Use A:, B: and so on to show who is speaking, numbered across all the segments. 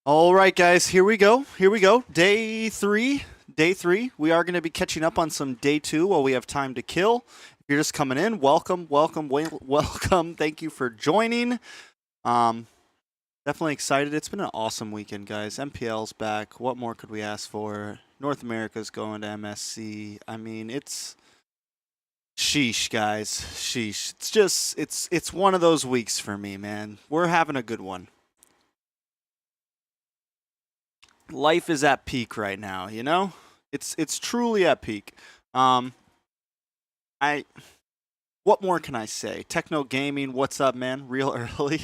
A: All right, guys, here we go. Here we go. Day three. Day three. We are going to be catching up on some day two while we have time to kill. If you're just coming in, welcome. Thank you for joining. Definitely excited. It's been an awesome weekend, guys. MPL's back. What more could we ask for? North America's going to MSC. I mean, it's sheesh, guys. Sheesh. It's one of those weeks for me, man. We're having a good one. Life is at peak right now, you know? It's truly at peak. What more can I say? Techno Gaming, what's up, man? Real early.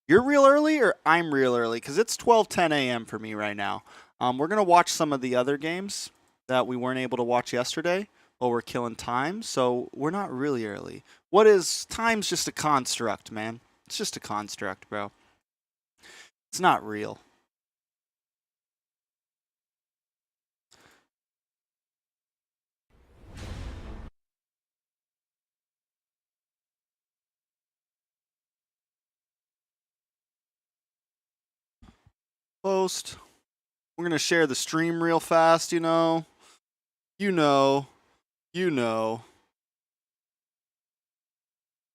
A: You're real early or I'm real early? Because it's 12:10 a.m. for me right now. We're going to watch some of the other games that we weren't able to watch yesterday while we're killing time, so we're not really early. What is... Time's just a construct, man. It's just a construct, bro. It's not real. Post. We're going to share the stream real fast, you know. You know.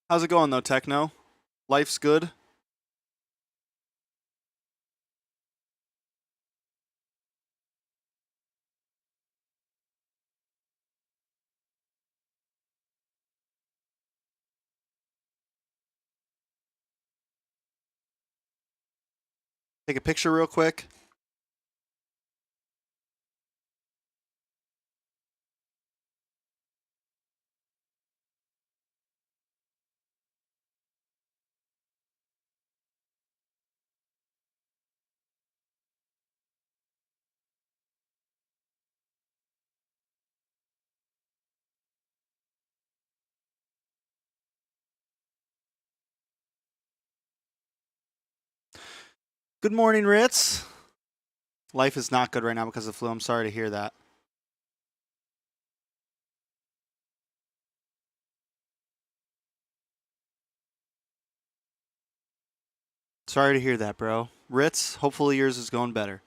A: How's it going, though, Techno? Life's good? Take a picture real quick. Good morning, Ritz. Life is not good right now because of the flu. I'm sorry to hear that. Sorry to hear that, bro. Ritz, hopefully yours is going better.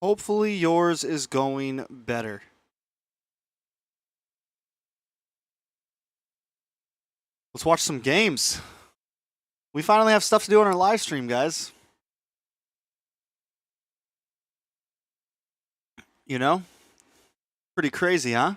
A: Hopefully yours is going better. Let's watch some games. We finally have stuff to do on our live stream, guys. You know? Pretty crazy, huh?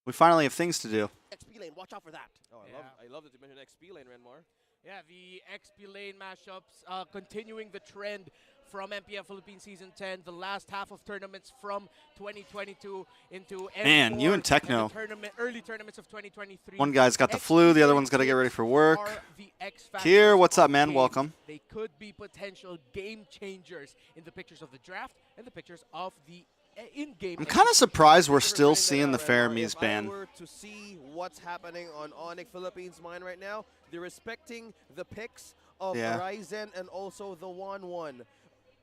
A: We finally have things to do.
B: XP lane, watch out for that.
C: Oh, I love that you mentioned XP lane, Renmar.
B: Yeah, the XP lane mashups continuing the trend from MPL Philippines Season 10, the last half of tournaments from 2022 into
A: Man, you and Techno.
B: Early tournaments of 2023.
A: One guy's got the flu, the other one's got to get ready for work. Kier, what's up, man? Welcome.
B: They could be potential game changers in the pictures of the draft and the pictures of the in-game.
A: I'm kind of surprised we're still seeing the Faramis ban.
C: If I were to see what's happening on Onyx Philippines mine right now, they're respecting the picks of Ryzen and also the 1-1.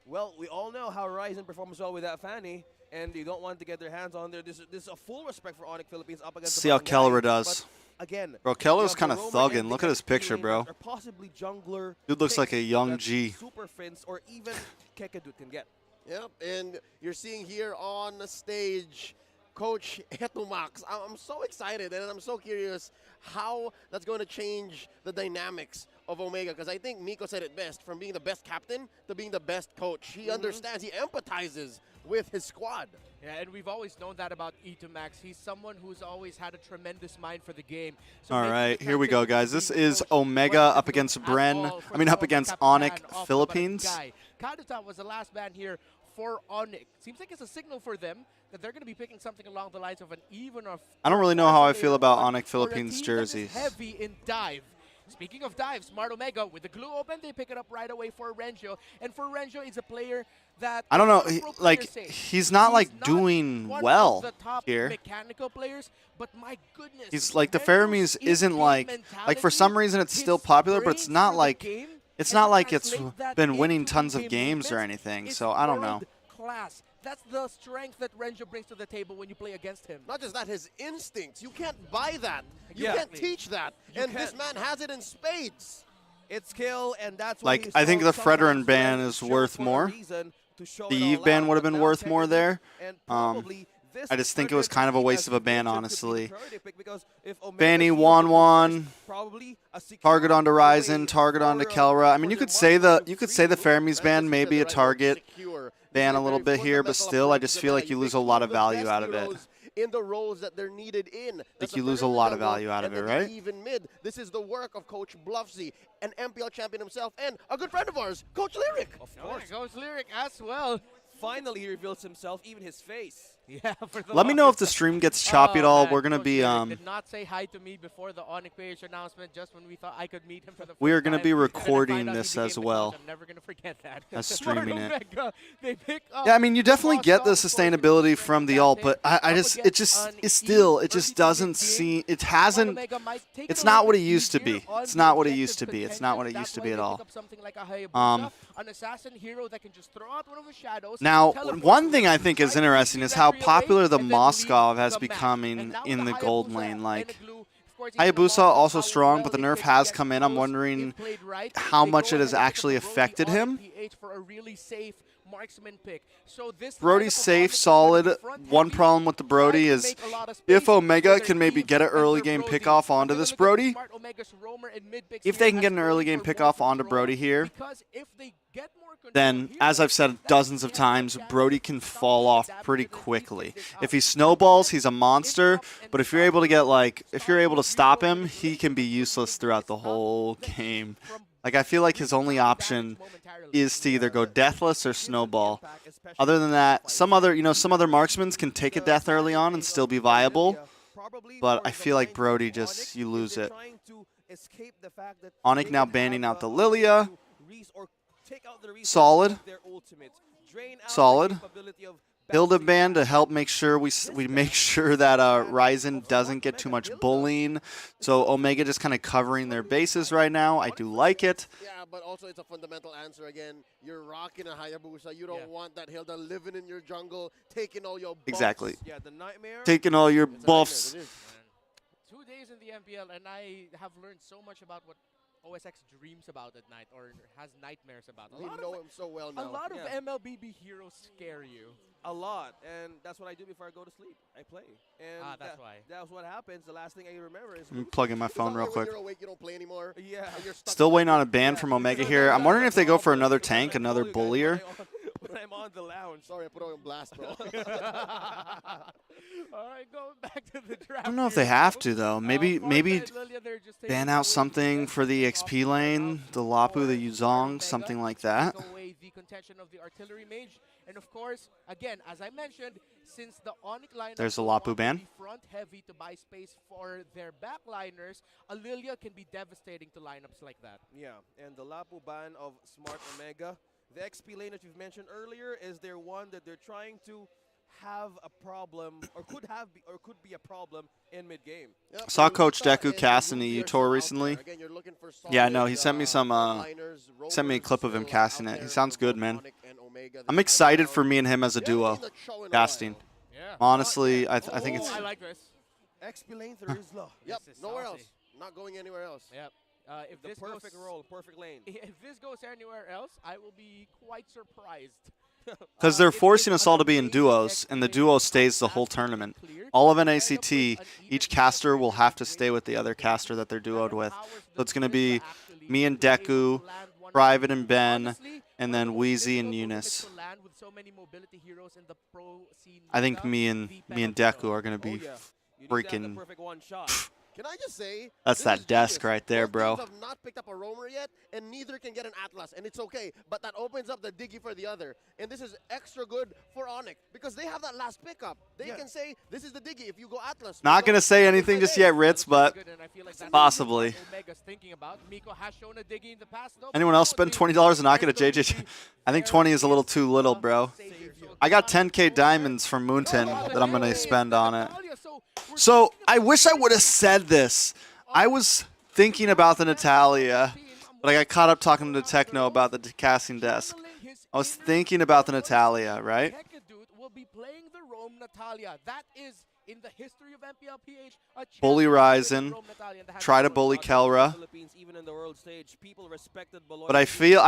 C: Well, we all know how Ryzen performs well with that Fanny, and you don't want to get their hands on there. This is a full respect for Onyx Philippines up against.
A: See how Keller does.
C: Again,
A: bro, Keller's kind of thugging. Look at his picture, bro.
C: Possibly jungler.
A: Dude looks like a young G.
C: Super Fins or even Kekadut can get.
D: Yep, and you're seeing here on the stage, Coach Hetumax. I'm so excited, and I'm so curious how that's going to change the dynamics of Omega, because I think Miko said it best, from being the best captain to being the best coach. He understands, he empathizes with his squad.
B: Yeah, and we've always known that about Hetumax. He's someone who's always had a tremendous mind for the game. So
A: all right, here we go, guys. This is Omega up against up against Onyx Philippines.
B: Kaduta was the last ban here for Onyx. Seems like it's a signal for them that they're going to be picking something along the lines of an even or...
A: I don't really know how I feel about Onyx Philippines jerseys.
B: Heavy in dive. Speaking of dive, Smart Omega, with the glue open, they pick it up right away for Renjo. And for Renjo, he's a player that...
A: I don't know, he's not, doing well
B: the top
A: here.
B: Mechanical players, but my goodness.
A: He's, the Faramis isn't, for some reason it's still popular, but it's not like... It's not like it's been winning tons of games or anything, so I don't know.
B: Class. That's the strength that Renjo brings to the table when you play against him.
D: Not just that, his instincts. You can't buy that. You can't teach that. This man has it in spades.
C: It's kill, and that's
A: Like,
C: what
A: I think the
C: sometimes
A: Fredrin ban
C: when
A: is
C: show
A: worth
C: for a
A: more.
C: reason to show
A: The
C: it
A: Eve
C: all
A: ban
C: out,
A: would have
C: but
A: been
C: now
A: worth more
C: technically,
A: there.
C: and probably this
A: I just think it was
C: Fredrin
A: kind of a
C: Eve,
A: waste
C: as
A: of a
C: you
A: ban,
C: mentioned, could be the
A: honestly.
C: priority pick, because if Omega
A: Fanny,
C: steals
A: Wan
C: the
A: Wan,
C: first, probably a secure
A: target onto
C: way
A: Ryzen, target onto
C: for,
A: Kelra. I mean,
C: for
A: you
C: their
A: could say
C: Marksman
A: the
C: to free.
A: Fermies
D: Francis,
A: ban
D: you
A: may
D: said
A: be
D: the
A: a
D: right word,
A: target
D: secure. This
A: ban
D: is
A: a little
D: very
A: bit here, but
D: fundamental
A: still, I
D: approach
A: just
D: to the
A: feel
D: meta.
A: like you
D: pick
A: lose a
D: two
A: lot of
D: the
A: value
D: best
A: out of it.
D: heroes in the roles that they're needed in. That's
A: you
D: the
A: lose a
D: Fredrin in the
A: lot of
D: jungle,
A: value out of
D: and
A: it,
D: then the
A: right?
D: even mid. This is the work of Coach Bluffsy, an MPL champion himself, and a good friend of ours, Coach Lyric.
C: Of
B: Oh,
C: course.
B: there goes Lyric as well.
C: Finally, he reveals himself, even his face.
B: Yeah, for the
A: Let me know if
B: longest
A: the
B: time.
A: stream gets choppy at
B: Oh,
A: all.
B: man,
A: We're gonna
B: Coach
A: be
B: Lyric did not say hi to me before the Onyx page announcement. Just when we thought I could meet him for the first
A: we are gonna
B: time.
A: be
B: And then I
A: recording
B: find out he
A: this
B: became
A: as
B: the
A: well
B: coach. I'm never gonna forget that.
A: as streaming it.
B: Omega, they pick up
A: Yeah, I mean, you definitely
B: Boss
A: get the
B: Dog, of course,
A: sustainability
B: strength
A: from the
B: of
A: alt,
B: that
A: but
B: pick,
A: I
B: up
A: just it
B: against
A: just
B: an
A: it's still
B: Eve
A: it just
B: early to
A: doesn't
B: mid-game.
A: seem it
B: But
A: hasn't.
B: Omega might take
A: It's
B: it a
A: not
B: little
A: what it
B: bit
A: used to
B: easier
A: be.
B: on
A: It's
B: the
A: not what it
B: objective
A: used to be. It's not what it
B: contentions.
A: used to
B: That's
A: be
B: why
A: at
B: they
A: all.
B: pick up something like a Hayabusa, an assassin hero that can just throw out one of the shadows.
A: Now,
B: teleport
A: one
B: to
A: thing
B: it,
A: I think is
B: try to
A: interesting
B: see
A: is
B: that
A: how
B: tree away,
A: popular the
B: and then leave
A: Moskov has
B: the match.
A: become
B: And now
A: in
B: with
A: the
B: the
A: gold
B: Hayabusa
A: lane.
B: and
A: Like,
B: a glue, of course, even the
A: Hayabusa
B: Moskov,
A: also
B: how
A: strong,
B: well
A: but the
B: they
A: nerf
B: pick
A: has
B: against
A: come in. I'm
B: close.
A: wondering
B: If played right,
A: how
B: they
A: much
B: go
A: it has
B: ahead and pick up
A: actually
B: the Brody
A: affected
B: on
A: him.
B: PH for a really safe marksman pick. So this
A: Brody's
B: lineup of
A: safe,
B: Onyx is gonna be
A: solid.
B: front
A: One
B: heavy,
A: problem with the Brody
B: try to
A: is
B: make a lot of
A: if
B: space for
A: Omega
B: their
A: can maybe
B: Eve
A: get an
B: and
A: early
B: their
A: game
B: Brody.
A: pickoff
B: I'm
A: onto
B: gonna
A: this
B: look at the
A: Brody,
B: smart Omega's roamer and mid picks
A: if
B: here
A: they can get
B: as
A: an early
B: going
A: game
B: for
A: pickoff
B: more
A: onto
B: control,
A: Brody here,
B: because if they get more control
A: then,
B: here,
A: as I've said
B: that's
A: dozens
B: when
A: of
B: they have a
A: times,
B: chance
A: Brody
B: to
A: can
B: stop
A: fall
B: the
A: off
B: adaptive
A: pretty
B: and lead
A: quickly.
B: this
A: If
B: out.
A: he snowballs,
B: If
A: he's a monster,
B: interrupt and
A: but if you're
B: stop
A: able to
B: the
A: get, like, if
B: start
A: you're
B: with
A: able to
B: reroll
A: stop him,
B: manipulation,
A: he can be
B: which would
A: useless
B: give
A: throughout
B: this
A: the
B: up
A: whole
B: the heat
A: game.
B: from
A: Like, I feel like his only
B: returning
A: option
B: damage momentarily.
A: is to either go deathless or
C: Gives an
A: snowball.
C: impact, especially
A: Other than
C: in
A: that,
C: fights.
A: some other marksmen can take a
C: The
A: death early on and
C: advantage
A: still be
C: of
A: viable,
C: Lilia, probably
A: but
C: for
A: I
C: the
A: feel like
C: mindset
A: Brody
C: of
A: just,
C: Onyx,
A: you
C: is
A: lose
C: they're
A: it.
C: trying to escape the fact that
A: Onyx
C: they
A: now
C: can
A: banning
C: have
A: out the
C: a way
A: Lilia.
C: to or take out the resources
A: Solid.
C: of their ultimates, drain out the
A: Solid.
C: capability of
A: Build a
C: bouncing
A: ban to
C: back.
A: help make sure we make sure that Ryzen doesn't get too much bullying. So Omega just kind of covering their bases right now. I do like it.
D: Yeah, but also it's a fundamental answer again. You're rocking a Hayabusa. You don't want that Hilda living in your jungle, taking all your buffs.
A: Exactly.
C: Yeah, the nightmare.
A: Taking all your
D: It's a nightmare,
A: buffs.
D: it is.
B: 2 days in the MPL, and I have learned so much about what OSX dreams about at night, or has nightmares about.
D: We know him so well now.
B: A lot of
C: Yeah.
B: MLBB heroes scare you.
C: A lot, and that's what I do before I go to sleep. I play, and
B: That's why.
C: That's what happens. The last thing I remember is
A: I'm plugging my
D: Is that
A: phone
D: why
A: real
D: when
A: quick.
D: you're awake, you don't play anymore?
C: yeah.
D: And you're stuck
A: Still
D: in
A: waiting on a
D: life?
A: ban from Omega here. I'm wondering if they go for another tank, another bullier.
C: When I'm on the lounge.
D: Sorry, I put it on blast, bro.
B: All right, going back to the draft.
A: I don't know if they have to though. Maybe ban
B: ban
A: out something for the XP lane, the Lapu, the Yuzong, something like that.
B: Away the contention of the artillery mage, and of course, again, as I mentioned, since the Onyx lineup
A: There's the
B: will
A: Lapu
B: want to
A: ban.
B: be front heavy to buy space for their backliners, a Lilia can be devastating to lineups like that.
C: Yeah, and the Lapu ban of Smart Omega. The XP lane that you've mentioned earlier is their one that they're trying to have a problem, or could be a problem in mid game.
D: Yep,
A: Saw
D: you
A: Coach
D: look
A: Deku
D: at
A: cast in
D: Ruby
A: the
D: are
A: Tour
D: still out
A: recently.
D: there. Again, you're looking for
A: Yeah, I know. He
D: solid,
A: sent me some.
D: frontliners,
A: Sent me a
D: roamers
A: clip of him
D: still
A: casting
D: out
A: it. He
D: there
A: sounds
D: for
A: good,
D: both
A: man.
D: Onyx and Omega this
A: I'm
D: time
A: excited
D: around.
A: for me and him as a
D: We haven't
A: duo
D: seen the show in a
A: casting.
D: while.
B: Yeah.
A: Honestly, I
B: Oh,
A: think it's.
B: I like this.
C: XP lane there is low.
D: Yep,
B: This is
D: nowhere
B: saucy.
D: else. Not going anywhere else.
B: Yep. If
C: The
B: this
C: perfect
B: goes,
C: role, perfect lane.
B: If this goes anywhere else, I will be quite surprised.
A: Because they're
B: If
A: forcing
B: it's
A: us all to be in
B: amazing
A: duos, and the
B: XP
A: duo
B: lane
A: stays the whole
B: fantastically
A: tournament.
B: cleared,
A: All of
B: and
A: NACT,
B: put an
A: each
B: even
A: caster will have to
B: great
A: stay with the other caster that they're
B: that
A: duoed with.
B: empowers
A: So
B: the
A: it's going to
B: Lilia
A: be
B: actually
A: me and
B: to be able to
A: Deku,
B: land one
A: Private
B: of
A: and
B: the-
A: Ben,
B: honestly,
A: and
B: one
A: then
B: of the most
A: Wheezy and
B: difficult
A: Eunice.
B: tournaments to land with so many mobility heroes in the pro scene
A: I think
B: meta,
A: me and
B: the
A: Deku
B: Penalty
A: are going to
C: Oh
A: be.
C: yeah. You need to have the
A: freaking-
C: perfect one shot.
D: Can I just say,
A: That's
D: this
A: that
D: is
A: desk
D: genius.
A: right there,
D: Both
A: bro.
D: teams have not picked up a roamer yet, and neither can get an Atlas, and it's okay. But that opens up the diggy for the other, and this is extra good for Onyx because they have that last pickup. They
C: Yeah.
D: can say, "This is the diggy." If you go Atlas,
A: Not going to say anything just yet, Ritz, but
B: Good, and I feel like that's
A: possibly.
B: what Omega's thinking about. Miko has shown a diggy in the past. though,
A: Anyone
B: but
A: else spend $20 and not get a
B: there's going to
A: JJ?
B: be
A: I think
B: very
A: 20 is a little too little,
B: savior.
A: bro.
B: So
A: I got
B: Natalia
A: 10K
B: over
A: diamonds from
B: there.
A: Moonton
B: Oh,
A: that I'm going to
B: hey,
A: spend on it.
B: Natalia, so we're
A: So
B: talking
A: I
B: about
A: wish I would have
B: Onyx.
A: said this. I was thinking about the Natalia, but I got caught up talking to Techno about the casting desk. I was thinking about the Natalia, right?
B: Dude will be playing the Rome Natalia. That is in the history of MPLPH, a
A: Bully
B: champion
A: Ryzen,
B: Rome Battalion that has
A: try to
B: won.
A: bully
C: Not just
A: Kelra.
C: the Philippines, even in the world stage, people respected
A: But I feel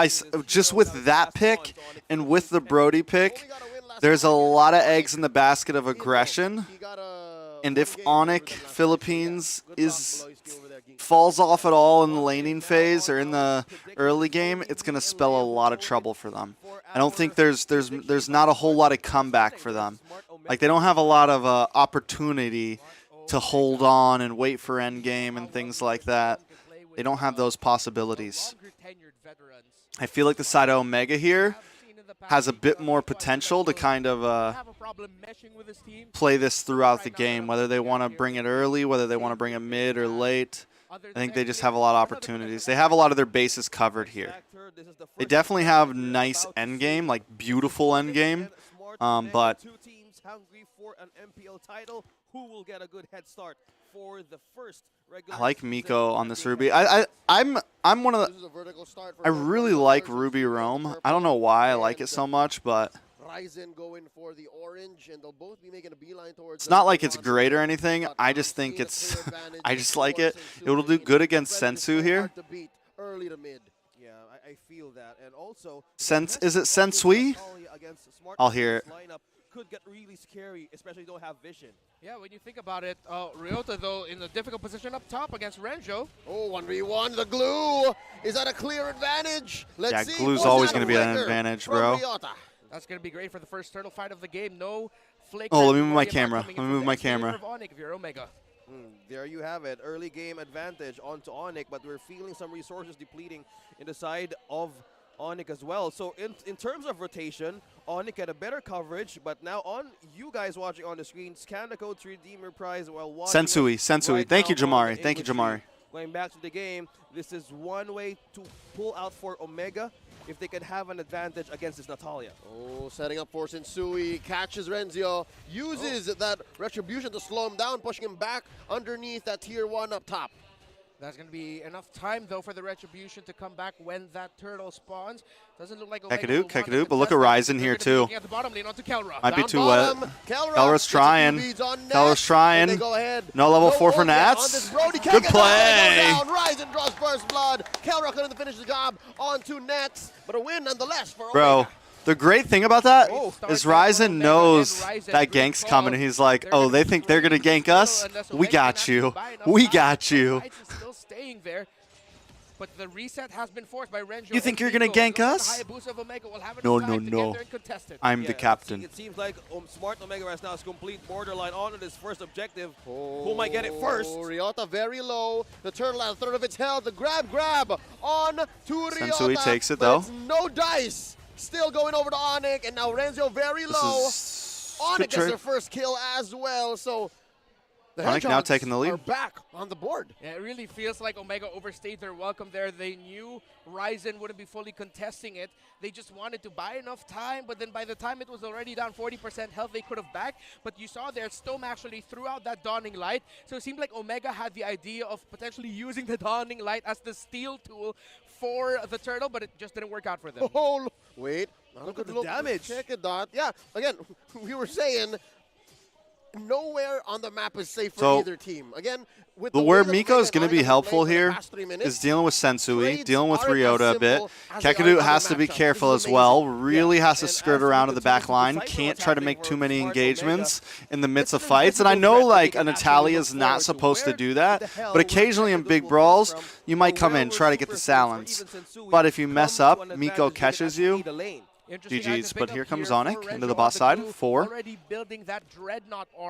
A: just with that pick and with the Brody pick, there's a lot of eggs in the basket of aggression. And if Onyx Philippines falls off at all in the laning phase or in the early game, it's going to spell a lot of trouble for them. I don't think there's not a whole lot of comeback for them. Like, they don't have a lot of opportunity to hold on and wait for endgame and things like that. They don't have those possibilities. I feel like the side of Omega here has a bit more potential to kind of play this throughout the game, whether they want to bring it early, whether they want to bring it mid or late. I think they just have a lot of opportunities. They have a lot of their bases covered here. They definitely have nice endgame, like beautiful endgame, but
C: two teams hungry for an MPL title. Who will get a good head start for the first regular
A: I like
C: season
A: Miko on this
C: MPL
A: Ruby.
C: title?
A: I'm one of the. I really like Ruby Rome. I don't know why I like it so much, but
D: Ryzen going for the orange, and they'll both be making a beeline towards.
A: it's not like it's great or anything. I just think it's. I just like it. It will do good against Sensu here.
D: Early to mid.
C: Yeah, I feel that, and also
A: Is it Sensui? I'll hear it.
C: Lineup could get really scary, especially if you don't have vision.
B: Yeah, when you think about it, Ryota, though, in a difficult position up top against Renjo.
D: Oh, 1v1, the glue is at a clear advantage. Let's see.
A: Glue's always going to be an advantage, bro.
B: That's going to be great for the first turtle fight of the game. No flake.
A: Oh, let me move my camera. Let me move my camera.
B: If you're Omega.
C: There you have it. Early game advantage onto Onyx, but we're feeling some resources depleting in the side of Onyx as well. So in terms of rotation, Onyx had a better coverage, but now on you guys watching on the screen, scan the code to redeem your prize while watching.
A: Sensui.
C: Right
A: Thank you,
C: now on the
A: Jamari. Thank you,
C: English
A: Jamari.
C: League. Going back to the game, this is one way to pull out for Omega if they can have an advantage against this Natalia.
D: Oh, setting up for Sensui, catches Renzio, uses that retribution to slow him down, pushing him back underneath that tier 1 up top.
B: That's going to be enough time, though, for the retribution to come back when that turtle spawns. Doesn't look like
A: Kekadu, but look at Ryzen here, too.
B: At the bottom lane onto Kelra.
A: Might be
D: Down
A: too wet.
D: bottom,
A: Kelra's trying. Kelra's trying.
D: They go ahead.
A: No level 4 for
D: ult yet
A: Nats.
D: on this Brody.
A: Good play.
D: Ryzen draws first blood. Kelra couldn't finish the job onto Nets, but a win nonetheless for
A: Bro,
D: Omega.
A: the great thing about that is
B: Start
A: Ryzen knows that gank's coming, and he's like, oh, they think they're going to gank us? We got you. We got you.
B: Still staying there. But the reset has been forced by Renjo.
A: You think you're going to gank us? No. I'm the captain.
C: It seems like Smart Omega right now is complete borderline on his first objective. Who might get it first?
D: Ryota very low. The turtle at a third of its health. The grab on to Ryota.
A: Sensui takes it,
D: but
A: though.
D: it's no dice. Still going over to Onyx, and now Renzo very low. Onyx gets their first kill as well, so the
A: Onyx now taking the lead.
D: are back on the board.
B: Yeah, it really feels like Omega overstayed their welcome there. They knew Ryzen wouldn't be fully contesting it. They just wanted to buy enough time, but then by the time it was already down 40% health, they could have backed. But you saw there, Stome actually threw out that Dawning Light. So it seemed like Omega had the idea of potentially using the Dawning Light as the steal tool for the turtle, but it just didn't work out for them.
D: Oh, wait.
C: Look at the damage.
D: Check it out. Yeah, again, we were saying nowhere on the map is safe for either team. Again, with
A: But where Miko is going to be helpful here is dealing with Sensui, dealing with Ryota a bit. Kekadu has to be careful as well. Really has to skirt around to the back line. Can't try to make too many engagements in the midst of fights. And I know, like, a Natalia is not supposed to do that. But occasionally in big brawls, you might come in, try to get the Silence. But if you mess up, Miko catches you. GG's, but here comes Onyx into the bot side. 4.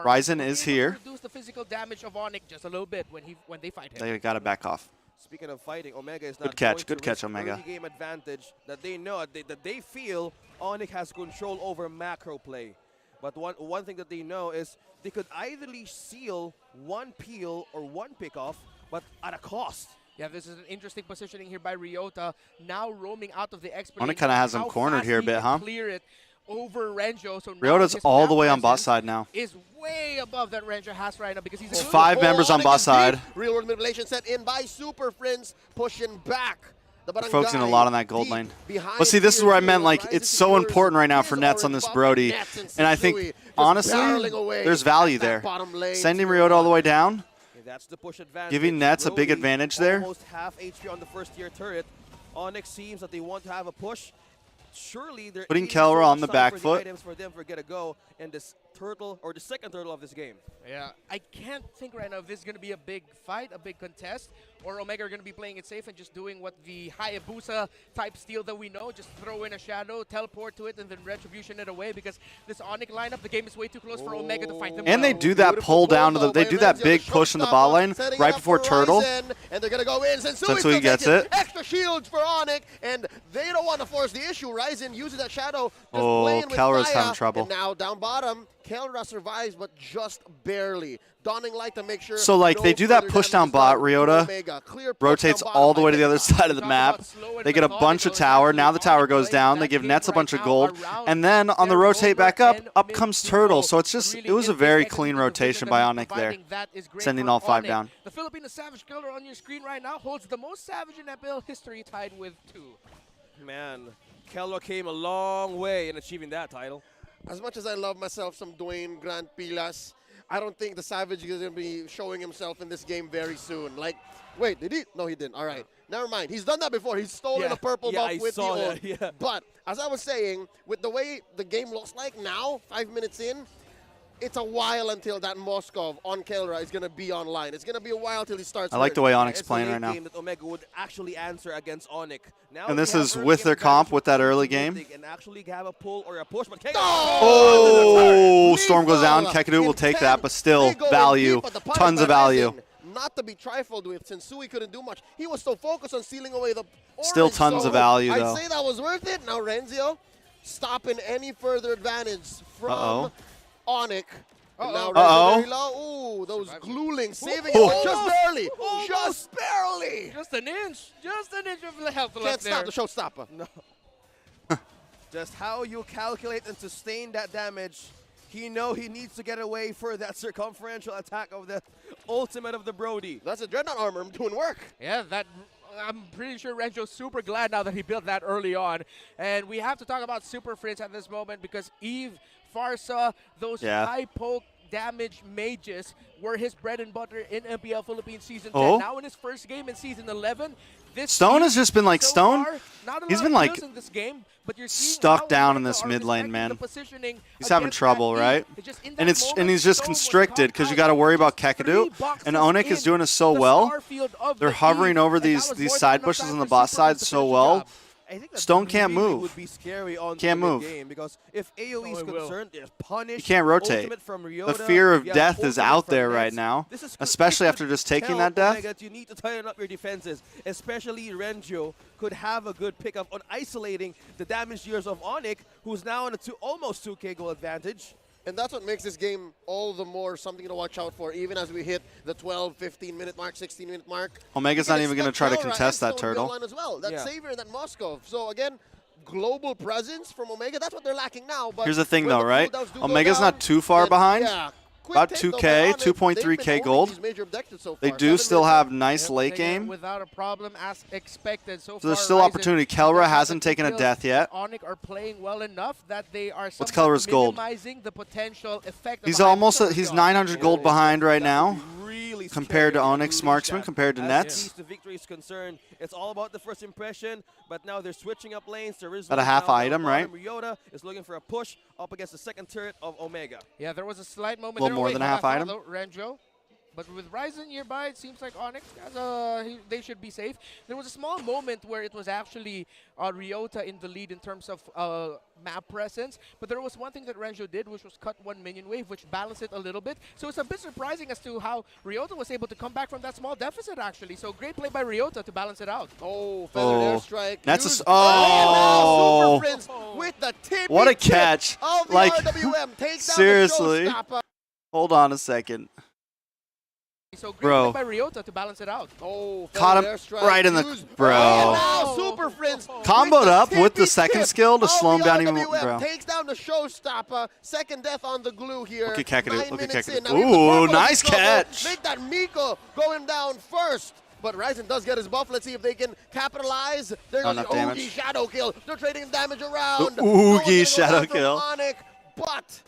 A: Ryzen is here.
B: Reduce the physical damage of Onyx just a little bit when they fight him.
A: They got to back off.
C: Speaking of fighting, Omega is not
A: Good catch,
C: going
A: good
C: to
A: catch,
C: risk
A: Omega.
C: early game advantage that they know that they feel Onyx has control over macro play. But one thing that they know is they could either seal one peel or one pickoff, but at a cost.
B: Yeah, this is an interesting positioning here by Ryota. Now roaming out of the expert.
A: Onyx kind of has him cornered here a bit, huh?
B: Clear it over Renjo. So
A: Ryota's all the way on bot side now.
B: Is way above that Renjo has right now because he's a
A: 5 members on bot side.
D: Real world manipulation set in by Super Friends, pushing back The
A: They're focusing a lot on that gold lane.
D: behind
A: But see, this is where I
D: here,
A: meant, like,
D: Ryzen
A: it's so
D: secures
A: important right now for
D: his
A: Nets on
D: orange
A: this
D: buff,
A: Brody.
D: Nets
A: And I
D: Sensui
A: think,
D: just
A: honestly,
D: barreling away
A: there's value
D: at that
A: there.
D: bottom lane
A: Sending
D: tier
A: Ryota all the
D: one.
A: way down,
C: That's the push advantage.
A: giving Nets a big
C: Brody
A: advantage there.
C: Almost half HP on the first tier turret. Onyx seems that they want to have a push. Surely they're
A: Putting
C: eating so
A: Kelra on
C: much
A: the
C: time
A: back
C: for
A: foot.
C: the items for them for get a go in this turtle or the second turtle of this game.
B: Yeah, I can't think right now if this is going to be a big fight, a big contest, or Omega are going to be playing it safe and just doing what the Hayabusa type steal that we know, just throw in a shadow, teleport to it, and then retribution it away, because this Onyx lineup, the game is way too close for Omega to fight them.
A: And they
B: well.
A: do that
D: Beautiful
A: pull down to
D: pull
A: the. They
D: though
A: do
D: by
A: that
D: Renzi,
A: big
D: the
A: push in the
D: showstopper,
A: bot lane
D: setting it
A: right
D: up
A: before
D: for
A: Turtle.
D: Ryzen, and they're gonna go in.
A: Sensui gets it.
D: Extra shields for Onyx, and they don't want to force the issue. Ryzen uses that shadow. Just
A: Oh,
D: playing with
A: Kelra's
D: fire,
A: having trouble.
D: And now down bottom, Kelra survives, but just barely. Donning light to make sure.
A: So, like,
D: no
A: they do that
D: further
A: push
D: damage
A: down
D: is
A: bot,
D: done to
A: Ryota
D: Omega. Clear push
A: rotates
D: down bottom
A: all the
D: by
A: way to the other
D: Kelra.
A: side of the
B: Talk
A: map.
B: about slow and
A: They get a bunch of
B: methodical.
A: tower. Now the
B: Exactly.
A: tower
B: Onyx
A: goes
B: plays
A: down. They
B: that
A: give
B: game
A: Nets a
B: right
A: bunch of
B: now
A: gold.
B: around
A: And then on the
B: their
A: rotate back
B: rover
A: up,
B: and
A: up
B: mid
A: comes
B: hero
A: Turtle. So it's
B: to
A: just,
B: really
A: it was a
B: give
A: very
B: this
A: clean
B: second
A: rotation
B: division
A: by
B: that he's
A: Onyx there.
B: providing. That is great
A: Sending
B: for
A: all 5
B: Onyx.
A: down.
B: The Filipino Savage Killer on your screen right now holds the most Savage in MPL history, tied with 2.
C: Man, Kelra came a long way in achieving that title.
D: As much as I love myself some Dwayne Grant Pilas, I don't think the Savage is going to be showing himself in this game very soon. Like, wait, did he? No, he didn't. All right. Never mind. He's done that before. He's stolen a purple buff
C: I
D: with the
C: saw
D: ult.
C: that, yeah.
D: But as I was saying, with the way the game looks like now, 5 minutes in, it's a while until that Moskov on Kelra is going to be online. It's going to be a while till he starts
A: I like the
D: working.
A: way Onyx
C: It's
A: playing
C: a late
A: right now.
C: game that Omega would actually answer against Onyx. Now
A: And
C: they
A: this
C: have
A: is
C: early
A: with their
C: advantage
A: comp with that early
C: opportunity
A: game.
C: and actually have a pull or a push, but Kega
A: Oh, Storm goes down.
D: Lethal.
A: Kekadu will take
D: Intent.
A: that, but still
D: They go in
A: value.
D: deep, but the punish
A: Tons
D: by
A: of value.
D: Ryzen, not to be trifled with. Sensui couldn't do much. He was so focused on stealing away the
A: Still
D: orange,
A: tons
D: so
A: of value,
D: I'd
A: though.
D: say that was worth it. Now Renzio stopping any further advantage from Onyx. And now Renzio very low. Ooh, those glulings saving it, but just barely. Just barely.
B: Just an inch of the health
D: Can't
B: left
D: stop
B: there.
D: the showstopper.
C: No. Just how you calculate and sustain that damage. He know he needs to get away for that circumferential attack of the ultimate of the Brody.
D: That's a Dreadnought armor doing work.
B: Yeah, that I'm pretty sure Renjo's super glad now that he built that early on. And we have to talk about Super Friends at this moment because Eve, Farsa, those high poke damage mages were his bread and butter in MPL Philippines Season 10. Now in his first game in Season 11, this
A: Stone has just been like
B: so
A: Stone.
B: far, not a
A: He's
B: lot
A: been
B: of
A: like
B: kills in this game, but you're seeing
A: stuck
B: how
A: down in
B: Omega
A: this
B: are
A: mid lane,
B: respecting
A: man.
B: the positioning
A: He's having
B: against
A: trouble,
B: that
A: right?
B: Eve. Just in
A: And
B: that
A: it's
B: moment,
A: and he's just
B: Stone was
A: constricted
B: caught
A: because you
B: out
A: got to worry about
B: just
A: Kekadu.
B: 3 boxes
A: And Onyx
B: in
A: is doing it so
B: the
A: well.
B: star field of
A: They're
B: the
A: hovering
B: Eve,
A: over
B: and that was
A: these
B: more
A: side
B: than enough
A: bushes
B: time
A: on the
B: for
A: bot
B: Super
A: side
B: Friends to
A: so
B: finish the
A: well.
B: job.
C: I think that
A: Stone can't
C: really
A: move.
C: would be scary on
A: Can't
C: the
A: move.
C: game because if AoE is
B: it will.
C: concerned, there's punish.
A: You can't rotate.
C: Ultimate from
A: The
C: Ryota,
A: fear of
C: you have
A: death is
C: ultimate
A: out
C: from
A: there right
C: Nets.
A: now,
C: This is
A: especially
C: this
A: after
C: could
A: just taking
C: tell
A: that death.
C: Omega that you need to tighten up your defenses, especially Renjo could have a good pickup on isolating the damage dealers of Onyx, who's now on a almost 2K goal advantage.
D: And that's what makes this game all the more something to watch out for, even as we hit the 12, 15-minute mark, 16-minute mark.
A: Omega's not even going to try to contest that turtle.
D: Line as well. That
C: Yeah.
D: Savior, that Moskov. So again, global presence from Omega. That's what they're lacking now. But
A: Here's the thing,
D: when
A: though, right?
D: cooldowns do go
A: Omega's
D: down,
A: not too far
D: then,
A: behind.
D: yeah, quick
A: About
D: take, though,
A: 2K,
D: by Onyx.
A: 2.3K
D: They've been
A: gold.
D: owning these major objectives so
A: They
D: far.
A: do
D: 7
A: still
D: minutes
A: have nice
B: Yep,
A: late
B: taking it
A: game.
B: without a problem as expected. So
A: So there's
B: far,
A: still
B: Ryzen
A: opportunity.
B: does
A: Kelra
B: have
A: hasn't
B: the
A: taken a
B: kills.
A: death yet.
B: Onyx are playing well enough that they are
A: What's
B: somewhat
A: Kelra's gold?
B: minimizing the potential effect.
A: He's
B: of a
A: almost
B: Hyper
A: he's
B: Shot.
A: 900 gold behind right now.
C: Really
A: compared to
C: scary
A: Onyx
C: lose
A: Marksman,
C: that.
A: compared to
C: As
A: Nets.
C: least the victory is concerned, it's all about the first impression, but now they're switching up lanes. There is
A: About a half item, right?
C: Ryota is looking for a push up against the second turret of Omega.
B: Yeah, there was a slight moment.
A: Little
B: there.
A: more
B: Wait,
A: than a
B: hold
A: half
B: on,
A: item.
B: though, Renjo. But with Ryzen nearby, it seems like Onyx, they should be safe. There was a small moment where it was actually Ryota in the lead in terms of map presence. But there was one thing that Renjo did, which was cut one minion wave, which balanced it a little bit. So it's a bit surprising as to how Ryota was able to come back from that small deficit, actually. So great play by Ryota to balance it out.
D: Oh, feather airstrike.
A: That's
D: used-
A: a oh.
D: Super Prince with the tippy
A: What a
D: tip
A: catch.
D: of the
A: Like,
D: RWM. Takes down
A: seriously.
D: the showstopper.
A: Hold on a second.
B: So great
A: Bro.
B: play by Ryota to balance it out.
D: Oh,
A: Caught him
D: feather airstrike
A: right in the-
D: used-
A: bro.
D: And now Super Prince
A: Comboed up with the
D: tippy
A: second
D: tip
A: skill to
D: of
A: slow him
D: the
A: down even more,
D: RWM.
A: bro.
D: Takes down the showstopper. Second death on the glue here.
A: Look at Kekadu,
D: 9
A: look at
D: minutes
A: Kekadu.
D: in. Now here's the
A: Ooh,
D: purple
A: nice
D: trouble.
A: catch.
D: Make that Miko going down first. But Ryzen does get his buff. Let's see if they can capitalize. There goes the
A: enough damage.
D: Oogie shadow kill. They're trading damage around.
A: The
D: No one's
A: Oogie
D: gonna go
A: shadow
D: down from
A: kill.
D: Onyx, but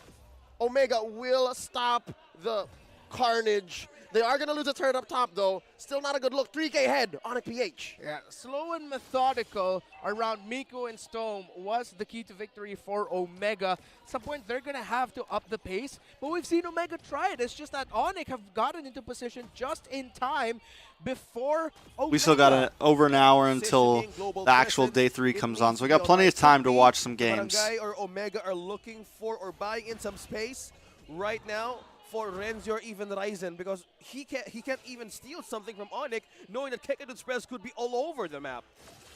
D: Omega will stop the carnage. They are going to lose a turret up top, though. Still not a good look. 3K head on a PH.
B: Yeah, slow and methodical around Miko and Stone was the key to victory for Omega. At some point, they're going to have to up the pace, but we've seen Omega try it. It's just that Onyx have gotten into position just in time before Omega.
A: We still got over an hour until the actual day 3 comes on, so we got plenty of time to watch some games.
C: Barangay or Omega are looking for or buying in some space right now for Renzi or even Ryzen, because he can't even steal something from Onyx, knowing that Kekadut's press could be all over the map.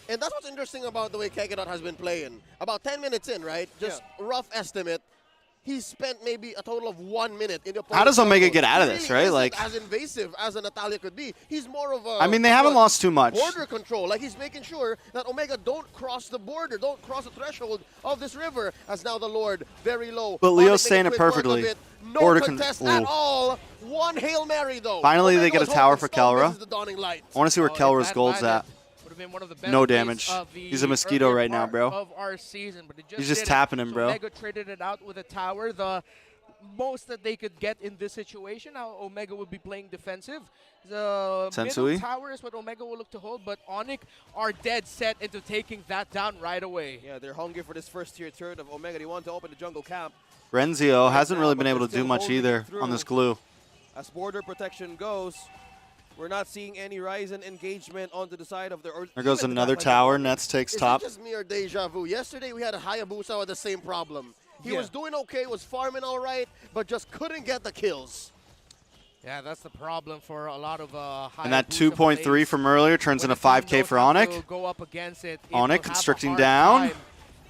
D: And that's what's interesting about the way Kekadut has been playing. About 10 minutes in, right? Just rough estimate. He spent maybe a total of 1 minute in the
A: How does Omega
D: jungle.
A: get out of
D: He
A: this,
D: really
A: right?
D: isn't
A: Like,
D: as invasive as a Natalia could be. He's more of a...
A: I mean, they haven't lost too much.
D: Border control. Like, he's making sure that Omega don't cross the border, don't cross the threshold of this river, as now the Lord very low.
A: But Leo's
D: Onyx
A: saying
D: making
A: it
D: quick work of
A: perfectly.
D: it. No
A: Border
D: contest
A: ooh.
D: at all. One Hail Mary, though.
A: Finally, they
D: Omega
A: get a
D: was
A: tower
D: hoping
A: for
D: Stone
A: Kelra.
D: misses the dawning light.
A: I want to see where
B: Oh,
A: Kelra's
B: that
A: gold's
B: landed.
A: at.
B: Would have been one of the best
A: No
B: plays
A: damage.
B: of the
A: He's a mosquito
B: earlier
A: right now,
B: part
A: bro.
B: Of our season, but it just
A: He's just
B: didn't.
A: tapping him,
B: So
A: bro.
B: Omega traded it out with a tower. The most that they could get in this situation, how Omega would be playing defensive. The
A: Sensui?
B: middle tower is what Omega will look to hold, but Onyx are dead set into taking that down right away.
C: Yeah, they're hungry for this first tier turret of Omega. They want to open the jungle camp.
A: Renzio hasn't
C: now,
A: really
C: but
A: been able
C: they're
A: to do
C: still
A: much
C: holding it
A: either
C: through.
A: on this glue.
C: As border protection goes, we're not seeing any Ryzen engagement onto the side of their...
A: There goes another tower. Nets takes
D: Is
A: top.
D: it just me or deja vu? Yesterday we had a Hayabusa with the same problem. He
C: Yeah.
D: was doing okay, was farming all right, but just couldn't get the kills.
B: Yeah, that's the problem for a lot of
A: And that
B: Hayabusa
A: 2.3
B: plays.
A: from earlier turns
B: When
A: into
B: the team
A: 5K
B: knows
A: for
B: how
A: Onyx.
B: to go up against it, it
A: Onyx
B: will have a
A: constricting
B: hard
A: down.
B: time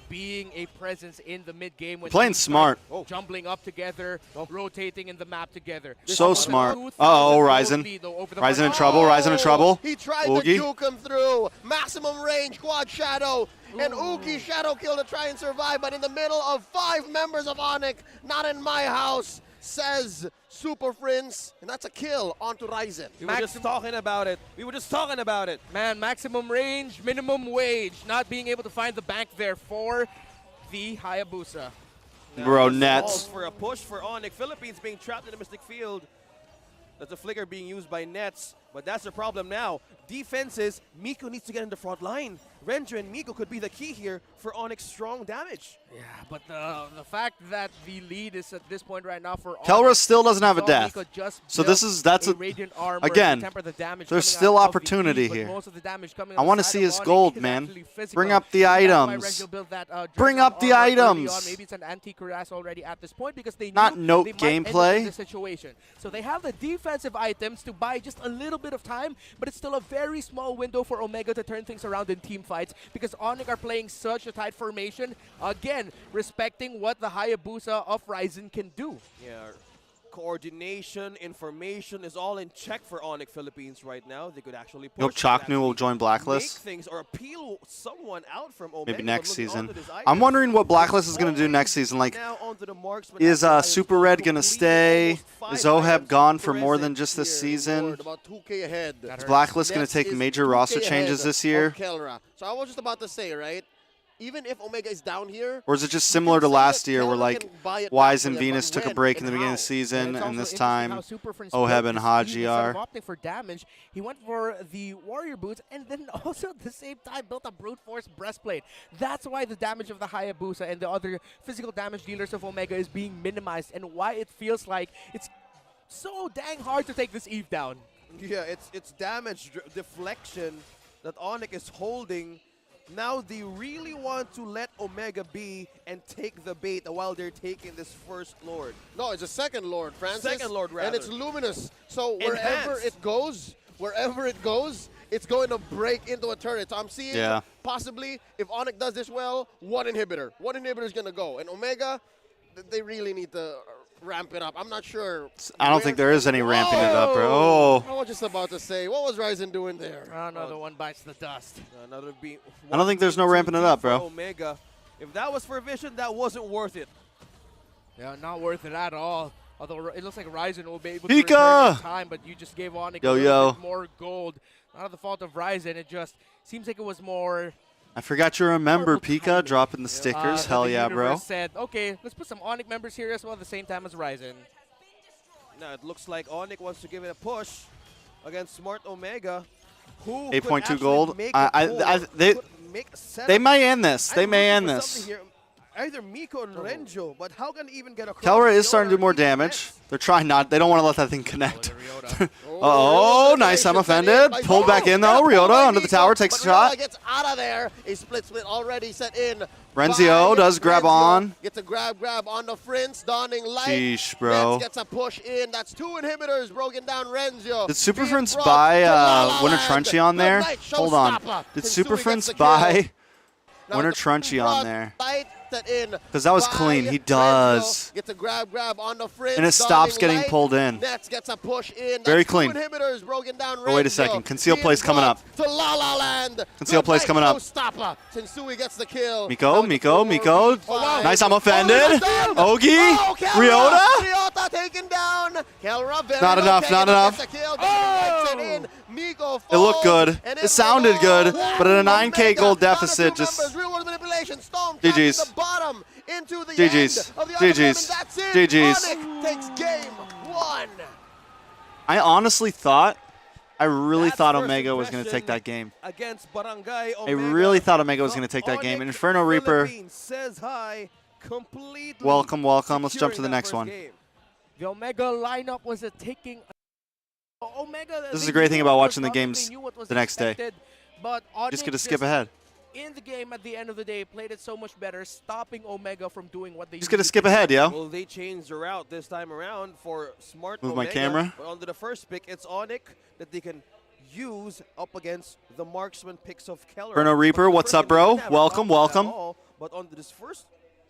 B: being a presence in the mid game when
A: Playing
B: teams start
A: smart.
B: jumbling up together, rotating in the map together.
A: So
B: Almost a
A: smart.
B: 2,000
A: Uh-oh,
B: goal
A: Ryzen.
B: lead, though, over the
A: Ryzen in
B: margin.
A: trouble, Ryzen in trouble.
D: He tried
A: Oogie.
D: to juke him through. Maximum range, quad shadow, and Oogie shadow kill to try and survive, but in the middle of 5 members of Onyx, not in my house, says Super Prince, and that's a kill onto Ryzen.
C: We were just talking about it. We were just talking about it.
B: Man, maximum range, minimum wage, not being able to find the bank there for the Hayabusa.
A: Bro,
C: This
A: Nets.
C: calls for a push for Onyx. Philippines being trapped in the Mystic Field. That's a flicker being used by Nets, but that's the problem now. Defenses, Miko needs to get in the front line. Renzo and Miko could be the key here for Onyx strong damage.
B: Yeah, but the fact that the lead is at this point right now for
A: Kelra
B: Onyx,
A: still doesn't have a
B: saw
A: death.
B: Miko just
A: So
B: built
A: that's
B: a
A: a
B: radiant armor
A: again,
B: to temper the damage
A: there's
B: coming
A: still
B: out of the
A: opportunity
B: Eve, but
A: here.
B: most of the damage coming
A: I
B: on
A: wanna
B: the side
A: see
B: of
A: his
B: Onyx
A: gold,
B: is
A: man.
B: actually physical.
A: Bring up the
B: And that's why
A: items.
B: Renzo built that,
A: Bring
B: Dragon
A: up the
B: armor early
A: items.
B: on. Maybe it's an anti-cuirass already at this point because they
A: Not
B: knew
A: note
B: they might end up
A: gameplay.
B: in this situation. So they have the defensive items to buy just a little bit of time, but it's still a very small window for Omega to turn things around in team fights because Onyx are playing such a tight formation. Again, respecting what the Hayabusa of Ryzen can do.
C: Yeah, coordination, information is all in check for Onyx Philippines right now. They could actually push.
A: You hope
C: could
A: Chaknu will
C: actually
A: join Blacklist.
C: Make things or appeal someone out from Omega.
A: Maybe
C: but
A: next
C: looking
A: season.
C: onto this
A: I'm
C: item,
A: wondering what Blacklist is going to do
C: always
A: next season. Like,
C: now onto the marksman
A: is
C: after
A: Super
C: ISO
A: Red going to
C: completed
A: stay?
C: almost 5
A: Is Oheb
C: items
A: gone for more
C: present
A: than just this
D: Here,
A: season?
D: Lord, about 2K ahead.
B: That
A: Is
B: hurts.
A: Blacklist going
D: Nets
A: to take
D: is
A: major
D: 2K
A: roster
D: ahead
A: changes this
D: of
A: year?
D: Kelra. So I was just about to say, right? Even if Omega is down here,
A: Or is it just
D: you can
A: similar to
D: say
A: last
D: that
A: year where
D: Kelra
A: like
D: can buy it
A: Wise
D: back
A: and
D: for them,
A: Venus
D: but
A: took a
D: when
A: break in
D: and
A: the beginning
D: how?
A: of the season,
B: it's
A: and
B: also
A: this
B: interesting
A: time
B: how Super Prince
A: Oheb
B: built
A: and
B: this
A: Haji
B: Eve instead of
A: are.
B: opting for damage. He went for the warrior boots and then also at the same time built a brute force breastplate. That's why the damage of the Hayabusa and the other physical damage dealers of Omega is being minimized and why it feels like it's so dang hard to take this Eve down.
C: Yeah, it's damage deflection that Onyx is holding. Now they really want to let Omega be and take the bait while they're taking this first Lord.
D: No, it's a second Lord, Francis.
C: Second Lord,
D: And it's
C: rather.
D: luminous. So wherever
C: Enhanced.
D: it goes, it's going to break into a turret. So I'm seeing
A: Yeah.
D: possibly if Onyx does this well, one inhibitor. One inhibitor is going to go. And Omega, they really need to ramp it up. I'm not sure.
A: I don't think there is any ramping it up, bro. Oh,
D: I was just about to say, what was Ryzen doing there?
B: Another one bites the dust.
C: Another beat.
A: I don't think there's no ramping it up, bro.
C: Omega. If that was for Vision, that wasn't worth it.
B: Yeah, not worth it at all. Although it looks like Ryzen will be able
A: Pika!
B: to return in time, but you just gave Onyx a
A: Yo,
B: little
A: yo.
B: bit more gold. Not the fault of Ryzen. It just seems like it was more.
A: I forgot you remember
B: Horrible
A: Pika
B: timing.
A: dropping the stickers.
B: that
A: Hell
B: the
A: yeah, bro.
B: universe said, okay, let's put some Onyx members here as well at the same time as Ryzen.
C: Now it looks like Onyx wants to give it a push against Smart Omega, who
A: 8.2 gold.
C: they
A: They may end this. They may end this.
C: Either Miko and Renjo, but how can even get across?
A: Kelra is starting to do
C: Leona
A: more
C: and even
A: damage.
C: Nets?
A: They're trying not. They don't want to let that thing connect.
B: Ryota.
A: Oh, nice. I'm offended. Pulled back in though. Ryota under the tower takes a shot.
D: Gets out of there. A split already set in.
A: Renzio does grab on.
D: Gets a grab on the Prince, donning light.
A: Sheesh, bro.
D: Nets gets a push in. That's 2 inhibitors broken down. Renzio.
A: Did Super
D: being
A: Prince
D: brought
A: buy
D: to La La
A: Winter
D: Land.
A: Trunchy on
D: Good
A: there?
D: night,
A: Hold on.
D: showstopper.
A: Did
D: Tensui
A: Super
D: gets
A: Prince
D: the kill.
A: buy
D: Now
A: Winter
D: the
A: Trunchy on there?
D: light set in.
A: Because that was
D: by
A: clean. He
D: Renzo.
A: does.
D: Gets a grab on the Prince.
A: And it stops
D: donning
A: getting
D: light.
A: pulled in.
D: Nets gets a push in.
A: Very
D: That's 2
A: clean.
D: inhibitors broken down.
A: Oh, wait a
D: Renzo
A: second. Conceal
D: being
A: play's coming
D: brought
A: up.
D: To La La Land.
A: Conceal
D: Good
A: play's
D: night,
A: coming up.
D: showstopper. Tensui gets the kill.
A: Miko.
D: Wow.
A: Nice, I'm offended. Ogi.
D: Ryota
A: Ryota.
D: taken down. Kelra very
A: Not enough,
D: okay,
A: not
D: gets
A: enough.
D: the kill.
B: Oh!
D: Miko
A: It looked good.
D: falls, and
A: It sounded
D: will
A: good,
D: go.
A: but at a 9K
D: Omega
A: gold
D: down to
A: deficit,
D: 2
A: just
D: members. Real world manipulation. Storm
A: GG's.
D: trapped at the bottom into the
A: GG's.
D: end of the
A: GG's.
D: That's it.
A: GG's.
D: Onyx takes game 1.
A: I honestly thought, I really
C: That's
A: thought
C: first
A: Omega was going to take
C: impression
A: that game.
C: Against Barangay
A: I
C: Omega.
A: really thought Omega was going to take that game.
C: Onyx
A: Inferno Reaper,
C: Philippines says hi. Completely
A: welcome, welcome. Let's jump to
C: securing
A: the
C: that
A: next
C: first
A: one.
C: game.
B: The Omega lineup was taking. Omega.
A: This is
B: they
A: a great thing
B: knew
A: about
B: what
A: watching
B: was
A: the
B: coming,
A: games
B: they knew what was
A: the next day.
B: expected, But Onyx
A: Just going to skip ahead.
B: in the game at the end of the day played it so much better, stopping Omega from doing what they
A: Just going to
B: usually
A: skip
B: do.
A: ahead, yo.
C: Well, they changed the route this time around for Smart
A: Move my
C: Omega,
A: camera.
C: But onto the first pick, it's Onyx that they can use up against the marksman picks of Keller.
A: Inferno Reaper, what's up, bro? Welcome, welcome.
C: But onto this first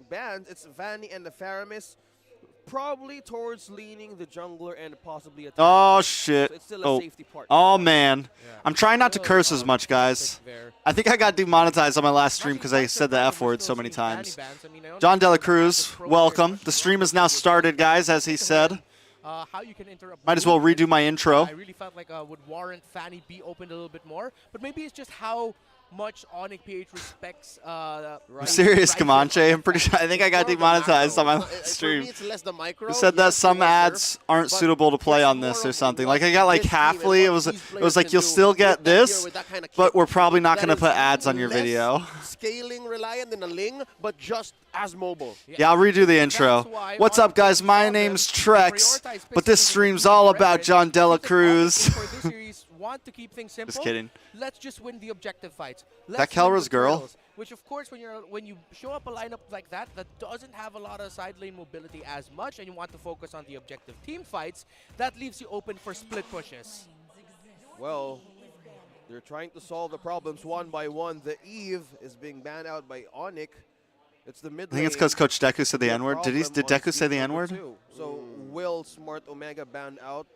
C: band, it's Vanny and the Faramis, probably towards leaning the jungler and possibly a
A: Oh,
C: So
A: shit.
C: it's still a
A: Oh,
C: safety part.
A: oh man.
B: Yeah.
A: I'm trying not to curse as much, guys.
B: There.
A: I think I got demonetized on my last stream because I said the F word so many times. John Dela Cruz, welcome. The stream is now started, guys, as he said.
B: How you can interrupt.
A: Might as well redo my intro.
B: I really felt like would warrant Fanny be opened a little bit more, but maybe it's just how much Onyx PH respects.
A: I'm serious, Comanche. I'm pretty sure. I think I got demonetized on my last stream.
D: It's less the micro.
A: It said that
D: yes,
A: some
D: you are
A: ads aren't
D: but
A: suitable to play
D: it's
A: on this
D: more
A: or
D: of
A: something.
D: what
A: Like I got like
D: this team and
A: halfly. It
D: what
A: was
D: these
A: it was
D: players
A: like
D: can
A: you'll
D: do
A: still
D: with
A: get
D: that gear,
A: this,
D: with that kind of
A: but
D: kit.
A: we're probably not
D: That
A: gonna
D: is
A: put ads on your
D: less
A: video.
D: Scaling reliant than a Ling, but just as mobile.
A: Yeah, I'll redo the intro.
B: why
A: What's up,
B: Onyx
A: guys? My
B: Falcon
A: name's Trex,
B: prioritize
A: but this
B: picks
A: stream's
B: over
A: all
B: the
A: about
B: Reverend.
A: John Dela
B: Because Onyx
A: Cruz.
B: for this series want to keep things simple.
A: Just kidding.
B: Let's just win the objective fights.
A: That
B: Let's win
A: Kelra's
B: the
A: girl?
B: turtles, which of course when you show up a lineup like that doesn't have a lot of side lane mobility as much and you want to focus on the objective team fights, that leaves you open for split pushes.
C: Well, they're trying to solve the problems one by one. The Eve is being banned out by Onyx. It's the mid
A: I think it's
C: lane.
A: because Coach Deku said the
C: The
A: N-word. Did
C: problem
A: Deku
C: on
A: say the
C: speed
A: N-word?
C: number 2. So will Smart Omega ban out,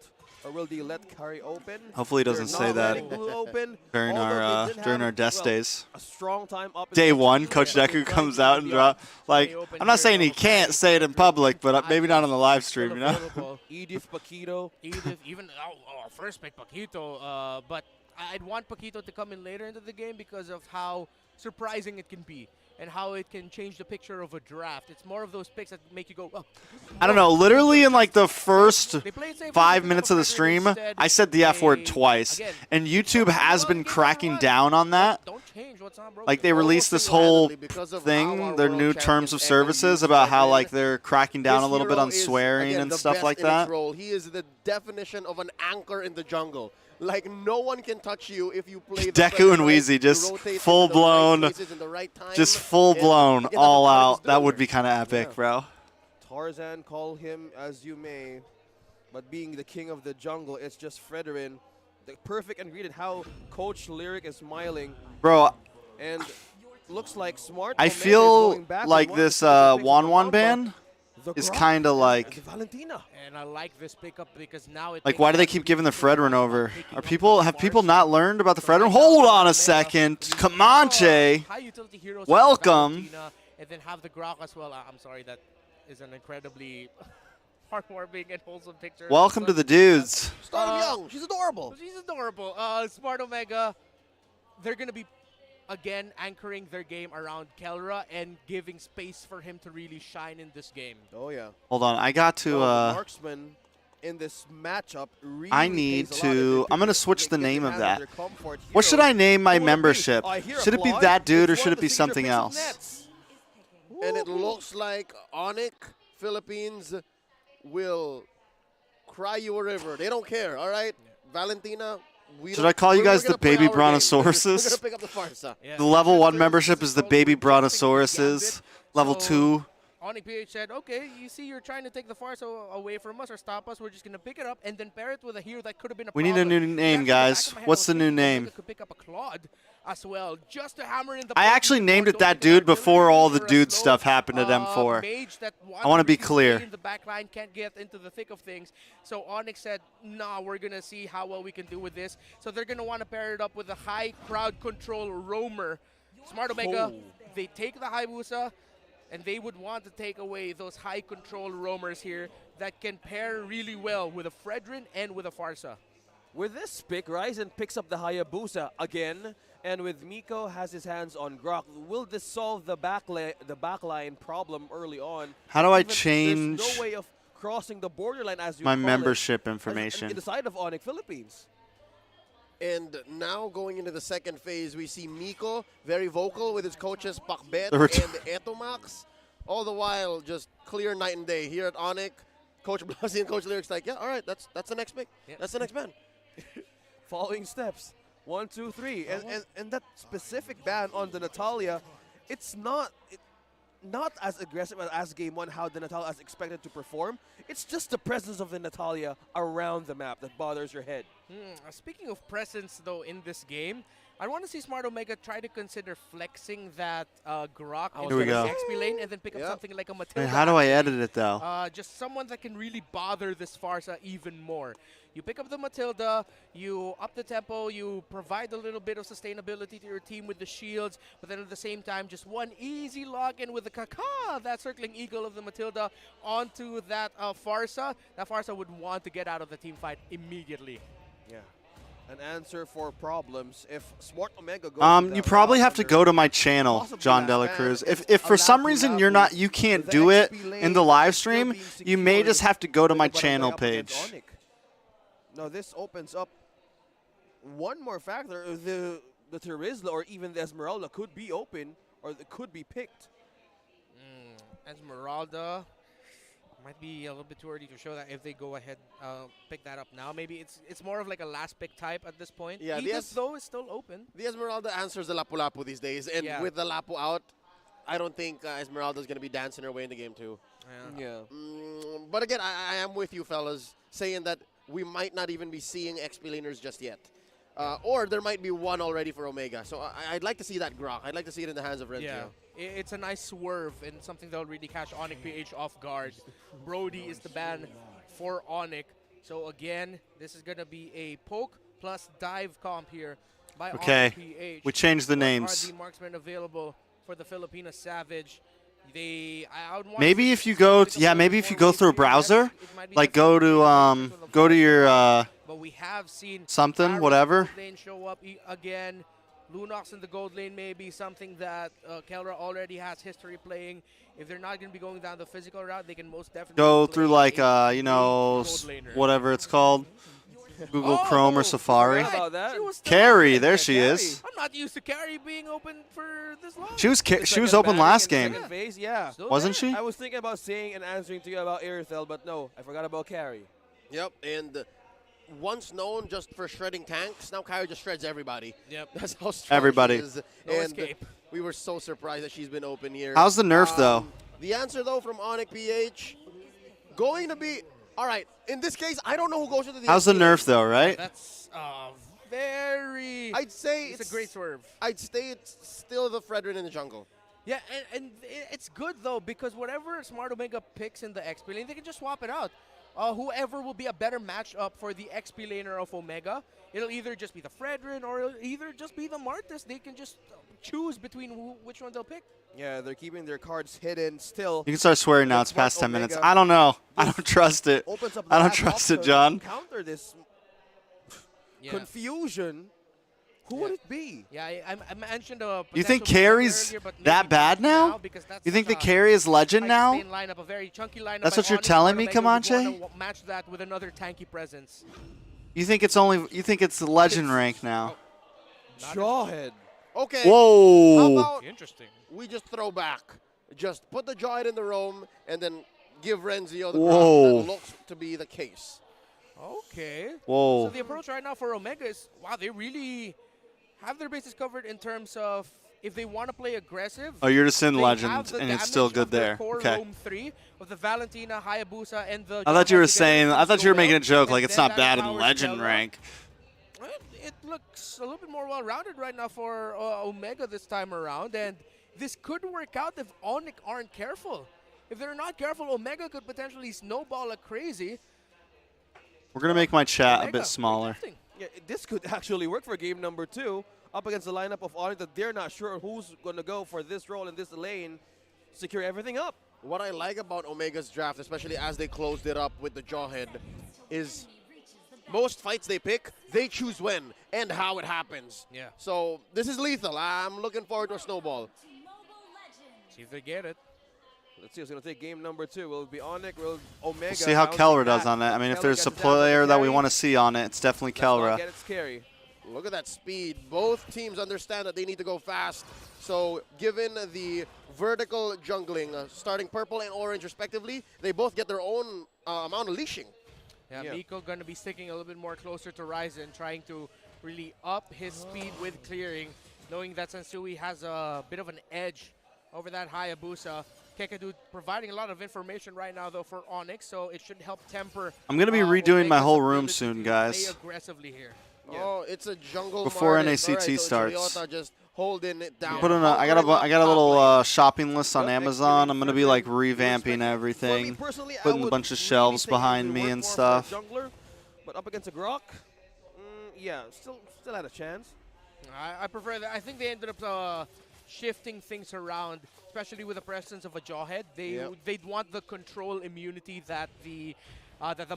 C: or will they let Carry open?
A: Hopefully he doesn't
C: They're
A: say
C: not
A: that
C: letting Blue open,
A: during
C: although
A: our
C: they did
A: during
C: have,
A: our desk
C: well,
A: days.
C: a strong time up
A: Day
C: against
A: one,
C: Blue,
A: Coach
C: but they're
A: Deku
C: trying
A: comes
C: to
A: out
C: keep
A: and
C: the
A: drop.
C: odds.
A: Like, I'm not saying he can't say it in public, but maybe not on the live stream, you know?
B: Available.
C: Edith Paquito.
B: Edith, even first pick Paquito, but I'd want Paquito to come in later into the game because of how surprising it can be and how it can change the picture of a draft. It's more of those picks that make you go, oh.
A: I don't know. Literally in like the first
B: They play it safe,
A: 5
B: they
A: minutes
B: pick
A: of
B: up
A: the
B: a
A: stream,
B: instead.
A: I said the F word
B: They-
A: twice.
B: again,
A: And YouTube has been cracking down on that.
B: Don't change what's on, bro.
A: Like they
D: Almost
A: released this whole
D: single-handedly because of how
A: thing,
D: our
A: their
D: world
A: new
D: champion
A: terms of
D: ever
A: services
D: used
A: about how
D: Redman.
A: like they're cracking down a
D: This
A: little bit
D: hero
A: on
D: is,
A: swearing
D: again,
A: and
D: the
A: stuff
D: best
A: like
D: in his
A: that.
D: role. He is the definition of an anchor in the jungle. Like no one can touch you if you play the
A: Deku
D: player
A: and
D: right,
A: Wheezy
D: you
A: just
D: rotate into
A: full
D: the right
A: blown,
D: places in the right time,
A: just full
D: and
A: blown,
D: again, that's
A: all
D: what Onyx
A: out.
D: is
A: That
D: doing.
A: would be kind of epic,
C: Yeah.
A: bro.
C: Tarzan, call him as you may, but being the king of the jungle, it's just Fredrin. The perfect ingredient, how Coach Lyric is smiling,
A: Bro,
C: and looks like Smart
A: I
C: Omega is
A: feel
C: going back
A: like
C: with one
A: this
C: of the picks
A: Wan
C: of
A: Wan
C: the
A: ban
C: The
A: is
C: Grok
A: kind of
C: and
A: like,
C: the Valentina.
B: And I like this pickup because now it
A: like
B: makes
A: why do they
B: it
A: keep giving the
B: easier
A: Fredrin over?
B: picking
A: Are
B: up
A: people
B: the
A: have people
B: Farsight.
A: not learned about the
B: So right
A: Fredrin?
B: now,
A: Hold on a
B: Omega
A: second,
B: leads
A: Comanche.
B: high utility heroes
A: Welcome.
B: Valentina, and then have the Grok as well. I'm sorry, that is an incredibly heartwarming and wholesome picture.
A: Welcome to the dudes.
C: Start young. She's adorable.
B: She's adorable. Smart Omega, they're going to be, again, anchoring their game around Kelra and giving space for him to really shine in this game.
C: Oh, yeah.
A: Hold on, I got to.
C: The marksman in this matchup really
A: I need
C: pays a lot.
A: to. I'm gonna switch the
C: They get
A: name
C: their
A: of
C: hands on
A: that.
C: their comfort
A: What should
C: heroes.
A: I name my
C: Who would it be?
A: membership?
C: I hear
A: Should it be
C: applause.
A: that dude or
C: It's
A: should
C: one
A: it be
C: of the signature
A: something
C: picks of
A: else?
C: Nets.
D: And it looks like Onyx Philippines will cry you a river. They don't care, all right? Valentina,
A: Should I call you guys the baby
D: We're going to
A: brontosauruses?
D: pick up the Farsa.
B: Yeah.
A: The level 1
B: This
A: membership is the
B: so
A: baby
B: we're testing the
A: brontosauruses.
B: gambit.
A: Level
B: So
A: 2.
B: Onyx PH said, okay, you see you're trying to take the Farsa away from us or stop us. We're just going to pick it up and then pair it with a hero that could have been a
A: We need a
B: problem.
A: new name,
B: Actually, the back
A: guys.
B: of my head,
A: What's
B: I was
A: the new
B: thinking Omega
A: name?
B: could pick up a Claude as well, just to hammer in the
A: I
B: bottom
A: actually
B: before
A: named it that
B: don't get
A: dude before
B: artillery
A: all the
B: or a
A: dude
B: slow,
A: stuff happened at M4.
B: mage that
A: I wanna be
B: wants
A: clear.
B: stay in the back line, can't get into the thick of things. So Onyx said, nah, we're going to see how well we can do with this. So they're going to want to pair it up with a high crowd control roamer. Smart Omega, they take the Hayabusa, and they would want to take away those high control roamers here that can pair really well with a Fredrin and with a Farsa.
C: With this pick, Ryzen picks up the Hayabusa again, and with Miko has his hands on Grok. Will this solve the backline problem early on?
A: How do I
C: Even
A: change
C: There's no way of crossing the borderline, as you
A: my
C: call
A: membership
C: it,
A: information?
C: in the side of Onyx Philippines.
D: And now going into the second phase, we see Miko very vocal with his coaches Pakbet
A: The ret-
D: and Etomax. All the while, just clear night and day. Here at Onyx, Coach Blasi and Coach Lyric's like, yeah, all right, that's the next pick.
B: Yeah.
D: That's the next man.
C: Following steps. 1, 2, 3. And that specific ban on the Natalia, it's not as aggressive as game 1, how the Natalia is expected to perform. It's just the presence of the Natalia around the map that bothers your head.
B: Speaking of presence, though, in this game, I want to see Smart Omega try to consider flexing that Grok
A: Here we
B: into
A: go.
B: the XP lane and then pick up
D: Yeah.
B: something like a
A: Wait,
B: Matilda.
A: how do I edit it though?
B: Just someone that can really bother this Farsa even more. You pick up the Matilda, you up the tempo, you provide a little bit of sustainability to your team with the shields, but then at the same time, just one easy lock-in with the Kaka, that circling eagle of the Matilda, onto that Farsa. That Farsa would want to get out of the team fight immediately.
C: Yeah. An answer for problems. If Smart Omega goes
A: You probably have to go to my channel,
C: possibly
A: John
C: last
A: Dela
C: man,
A: Cruz.
C: it's
A: If for
C: a
A: some
C: Lapu
A: reason
C: Lapu
A: you can't
C: with the
A: do it
C: XP
A: in
C: lane
A: the live
C: still
A: stream,
C: being
A: you may
C: secured
A: just have to go to
C: with
A: my
C: the
A: channel
C: butterfly up against
A: page.
C: Onyx. Now this opens up one more factor. The Terizla or even the Esmeralda could be open, or it could be picked.
B: Esmeralda might be a little bit too early to show that if they go ahead pick that up now. Maybe it's more of like a last pick type at this point.
D: Yeah, the
B: Edith, though, is still open.
D: The Esmeralda answers the Lapu-Lapu these days. And
B: Yeah.
D: with the Lapu out, I don't think Esmeralda's going to be dancing her way into game 2.
B: Yeah.
C: Yeah.
D: But again, I am with you fellas, saying that we might not even be seeing XP laners just yet. Or there might be one already for Omega. So I'd like to see that Grok. I'd like to see it in the hands of Rentio.
B: Yeah, it's a nice swerve and something that'll really catch Onyx PH off guard. Brody is the ban for Onyx. So again, this is going to be a poke plus dive comp here by
A: Okay,
B: Onyx PH.
A: we changed the
B: What
A: names.
B: are the marksmen available for the Filipina Savage? I would want
A: Maybe
B: to
A: if you
B: see
A: go,
B: like a
A: yeah,
B: little
A: maybe
B: bit
A: if you
B: more
A: go
B: weight
A: through a
B: to your head.
A: browser,
B: It might be
A: like
B: different
A: go to your
B: but we have seen
A: something,
B: Barry
A: whatever.
B: Gold lane show up again. Lunox in the gold lane may be something that Kelra already has history playing. If they're not going to be going down the physical route, they can most definitely
A: Go
B: play
A: through like
B: a
A: you know
B: gold laner.
A: whatever it's called, Google
B: Oh,
A: Chrome or Safari.
C: forgot about that.
B: She was still
A: Carrie,
B: open.
A: there
C: Yeah,
A: she
C: Carrie.
A: is.
B: I'm not used to Carrie being open for this long.
A: She was
C: The
A: she was
C: second
A: open
C: ban
A: last
C: in the
A: game,
C: second phase, yeah.
B: Still
A: wasn't
B: there.
A: she?
C: I was thinking about saying and answering to you about Irithel, but no, I forgot about Carrie.
D: Yep, and once known just for shredding tanks, now Kyrie just shreds everybody.
B: Yep.
D: That's how strong
A: Everybody.
D: she is.
B: No
D: and
B: escape.
D: we were so surprised that she's been open here.
A: How's the nerf though?
D: The answer though from Onyx PH, going to be all right. In this case, I don't know who goes into the.
A: How's the
D: XP
A: nerf
D: lane.
A: though? Right?
B: That's very.
D: I'd say
B: it's a great swerve.
D: I'd say it's still the Fredrin in the jungle.
B: Yeah, and it's good though because whatever Smart Omega picks in the XP lane, they can just swap it out. whoever will be a better matchup for the XP laner of Omega. It'll either just be the Fredrin or it'll either just be the Martis. They can just choose between which one they'll pick.
C: Yeah, they're keeping their cards hidden still.
A: You can start swearing now. It's
C: That's
A: past
C: what
A: 10 minutes.
C: Omega
A: I don't know. I don't trust it.
C: Opens up
A: I don't
C: that
A: trust it,
C: option
A: John.
C: to counter this
B: Yeah.
C: confusion. Who would it be?
B: Yeah, I mentioned a
A: You think
B: potential
A: carry's
B: earlier, but
A: that
B: maybe
A: bad
B: not
A: now?
B: Because that's
A: You think the
B: such a
A: carry is legend
B: high
A: now?
B: sustain lineup, a very chunky lineup
A: That's
B: by
A: what you're
B: Onyx,
A: telling me,
B: Omega would
A: Comanche?
B: wanna match that with another tanky presence.
A: You think it's the legend rank now?
C: Jawhead.
D: Okay.
A: Whoa.
D: How about
B: Interesting.
D: we just throw back? Just put the Jawhead in the roam and then give Renzio the
A: Whoa.
D: ground. That looks to be the case.
B: Okay.
A: Whoa.
B: So the approach right now for Omega is, wow, they really have their bases covered in terms of if they want to play aggressive.
A: Oh, you're just in
B: they
A: legend,
B: have the
A: and it's still
B: damage
A: good
B: of their
A: there.
B: core
A: Okay.
B: roam 3 with the Valentina, Hayabusa, and the.
A: I thought you
B: Jawhead
A: were
B: together
A: saying. I
B: comes
A: thought
B: so
A: you were making
B: well,
A: a joke,
B: and
A: like it's
B: then
A: not
B: that
A: bad in
B: empowers
A: legend
B: Stella.
A: rank.
B: It looks a little bit more well-rounded right now for Omega this time around, and this could work out if Onyx aren't careful. If they're not careful, Omega could potentially snowball like crazy.
A: We're gonna make my chat a
B: Omega,
A: bit
B: very
A: smaller.
B: tempting.
C: Yeah, this could actually work for game number 2 up against the lineup of Onyx that they're not sure who's going to go for this role in this lane. Secure everything up.
D: What I like about Omega's draft, especially as they closed it up with the Jawhead, is most fights they pick, they choose when and how it happens.
B: Yeah.
D: So this is lethal. I'm looking forward to a snowball.
B: See if they get it.
C: Let's see who's going to take game number 2. Will it be Onyx? Will Omega?
A: We'll see how
C: bouncing
A: Keller does
C: back?
A: on that. I mean, if
C: Keller
A: there's a
C: gets it down to the
A: player that we
C: carry.
A: want to see on it, it's definitely
C: Let's not
A: Kelra.
C: get it scary.
D: Look at that speed. Both teams understand that they need to go fast. So given the vertical jungling, starting purple and orange respectively, they both get their own amount of leashing.
B: Yeah,
C: Yeah.
B: Miko going to be sticking a little bit more closer to Ryzen, trying to really up his speed with clearing, knowing that Sensui has a bit of an edge over that Hayabusa. Kekadu providing a lot of information right now, though, for Onyx, so it should help temper.
A: I'm gonna be redoing my
B: Omega's
A: whole room
B: ability
A: soon,
B: to
A: guys.
B: play aggressively here.
C: Yeah.
D: Oh, it's a jungle
A: Before
D: Martis.
A: NACT
D: All right, so
A: starts.
D: Toyota just holding it down.
A: Put in I got a little shopping list on
C: Yep,
A: Amazon. I'm gonna be like
C: Fredrin,
A: revamping
C: For me
A: everything.
C: personally, I
A: putting a
C: would
A: bunch of
C: really
A: shelves
C: think it would
A: behind me
C: work
A: and
C: more for a
A: stuff.
C: Jungler, but up against a Grok, yeah, still had a chance.
B: I prefer that. I think they ended up shifting things around, especially with the presence of a Jawhead. They'd want the control immunity that the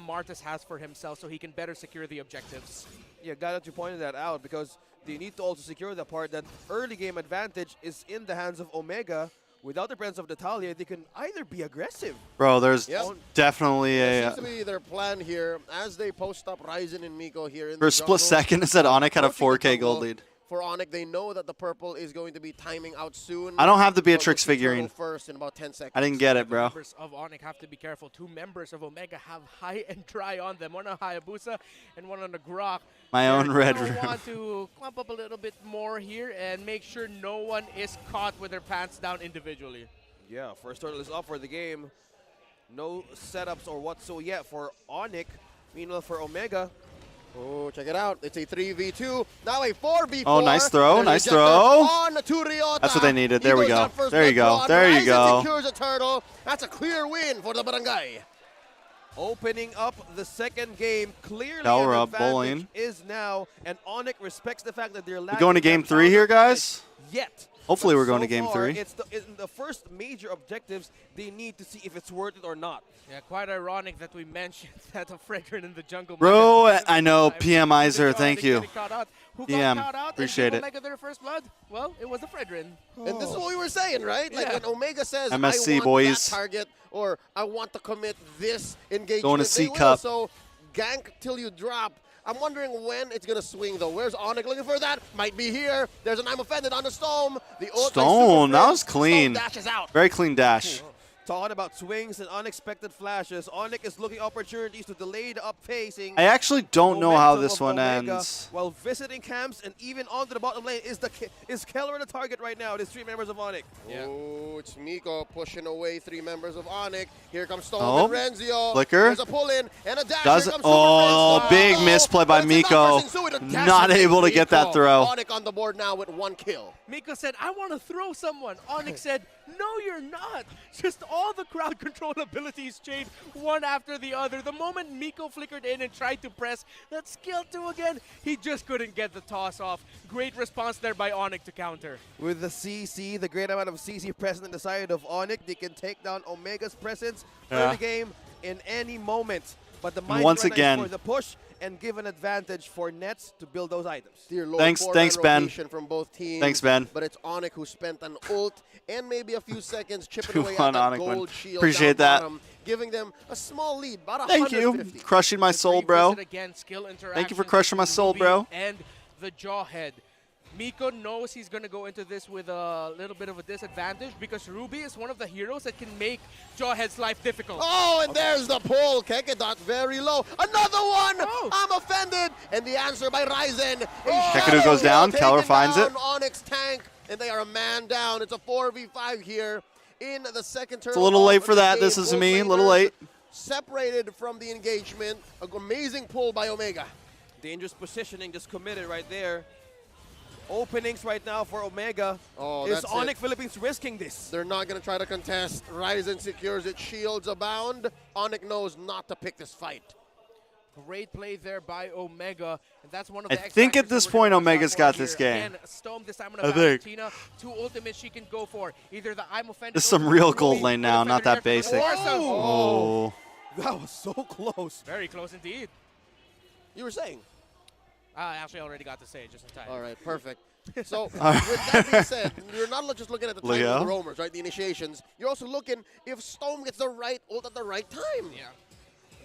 B: Martis has for himself, so he can better secure the objectives.
C: Yeah, glad that you pointed that out because they need to also secure the part that early game advantage is in the hands of Omega. Without the presence of Natalia, they can either be aggressive.
A: Bro, there's
D: Yep.
A: definitely
D: That
A: a
D: seems to be their plan here as they post up Ryzen and Miko here in
A: for
D: the
A: a split
D: jungle.
A: second it said Onyx had a
D: Approaching the
A: 4K gold
D: jungle.
A: lead.
D: For Onyx, they know that the purple is going to be timing out soon.
A: I don't have the
D: So
A: Beatrix
D: look to turtle
A: figurine.
D: first in about 10 seconds.
A: I didn't get it, bro.
B: Members of Onyx have to be careful. 2 members of Omega have high and dry on them. One on Hayabusa and one on the Grok.
A: My own
B: They're
A: red
B: gonna
A: room.
B: want to clump up a little bit more here and make sure no one is caught with their pants down individually.
C: Yeah, first turtle is up for the game. No setups or whatsoever yet for Onyx. Meanwhile, for Omega,
D: Oh, check it out. It's a 3v2. Now a 4v4.
A: Oh, nice throw,
D: There's
A: nice
D: a
A: throw.
D: On to Ryota.
A: That's what they needed. There
D: He
A: we
D: goes
A: go.
D: out first
A: There you
D: blood
A: go.
D: drawn.
A: There you
D: Ryzen
A: go.
D: secures a turtle. That's a clear win for the Barangay.
C: opening up the second game. Clearly,
A: Kelra
C: an
A: up,
C: advantage
A: bowling.
C: is now, and Onyx respects the fact that they're
A: We
C: lacking
A: going to game
C: that
A: 3 here,
C: counter
A: guys?
C: yet.
A: Hopefully
C: But
A: we're going
C: so
A: to game
C: far,
A: 3.
C: It's in the first major objectives. They need to see if it's worth it or not.
B: Yeah, quite ironic that we mentioned that a Fredrin in the jungle.
A: Bro,
B: might have
A: I know.
B: time.
A: PMizer,
B: Onyx
A: thank you.
B: getting caught out. Who
A: PM,
B: got caught out
A: appreciate
B: and
A: it.
B: gave Omega their first blood? Well, it was the Fredrin.
D: And this is what we were saying, right? Like
B: Yeah.
D: when Omega says,
A: MSC,
D: I want
A: boys.
D: that target, or I want to commit this engagement,
A: Going to
D: they
A: C
D: will.
A: Cup.
D: So gank till you drop. I'm wondering when it's going to swing, though. Where's Onyx looking for that? Might be here. There's an I'm offended on the Stone. The ult by
A: Stone,
D: Super
A: that
D: Frizz.
A: was clean.
D: Stone dashes out.
A: Very clean dash.
C: Talking about swings and unexpected flashes, Onyx is looking opportunities to delay the up facing.
A: I actually don't know how
C: momentum
A: this
C: of
A: one
C: Omega
A: ends.
C: While visiting camps and even onto the bottom lane is Keller the target right now. There's 3 members of Onyx.
B: Yeah.
D: Oh, it's Miko pushing away 3 members of Onyx. Here comes Stone
A: Oh,
D: and Renzio.
A: flicker.
D: There's a pull-in and a dash.
A: Does
D: Here
A: it?
D: comes Super
A: Oh,
D: Frizz.
A: big
D: Uh-oh.
A: misplay by
D: But it's
A: Miko.
D: enough for Sensui to dash
A: Not
D: and
A: able to get that
D: Miko.
A: throw.
D: Onyx on the board now with 1 kill.
B: Miko said, I want to throw someone. Onyx said, no, you're not. Just all the crowd control abilities changed one after the other. The moment Miko flickered in and tried to press that skill 2 again, he just couldn't get the toss off. Great response there by Onyx to counter.
C: With the CC, the great amount of CC present in the side of Onyx, they can take down Omega's presence early game in any moment. But the mindset
A: once
C: right now
A: again
C: is for the push and give an advantage for Nets to build those items.
D: Dear Lord,
A: Thanks, Ben.
D: From both teams.
A: Thanks, Ben.
D: But it's Onyx who spent an ult and maybe a few seconds chipping away
A: on
D: at that
A: Onyx
D: gold shield.
A: Appreciate
D: down
A: that.
D: bottom, giving them a small lead, about
A: Thank
D: 150.
A: you. Crushing my soul,
B: Great
A: bro.
B: visit again, skill
A: Thank you for crushing my soul,
B: Ruby
A: bro.
B: And the Jawhead. Miko knows he's going to go into this with a little bit of a disadvantage because Ruby is one of the heroes that can make Jawhead's life difficult.
D: Oh, and there's the pull. Kekedot very low. Another one!
B: Oh.
D: I'm offended! And the answer by Ryzen.
A: Kekedu goes down. Keller finds it.
D: Onyx tank, and they are a man down. It's a 4v5 here in the second turn.
A: It's a little late for that. This is me. A little late.
D: Separated from the engagement. An amazing pull by Omega.
C: Dangerous positioning just committed right there. Openings right now for Omega.
D: Oh,
C: Is
D: that's
C: Onyx Philippines risking this?
D: They're not going to try to contest. Ryzen secures it. Shields abound. Onyx knows not to pick this fight.
B: Great play there by Omega, and that's one of the
A: I think at
B: X-factors
A: this
B: that we're
A: point
B: gonna watch out
A: Omega's
B: for
A: got
B: here.
A: this game.
B: Again, Stone this time on
A: I
B: a
A: think.
B: Valentina. 2 ultimates she can go for. Either the I'm offended.
A: This is some
B: or
A: real
B: Ruby
A: gold lane
B: or
A: now,
B: the
A: not
B: Feather
A: that
B: Dash from the
A: basic.
B: Warsaw.
A: Oh.
C: That was so close.
B: Very close indeed.
D: You were saying?
B: I actually already got to say it just in time.
D: All right, perfect. So, with that being said, you're not just looking at the timing of
A: Leo?
D: the roamers, right? The initiations. You're also looking if Storm gets the right ult at the right time.
B: Yeah.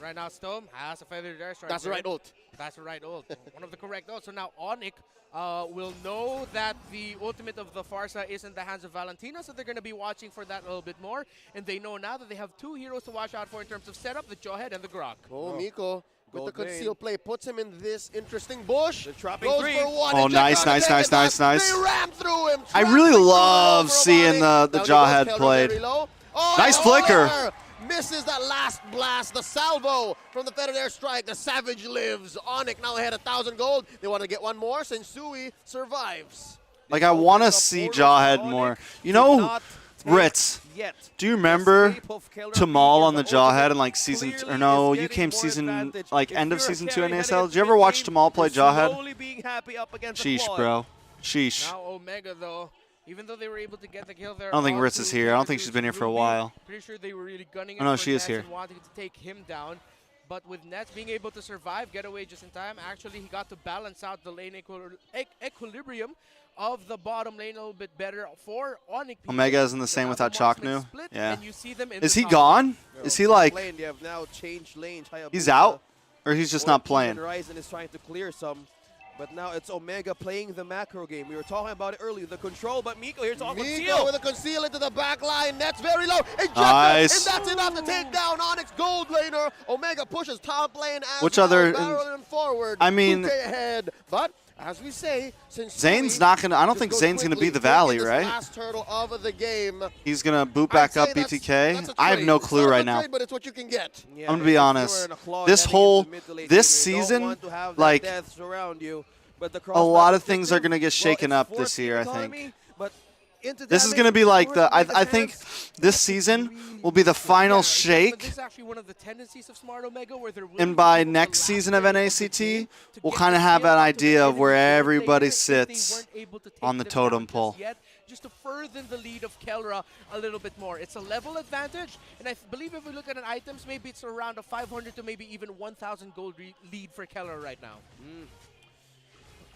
B: Right now, Stone has a Feather Dash.
D: That's the right ult.
B: That's the right ult. One of the correct ults. So now Onyx will know that the ultimate of the Farsa is in the hands of Valentina, so they're going to be watching for that a little bit more. And they know now that they have 2 heroes to watch out for in terms of setup, the Jawhead and the Grok.
D: Oh, Miko with the
C: Gold lane.
D: conceal play puts him in this interesting bush.
C: They're trapping
D: Goes
C: 3.
D: for 1.
A: Oh,
D: and
A: nice,
D: Jack
A: nice, nice, nice.
D: They ram through him.
A: I
D: Trapping
A: really
D: through
A: love
D: over
A: seeing
D: Onyx.
A: the
D: Now
A: Jawhead
D: Keller
A: played.
D: very low. Oh,
A: Nice
D: and
A: flicker.
D: Oliver misses that last blast. The salvo from the Feather Air Strike. The Savage lives. Onyx now ahead 1,000 gold. They want to get one more. Sensui survives.
A: Like, I want to see Jawhead more. You know, Ritz,
C: Yet.
A: do you remember Tamal on the
C: Jawhead
A: Jawhead in like season or no, you came season like end of season 2 in ASL. Did you ever watch Tamal play Jawhead? Sheesh, bro. Sheesh.
B: Now Omega, though, even though they were able to get the kill there.
A: I don't think Ritz
B: onto
A: is here. I don't think she's been here for a
B: Ruby,
A: while.
B: Pretty sure they were really gunning
A: Oh, no,
B: it for
A: she is
B: Nets
A: here.
B: and wanting to take him down. But with Nets being able to survive, get away just in time, actually he got to balance out the lane equilibrium of the bottom lane a little bit better for Onyx.
A: Omega isn't the same
B: Now
A: without
B: the marksmen
A: Chocnu.
B: split,
A: Yeah.
B: and you see them in
A: Is
B: the
A: he
B: top
A: gone? Is he like,
C: Lane, they have now changed lanes.
A: he's out? Or he's just not playing?
C: Ryzen is trying to clear some. But now it's Omega playing the macro game. We were talking about it earlier, the control, but Miko here talking
D: Miko
C: conceal.
D: with a conceal into the back line. Nets very low. Ejecta,
A: Nice.
D: and that's enough to take down Onyx gold laner. Omega pushes top lane as
A: Which
D: well,
A: other-
D: barreling forward.
A: I mean-
D: 2K ahead. But as we say, since
A: Zane's not going to, I don't think Zane's going to be the Valley, right?
D: Last turtle of the game.
A: He's going to boot
D: I'd
A: back
D: say
A: up
D: that's
A: BTK.
D: a
A: I have
D: trade.
A: no
D: It's
A: clue
D: not a
A: right now.
D: trade, but it's what you can get.
C: Yeah,
A: I'm gonna be
C: if you
A: honest.
C: were in a claw
A: This
C: heading
A: whole-
C: into mid to late
A: this
C: game, you don't
A: season,
C: want to have that
A: like,
C: death surround you, but the
A: a
C: cross
A: lot
C: back
A: of things are
C: effective.
A: going to get shaken
C: Well,
A: up
C: it's
A: this year, I
C: forced
A: think.
C: economy, but into
A: This is
C: damage,
A: going to be like
C: you
A: the,
C: already make
A: I
C: a
A: think
C: chance.
A: this season will be the
B: Yeah,
A: final
B: but
A: shake.
B: this is actually one of the tendencies of Smart Omega where they're
A: And by next season of NACT, we'll kind of have an idea of where everybody sits on the totem pole.
B: Just to further the lead of Kelra a little bit more. It's a level advantage, and I believe if we look at an items, maybe it's around a 500 to maybe even 1,000 gold lead for Kelra right now.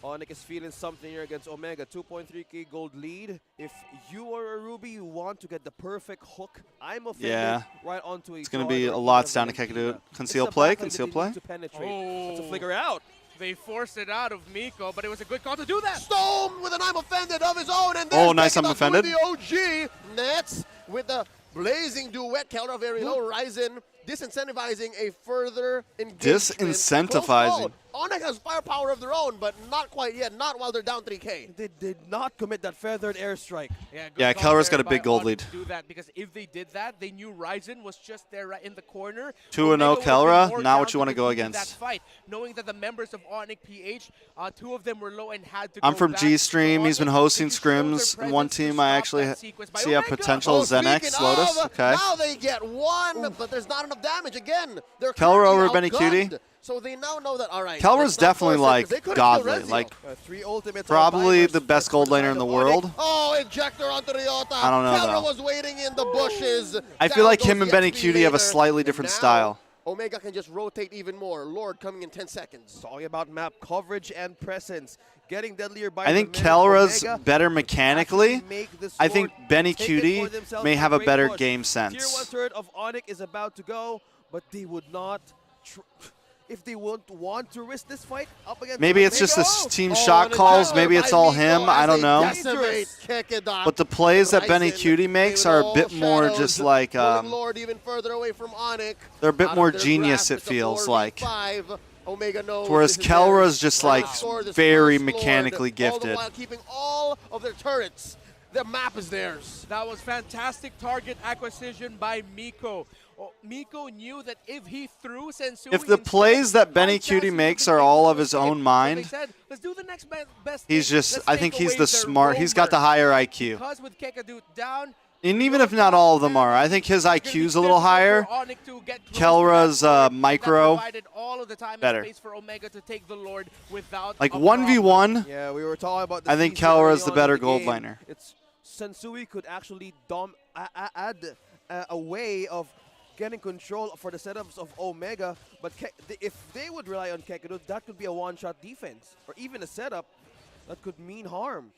C: Onyx is feeling something here against Omega. 2.3k gold lead. If you are a Ruby, you want to get the perfect hook. I'm offended
A: Yeah.
C: right onto a
A: It's going to
C: guard
A: be
C: or
A: a
C: even
A: lot
C: a
A: down to
C: Valentina.
A: Kekedu.
C: It's
A: Conceal
C: the
A: play,
C: back line that
A: conceal
C: they
A: play.
C: need to penetrate. That's a
B: Oh.
C: flicker out.
B: They forced it out of Miko, but it was a good call to do that.
D: Storm with an I'm offended of his own, and
A: Oh, nice,
D: Kekedu
A: I'm offended.
D: doing the OG. Nets with the blazing duet counter very low. Ryzen disincentivizing a further engagement.
A: Disincentivizing.
D: Close call. Onyx has firepower of their own, but not quite yet. Not while they're down 3K.
C: They did not commit that feathered airstrike.
B: Yeah,
A: Yeah,
B: good call
A: Kelra's
B: there
A: got a big
B: by
A: gold
B: Onyx
A: lead.
B: to do that, because if they did that, they knew Ryzen was just there right in the corner.
A: 2-0
B: Omega would have been
A: Kelra,
B: more
A: not what you
B: down
A: wanna
B: to
A: go
B: defeat
A: against.
B: That fight, knowing that the members of Onyx PH, 2 of them were low and had to
A: I'm
B: go
A: from
B: back.
A: G-Stream.
B: So
A: He's been
B: Onyx,
A: hosting
B: if you showed their
A: scrims. One
B: presence to
A: team I
B: stop
A: actually
B: that sequence by
A: see a
B: Omega.
A: potential
D: Oh,
A: Zenex
D: speaking
A: Lotus.
D: of,
A: Okay.
D: Now they get one, but there's not enough damage. Again, they're
A: Kelra
D: currently
A: over Benny
D: outgunned.
A: Cutie.
D: So they now know that, all right.
A: Kelra's
D: let's not
A: definitely
D: force it, 'cause
A: like
D: they could've
A: godly.
D: killed Rezio.
A: Like
C: 3 ultimates.
A: probably
C: all-timers
A: the best
C: for
A: gold
C: the
A: laner
C: side
A: in the
C: of Onyx.
A: world.
D: Oh, injector onto Ryota.
A: I don't know,
D: Kelra
A: though.
D: was waiting in the bushes.
A: I feel
D: Down
A: like
D: goes
A: him and
D: the
A: Benny
D: XP
A: Cutie have a
D: later.
A: slightly
D: And
A: different
D: now,
A: style.
D: Omega can just rotate even more. Lord coming in 10 seconds.
C: Talking about map coverage and presence. Getting deadlier by
A: I think
C: the minute.
A: Kelra's
C: Omega
A: better
C: actually
A: mechanically.
C: make this
A: I think
C: sword
A: Benny
C: take it
A: Cutie
C: for themselves.
A: may have a
C: Great
A: better
C: push.
A: game
C: Tier 1
A: sense.
C: turret of Onyx is about to go, but they would not. If they won't want to risk this fight up against
A: Maybe it's
C: Omega,
A: just the team
D: Oh,
A: shot
D: and a
A: calls.
D: jumper
A: Maybe it's
D: by
A: all
D: Miko
A: him. I
D: as
A: don't
D: they
A: know.
D: decimate Kekedot.
A: But the plays that Benny
D: Ryzen
A: Cutie makes
D: playing
A: are
D: with
A: a bit
D: all
A: more
D: shadows,
A: just like
D: pulling Lord even further away from Onyx.
A: they're a bit
D: Out
A: more
D: of their
A: genius.
D: grasp,
A: It
D: it's a
A: feels
D: 4v5.
A: like.
D: Omega knows
A: Whereas
D: this is
A: Kelra's
D: theirs.
A: just
D: Right
A: like
D: score this
A: very
D: first Lord,
A: mechanically
D: all
A: gifted.
D: the while keeping all of their turrets. The map is theirs.
B: That was fantastic target acquisition by Miko. Oh, Miko knew that if he threw Sensui
A: If the
B: instead,
A: plays that Benny
B: high chance
A: Cutie
B: he would
A: makes
B: be
A: are
B: able
A: all
B: to
A: of his
B: escape.
A: own
B: So
A: mind,
B: they said, let's do the next best
A: he's
B: thing.
A: just.
B: Let's
A: I think
B: take
A: he's
B: away
A: the
B: their
A: smart. He's got the
B: roamer.
A: higher IQ.
B: Because with Kekadu down,
A: And even if not all of them are, I think his IQ's a little higher. Kelra's micro better.
B: For Omega to take the Lord without
A: Like
B: a
A: 1v1.
C: Yeah, we were talking about. The
A: I think
C: CC early
A: Kelra's the
C: on in
A: better
C: the
A: gold
C: game.
A: liner.
C: It's Sensui could actually add a way of getting control for the setups of Omega, but if they would rely on Kekadu, that could be a one-shot defense, or even a setup that could mean harm.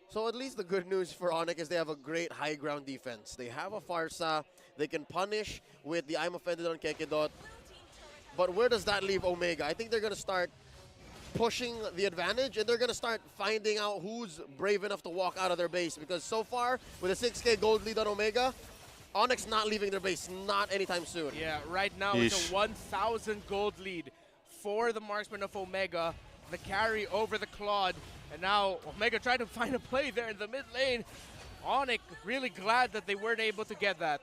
D: So at least the good news for Onyx is they have a great high ground defense. They have a Farsa. They can punish with the I'm offended on Kekedot. But where does that leave Omega? I think they're going to start pushing the advantage, and they're going to start finding out who's brave enough to walk out of their base. Because so far, with a 6K gold lead on Omega, Onyx not leaving their base, not anytime soon.
B: Yeah, right now it's a 1,000 gold lead for the marksman of Omega. The carry over the Claude. And now Omega trying to find a play there in the mid lane. Onyx really glad that they weren't able to get that.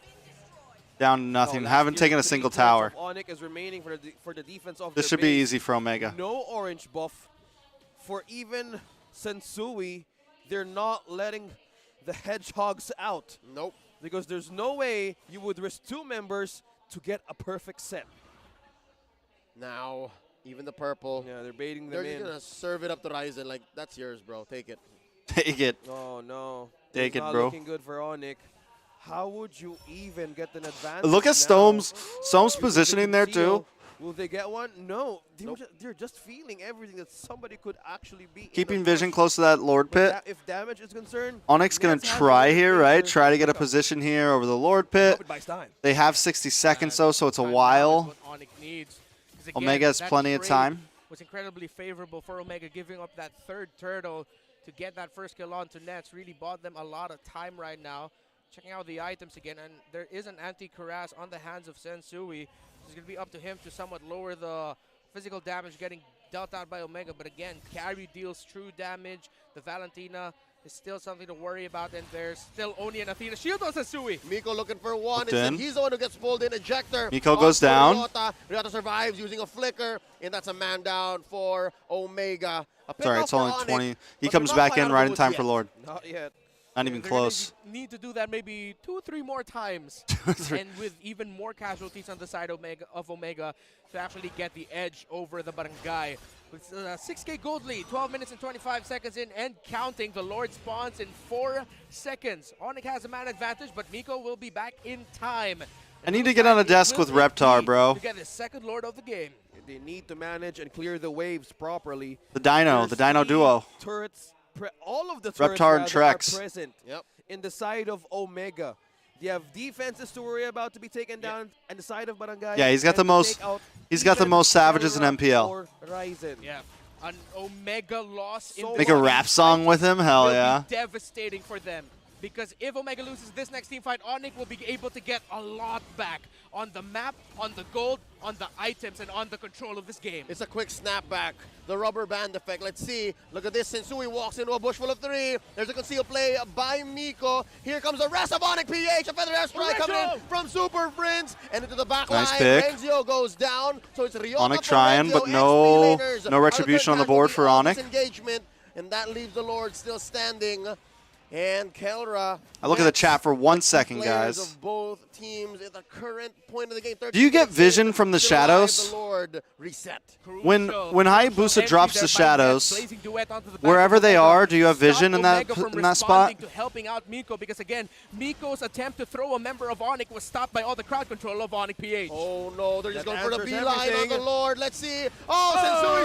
A: Down to nothing.
C: No,
A: Haven't
C: last year,
A: taken a
C: 3
A: single
C: turrets
A: tower.
C: of Onyx is remaining for the defense of
A: This
C: their
A: should be
C: base.
A: easy for Omega.
C: No orange buff. For even Sensui, they're not letting the hedgehogs out.
D: Nope.
C: Because there's no way you would risk 2 members to get a perfect set.
D: Now, even the purple.
C: Yeah, they're baiting
D: They're
C: them
D: just
C: in.
D: going to serve it up to Ryzen. Like, that's yours, bro. Take it.
A: Take it.
C: Oh no.
A: Take
C: It's
A: it,
C: not
A: bro.
C: looking good for Onyx. How would you even get an advantage?
A: Look at
C: now?
A: Stone's
C: Using
A: positioning
C: the
A: there
C: seal.
A: too.
C: Will they get one? No.
D: Nope.
C: They're just feeling everything that somebody could actually be.
A: Keeping
C: in the
A: vision
C: push.
A: close to that Lord
C: But
A: pit.
C: if damage is concerned,
A: Onyx gonna
C: Nets has
A: try
C: a
A: here,
C: major
A: right? Try to get a
C: pickup.
A: position here over the Lord
C: Hope
A: pit.
C: it buys time.
A: They have 60 seconds though, so it's a
B: Time now is
A: while.
B: what Onyx needs. 'Cause again,
A: Omega has
B: that
A: plenty of
B: trade
A: time.
B: Was incredibly favorable for Omega, giving up that third turtle to get that first kill onto Nets. Really bought them a lot of time right now. Checking out the items again, and there is an anti-Karas on the hands of Sensui. It's going to be up to him to somewhat lower the physical damage getting dealt out by Omega. But again, carry deals true damage. The Valentina is still something to worry about, and there's still Oni and Athena. Shield on Sensui.
D: Miko looking for one.
A: Hooked
D: Instead,
A: in.
D: he's the one who gets pulled in. Ejector.
A: Miko goes
D: onto
A: down.
D: Ryota. Ryota survives using a flicker, and that's a man down for Omega. A pick
A: Sorry,
D: off
A: it's
D: for
A: only
D: Onyx,
A: 20. He
D: but
A: comes
D: they're not
A: back
D: quite out
A: in
D: of
A: right
D: the
A: in
D: woods
A: time
D: yet.
A: for Lord.
C: Not yet.
A: Not even
B: They're gonna
A: close.
B: need to do that maybe 2-3 more times. And with even more casualties on the side of Omega to actually get the edge over the Barangay. With a 6K gold lead, 12 minutes and 25 seconds in and counting. The Lord spawns in 4 seconds. Onyx has a man advantage, but Miko will be back in time.
A: I need to get on a desk with Reptar, bro.
B: To get the second Lord of the game.
C: They need to manage and clear the waves properly.
A: The Dino
C: There's
A: Dino
C: 3
A: duo.
C: Turrets, all of the turrets
A: Reptar and
C: rather, are
A: Trex.
C: present
D: Yep.
C: in the side of Omega. They have defenses to worry about to be taken down, and the side of Barangay.
A: Yeah, he's got
C: and
A: the
C: to
A: most-
C: take out
A: he's got the
C: even
A: most savages in
C: Kelra
A: MPL.
C: or Ryzen.
B: Yeah. An Omega loss in
C: So
B: this
A: Make a
C: much
A: rap song with him? Hell
B: will
A: yeah.
B: be devastating for them. Because if Omega loses this next team fight, Onyx will be able to get a lot back on the map, on the gold, on the items, and on the control of this game.
D: It's a quick snapback. The rubber band effect. Let's see. Look at this. Sensui walks into a bush full of 3. There's a concealed play by Miko. Here comes the rest of Onyx PH. A feather airstrike coming in from Super Prince. And into the back
A: Nice
D: line.
A: pick.
D: Renzio goes down. So it's Ryota
A: Onyx
D: for
A: trying,
D: Renzio.
A: but
D: XP
A: no retribution on the board for Onyx.
D: Engagement, and that leaves the Lord still standing. And Kelra.
A: I look at the chat for 1 second,
D: Players
A: guys.
D: of both teams at the current point of the game.
A: Do you get
D: 13
A: vision from the
D: still alive,
A: shadows?
D: The Lord reset.
A: When Hayabusa drops the shadows,
B: wherever
A: wherever they are, do you have vision in that spot?
B: To helping out Miko, because again, Miko's attempt to throw a member of Onyx was stopped by all the crowd control of Onyx PH.
D: Oh no, they're just
C: That
D: going for the
C: answers
D: beeline on the
C: everything.
D: Lord. Let's see. Oh,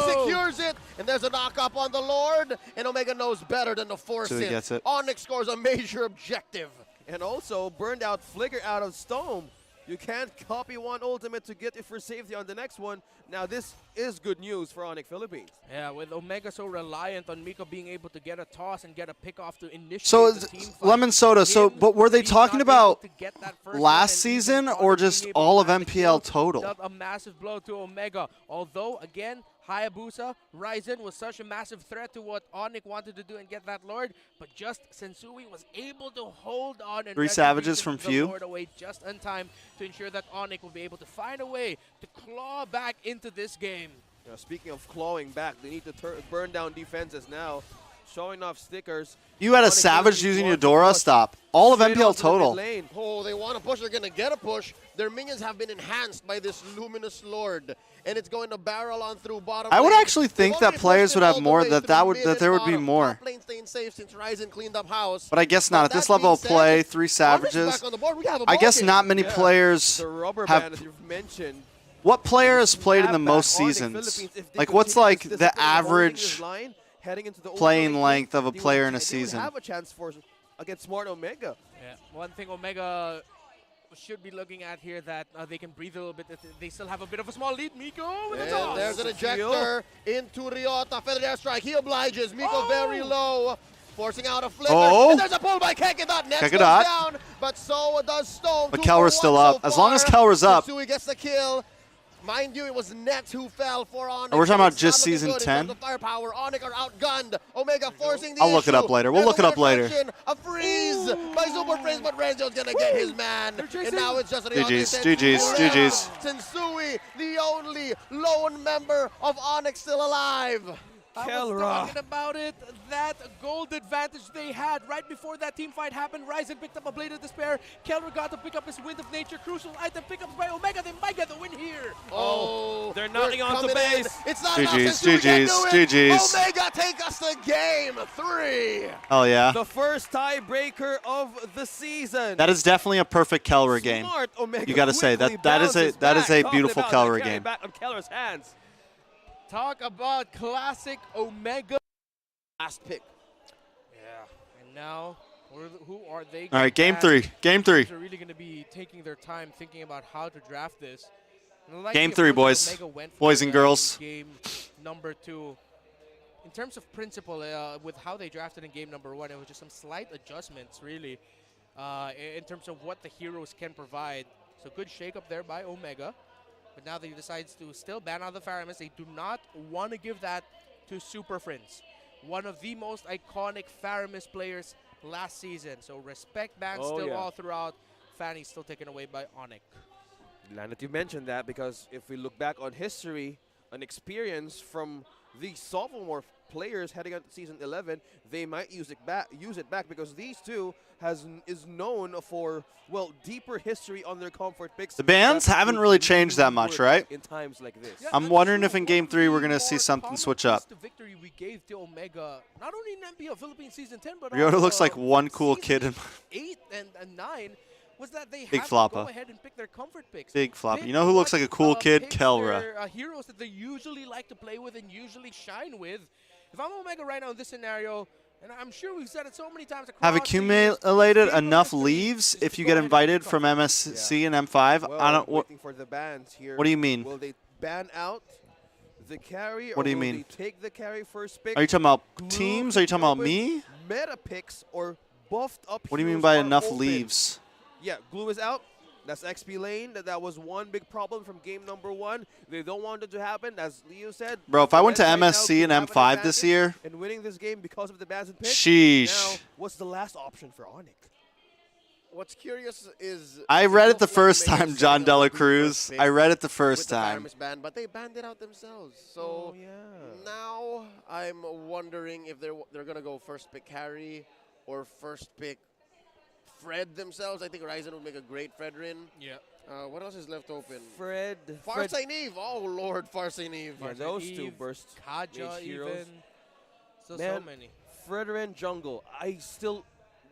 D: Sensui secures it. And there's a knock up on the Lord. And Omega knows better than to force
A: So he
D: it.
A: gets it.
D: Onyx scores a major objective.
C: And also, burned out Flicker out of Stone. You can't copy one ultimate to get it for safety on the next one. Now, this is good news for Onyx Philippines.
B: Yeah, with Omega so reliant on Miko being able to get a toss and get a pick off to initiate
A: So
B: the
A: it's
B: team fight.
A: Lemon Soda. So,
B: Him
A: but were they
B: being
A: talking
B: not able
A: about
B: to get that first
A: last
B: one and
A: season
B: even
A: or
B: Onyx
A: just
B: being able
A: all
B: to
A: of
B: have the
A: MPL
B: kill
A: total?
B: dealt a massive blow to Omega. Although, again, Hayabusa, Ryzen was such a massive threat to what Onyx wanted to do and get that Lord, but just Sensui was able to hold on and
A: 3 savages
B: retribution
A: from
B: the
A: Few.
B: Lord away just in time to ensure that Onyx will be able to find a way to claw back into this game.
C: Now, speaking of clawing back, they need to burn down defenses now. Showing off stickers.
A: You had a
C: Onyx
A: Savage
C: Philippines
A: using
C: wants to
A: Eudora.
C: push
A: Stop. All of
C: straight
A: MPL
C: onto the mid
A: total.
C: lane.
D: Oh, they want to push. They're going to get a push. Their minions have been enhanced by this luminous Lord. And it's going to barrel on through bottom
A: I would
D: lane.
A: actually think
D: They've
A: that
D: already
A: players
D: pushed
A: would
D: it
A: have
D: all the
A: more,
D: way
A: that
D: through
A: that would
D: mid
A: that
D: and
A: there would be
D: bottom.
A: more.
D: Top lane staying safe since Ryzen cleaned up house.
A: But I guess not. At
D: That
A: this level of
D: being
A: play,
D: said,
A: 3
D: Onyx is
A: savages.
D: back on the board. We have a
A: I
D: ball
A: guess
D: game.
A: not many
C: Yeah.
A: players
C: The rubber
A: have.
C: band, as you've mentioned.
A: What player has played in the
C: Snapback
A: most
C: Onyx
A: seasons?
C: Philippines, if they
A: Like, what's
C: continue
A: like
C: this
A: the
C: discipline of holding
A: average
C: this line, heading into the
A: playing
C: overtime
A: length
C: game,
A: of a
C: they
A: player
C: would-
A: in a
C: they would
A: season?
C: have a chance for against Smart Omega.
B: Yeah, one thing Omega should be looking at here that they can breathe a little bit. They still have a bit of a small lead. Miko with a
D: And
B: toss.
D: there's an ejector into Ryota. Feather airstrike. He obliges. Miko very low. Forcing out a flicker.
A: Oh.
D: And there's a pull by Kekedot. Next goes
A: Kekedot.
D: down. But so does Stone.
A: But
D: 2 for
A: Kelra's still
D: 1
A: up.
D: so
A: As long as
D: far.
A: Kelra's up.
D: Sensui gets the kill. Mind you, it was Nets who fell for Onyx.
A: We're talking about
D: It's not
A: just
D: looking
A: season
D: good in
A: 10?
D: terms of firepower. Onyx are outgunned. Omega forcing the
A: I'll look it
D: issue.
A: up later. We'll
D: There's
A: look it up later.
D: interception. A freeze by Super Prince, but Renzio's gonna get his man. And now it's just
A: GG's,
D: Ryota.
A: GG's, GG's.
D: Sensui, the only lone member of Onyx still alive.
B: I was
C: Kelra.
B: talking about it. That gold advantage they had right before that team fight happened. Ryzen picked up a Blade of Despair. Kelra got to pick up his Wind of Nature. Crucial item pickups by Omega. They might get the win here.
D: Oh,
C: They're knocking onto
D: coming in.
C: base.
D: It's not
A: GG's,
D: enough. Sensui can
A: GG's,
D: do it.
A: GG's.
D: Omega take us to game 3.
A: Oh yeah.
C: The first tiebreaker of the season.
A: That is definitely a perfect Kelra game.
C: Smart Omega
A: You gotta say,
C: quickly
A: that is
C: bounces
A: that is
C: back.
A: a
C: Talking
A: beautiful
C: about
A: Kelra
C: that carry
A: game.
C: back on Kelra's hands.
B: Talk about classic Omega.
D: Last pick.
B: Yeah, and now who are they?
A: All right, game
B: gonna
A: 3.
B: draft?
A: Game 3.
B: They're really going to be taking their time thinking about how to draft this. And like
A: Game
B: the
A: 3,
B: approach
A: boys.
B: Omega went for
A: Boys and
B: in
A: girls.
B: Game number 2. In terms of principle, with how they drafted in game number 1, it was just some slight adjustments, really, in terms of what the heroes can provide. So good shake-up there by Omega. But now they decide to still ban out the Faramis. They do not want to give that to Super Friends, one of the most iconic Faramis players last season. So respect bans
C: Oh,
B: still
C: yeah.
B: all throughout. Fanny still taken away by Onyx.
C: Glad that you mentioned that, because if we look back on history, an experience from the sophomore players heading into season 11, they might use it back because these two is known for, well, deeper history on their comfort picks.
A: The bans
C: that
A: haven't
C: would
A: really changed that much,
C: would
A: right?
C: In times like this.
B: Yeah,
A: I'm
B: that's
A: wondering
B: true.
A: if in game
B: One
A: 3
B: of
A: we're
B: the
A: gonna see
B: more
A: something
B: common
A: switch
B: keys
A: up.
B: to victory we gave to Omega, not only in MPL Philippines season 10, but
A: Ryota
B: also
A: looks like one cool kid
B: season
A: in
B: 8 and 9, was that they
A: Big
B: have
A: floppa.
B: to go ahead and pick their comfort picks.
A: Big flop.
B: Pick
A: You know who looks
B: what,
A: like a cool kid?
B: picks
A: Kelra.
B: their, heroes that they usually like to play with and usually shine with. If I'm Omega right now in this scenario, and I'm sure we've said it so many times across
A: Have
B: the years,
A: accumulated
B: game
A: enough
B: number 3
A: leaves
B: is
A: if
B: to
A: you
B: go
A: get
B: ahead and
A: invited
B: pick
A: from
B: up.
A: MSC and M5?
C: Well,
A: I don't.
C: waiting for the bans here.
A: What do you mean?
C: Will they ban out the carry,
A: What
C: or
A: do you
C: will
A: mean?
C: they take the carry first pick?
A: Are you talking about
C: glue
A: teams? Are you talking about
C: open
A: me?
C: Meta picks or buffed up.
A: What do you mean
C: heroes
A: by
C: are
A: enough
C: open.
A: leaves?
C: Yeah, glue is out. That's XP lane. That was one big problem from game number 1. They don't want it to happen, as Leo said.
A: Bro, if I went to
C: Reds right now
A: MSC and
C: could have an
A: M5 this
C: advantage
A: year,
C: in winning this game because of the bans and picks.
A: sheesh.
C: Now, what's the last option for Onyx?
D: What's curious is
A: I read it the
D: Like
A: first
D: Omega
A: time,
D: said
A: John
D: that
A: Dela
D: would be
A: Cruz.
D: pick
A: I read it the
D: with
A: first
D: the
A: time.
D: Pyramus ban, but they banned it out themselves. So
C: Oh, yeah.
D: now I'm wondering if they're gonna go first pick carry or first pick Fred themselves. I think Ryzen would make a great Fredrin.
B: Yeah.
D: What else is left open?
C: Fred.
D: Farsight Eve. Oh Lord, Farsight Eve.
C: Yeah, those two
B: Eve,
C: burst
B: Kaja
C: mage heroes.
B: even. So
C: Man,
B: many.
C: Fredrin jungle. I still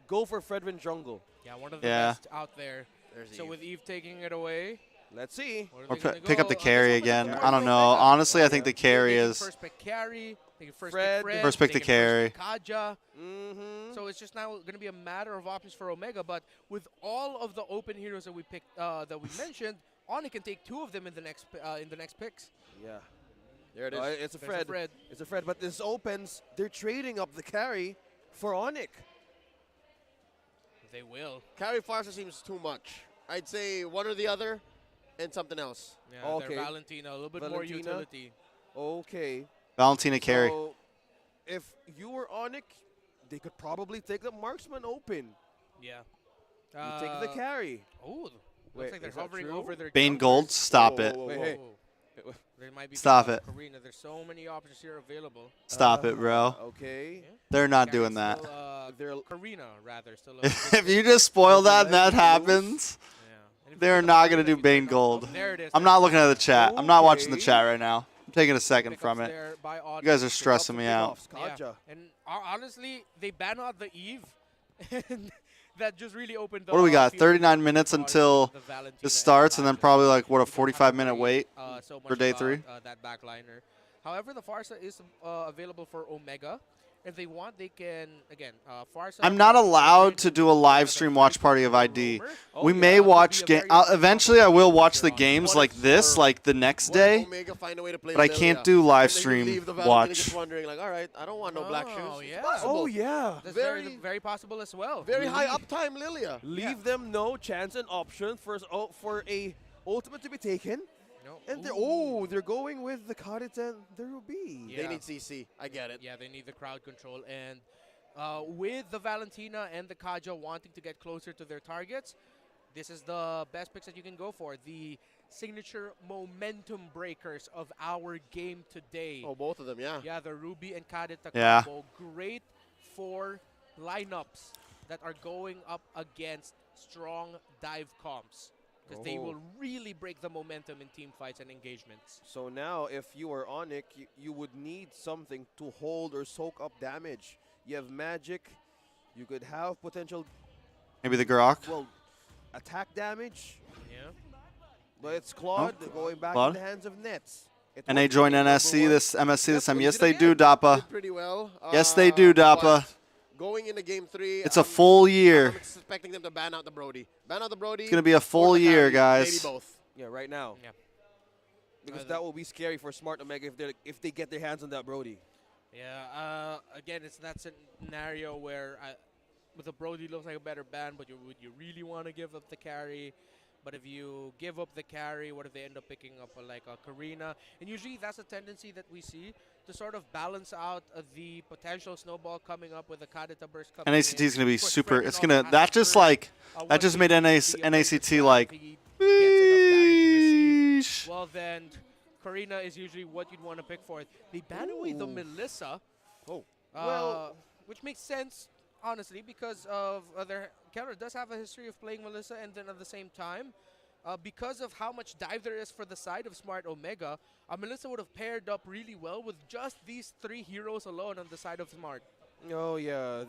C: go for Fredrin jungle.
B: Yeah, one of the
A: Yeah.
B: best out there.
D: There's
B: So
D: Eve.
B: with Eve taking it away,
C: Let's see.
B: where are
A: Or
B: they gonna
A: pick up the
B: go?
A: carry
B: This one
A: again.
B: with
A: I don't know.
B: Omega.
A: Honestly, I think the carry
B: Taking
A: is.
B: first pick carry, taking first
C: Fred.
B: pick Fred,
A: First pick the
B: taking
A: carry.
B: First pick Kaja.
C: Mm-hmm.
B: So it's just now going to be a matter of options for Omega. But with all of the open heroes that we picked, that we mentioned, Onyx can take 2 of them in the next picks.
C: Yeah.
D: There it is.
C: It's a
B: There's
C: Fred.
B: Fred.
C: It's a Fred, but this opens. They're trading up the carry for Onyx.
B: They will.
D: Carry Farsight seems too much. I'd say one or the other, and something else.
B: Yeah,
C: Okay.
B: they're Valentina, a little bit more
C: Valentina.
B: utility.
C: Okay.
A: Valentina carry.
C: So if you were Onyx, they could probably take the marksman open.
B: Yeah.
C: You take the carry.
B: Oh,
C: Wait,
B: looks like they're
C: is that
B: hovering
C: true?
B: over their
A: Bane
B: jumpers.
A: Gold, stop
C: Whoa,
A: it.
C: whoa, whoa,
B: Wait,
C: hey.
B: hey. There might be
A: Stop
B: picking
A: it.
B: up Karina. There's so many options here available.
A: Stop it, bro.
C: Okay.
A: They're not
B: Carry's
A: doing that.
B: Still,
C: They're
B: Karina, rather. Still
A: If you just spoil that and that happens,
B: Yeah. And if
A: they're
B: you pick
A: not
B: up
A: going to
B: Karina,
A: do
B: you
A: Bane
B: pick up-
A: Gold.
B: Oh, there it is.
A: I'm not looking at the chat. I'm not watching the
C: Okay.
A: chat right now. I'm taking a second
B: Pickups
A: from it.
B: there by
A: You
B: Onyx.
A: guys are
C: Pick up
A: stressing
C: the
A: me out.
C: pickoffs,
B: Yeah.
C: Kaja.
B: And honestly, they ban out the Eve. And that just really opened the
A: What do we got?
B: field
A: 39 minutes
B: for Onyx
A: until
B: with the Valentina
A: it starts, and then
B: Kaja.
A: probably like, what, a
B: We don't have to
A: 45-minute
B: worry,
A: wait
B: so
A: for
B: much
A: day
B: about,
A: 3?
B: That backliner. However, the Farsa is available for Omega. If they want, they can, again, Farsa.
A: I'm not allowed to do a live stream watch party of ID. We may watch game. Eventually, I will watch the games
D: What
A: like
D: if,
A: this, like the next
D: What if
A: day.
D: Omega find a way to play
A: But I
D: Lilia?
A: can't do live
D: And then you
A: stream
D: leave the Valentina
A: watch.
D: Just wondering, like, all right, I don't want no black shoes.
B: Oh,
D: It's
B: yeah.
D: possible.
C: Oh, yeah.
B: That's
D: very-
B: very possible as well.
D: Very high uptime, Lilia.
C: Leave them no chance and option for a ultimate to be taken.
B: No.
C: And
B: Ooh.
C: they're going with the Kadit and the Ruby.
B: Yeah.
D: They need CC. I get it.
B: Yeah, they need the crowd control. And with the Valentina and the Kaja wanting to get closer to their targets, this is the best picks that you can go for. The signature momentum breakers of our game today.
D: Oh, both of them, yeah.
B: Yeah, the Ruby and Kadita
A: Yeah.
B: combo. Great for lineups that are going up against strong dive comps. Because they
C: Oh.
B: will really break the momentum in team fights and engagements.
C: So now, if you are Onyx, you would need something to hold or soak up damage. You have magic. You could have potential,
A: Maybe the Grok.
C: well, attack damage.
B: Yeah.
C: But it's Claude going back
A: Claude?
C: in the hands of Nets. It
A: And they
C: worked
A: join
C: in game
A: NSC
C: number
A: this MSC this time.
D: we
A: Yes,
D: did
A: they do,
D: again.
A: Dappa.
D: Did pretty well.
A: Yes, they do, Dappa.
D: but Going into game 3,
A: It's a full year.
D: I'm expecting them to ban out the Brody. Ban out the Brody.
A: It's gonna be a
D: or
A: full
D: the
A: year,
D: carry,
A: guys.
D: Maybe both.
C: Yeah, right now.
B: Yeah.
C: Because that will be scary for Smart Omega if they get their hands on that Brody.
B: Yeah, again, it's that scenario where with the Brody looks like a better ban, but would you really want to give up the carry? But if you give up the carry, what if they end up picking up like a Karina? And usually that's a tendency that we see to sort of balance out the potential snowball coming up with the Kadita burst coming
A: NACT is gonna be
B: Of course,
A: super.
B: Fredrin
A: It's
B: also
A: gonna.
B: has
A: That
B: the
A: just
B: burst,
A: like. That
B: once
A: just
B: he
A: made
B: beats the
A: NACT
B: opponent's
A: like.
B: grab, he gets enough damage to receive.
A: Sheesh.
B: Well, then Karina is usually what you'd want to pick for it. They ban away the Melissa.
C: Oh.
B: Well, which makes sense, honestly, because of their counter does have a history of playing Melissa, and then at the same time, because of how much dive there is for the side of Smart Omega, Melissa would have paired up really well with just these 3 heroes alone on the side of Smart.
C: Oh, yeah.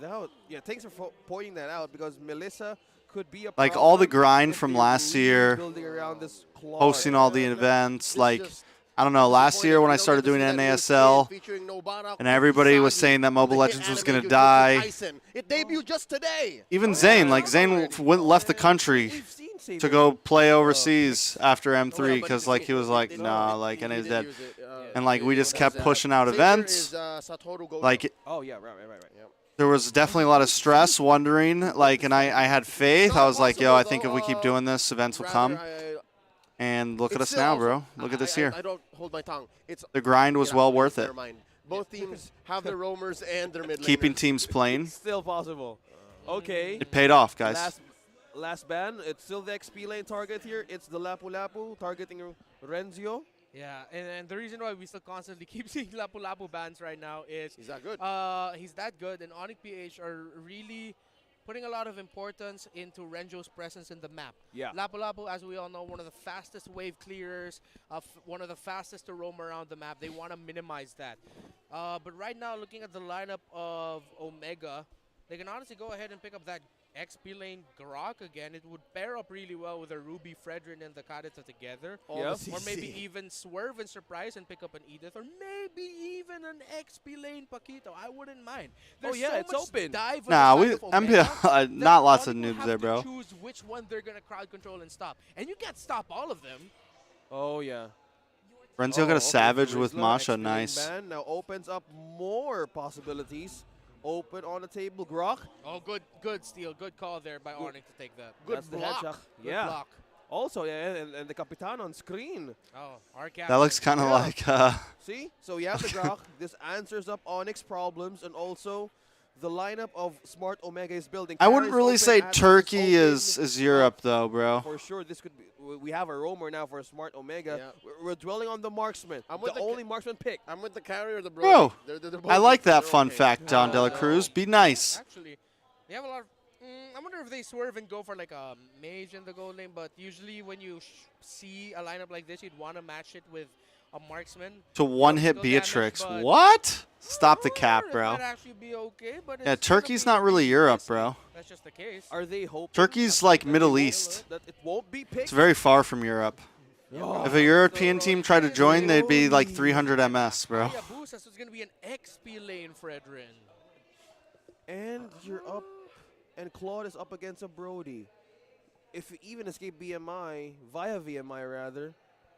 C: Thanks for pointing that out because Melissa could be a
A: Like all the
C: problem
A: grind
C: if
A: from
C: they
A: last
C: really
A: year,
C: building around this Claude.
A: hosting all the
D: Yeah,
A: events.
D: It's
A: Like,
D: just
A: I don't know, last
D: disappointing
A: year when
D: we
A: I
D: don't
A: started
D: get to
A: doing
D: see that new
A: NASL,
D: skin featuring Nobara
A: and everybody was
D: Usagi
A: saying that Mobile
D: with the
A: Legends was
D: anime
A: gonna
D: you did with
A: die.
D: Tyson. It debuted just today.
A: Even Zane, like Zane left the country
C: We've seen Saber.
A: to go play overseas after
D: Oh,
A: M3
D: yeah, but
A: because
D: he
A: like
D: did-
A: he was like,
D: did-
A: nah,
D: he
A: like
D: did
A: NA's dead.
D: use it,
A: And like we
B: Yeah,
A: just kept
D: that's
A: pushing out
D: Saber
A: events.
D: is, Satoru Gojo.
A: Like
C: Oh, yeah, right.
D: Yep.
A: There was definitely a lot of stress, wondering, like, and I had faith.
D: It's
A: I
D: not
A: was like, yo, I think if
D: impossible,
A: we keep doing this, events will come. And look at us now, bro. Look at this here.
D: I don't hold my tongue. It's
A: The grind was well worth it.
D: never mind. Both teams have their roamers and their mid laners.
A: Keeping teams playing.
C: Still possible. Okay.
A: It paid off, guys.
C: Last ban. It's still the XP lane target here. It's the Lapu Lapu targeting Renzio.
B: Yeah, and the reason why we still constantly keep seeing Lapu Lapu bans right now is
D: He's that good.
B: he's that good, and Onyx PH are really putting a lot of importance into Renjo's presence in the map.
C: Yeah.
B: Lapu Lapu, as we all know, one of the fastest wave clearers, one of the fastest to roam around the map. They want to minimize that. But right now, looking at the lineup of Omega, they can honestly go ahead and pick up that XP lane Grok again. It would pair up really well with a Ruby, Fredrin, and the Kadita together.
C: Yep.
B: Or maybe even swerve and surprise and pick up an Edith. Or maybe even an XP lane Paquito. I wouldn't mind. There's
C: yeah,
B: so
C: it's
B: much
C: open.
B: dive on
A: Nah,
B: the
A: we
B: side of Omega
A: MPL, not
B: that
A: lots of
B: one will
A: noobs
B: have
A: there,
B: to
A: bro.
B: choose which one they're going to crowd control and stop. And you can't stop all of them.
C: Oh, yeah.
A: Renzo got a
C: okay,
A: savage with
C: Rizla,
A: Masha,
C: XP lane
A: nice.
C: ban now opens up more possibilities. Open on the table, Grok.
B: Oh, good steal. Good call there by Onyx to take that.
D: Good
C: That's the
D: block.
C: headshot.
B: Good
C: Yeah.
B: block.
C: Also, yeah, and the Capitan on screen.
B: Oh, our captain.
A: That looks kind of
C: Yeah.
A: like
C: See? So you have the Grok. This answers up Onyx problems, and also the lineup of Smart Omega is building.
A: I wouldn't
C: Carries
A: really
C: open,
A: say
C: Adams
A: Turkey
C: open.
A: is Europe though, bro.
C: For sure, this could be. We have a roamer now for Smart Omega.
D: Yeah.
C: We're dwelling on the marksman.
D: I'm with
C: The
D: the
C: only marksman pick.
D: I'm with the carrier or the
A: Bro,
D: They're both
A: I like that
D: they're
A: fun
D: okay.
A: fact, Don Dela Cruz. Be nice.
B: Actually, they have a lot of. I wonder if they swerve and go for like a mage in the gold lane, but usually when you see a lineup like this, you'd want to match it with a marksman.
A: To one-hit
B: Physical
A: Beatrix.
B: damage, but-
A: What? Stop the cap,
B: It
A: bro.
B: might actually be okay, but
A: Yeah,
B: it's gonna
A: Turkey's
B: be
A: not really Europe,
B: risky.
A: bro.
B: That's just the case.
C: Are they hoping?
A: Turkey's
C: that-
A: like
C: that they
A: Middle
C: won't-
A: East.
C: That it won't be picked.
A: It's very far from Europe.
C: Oh.
A: If a European team tried to join, they'd be like 300 MS, bro.
B: Yeah, Boost, so it's going to be an XP lane, Fredrin.
C: And you're up, and Claude is up against a Brody. If you even escape BMI, via VMI rather,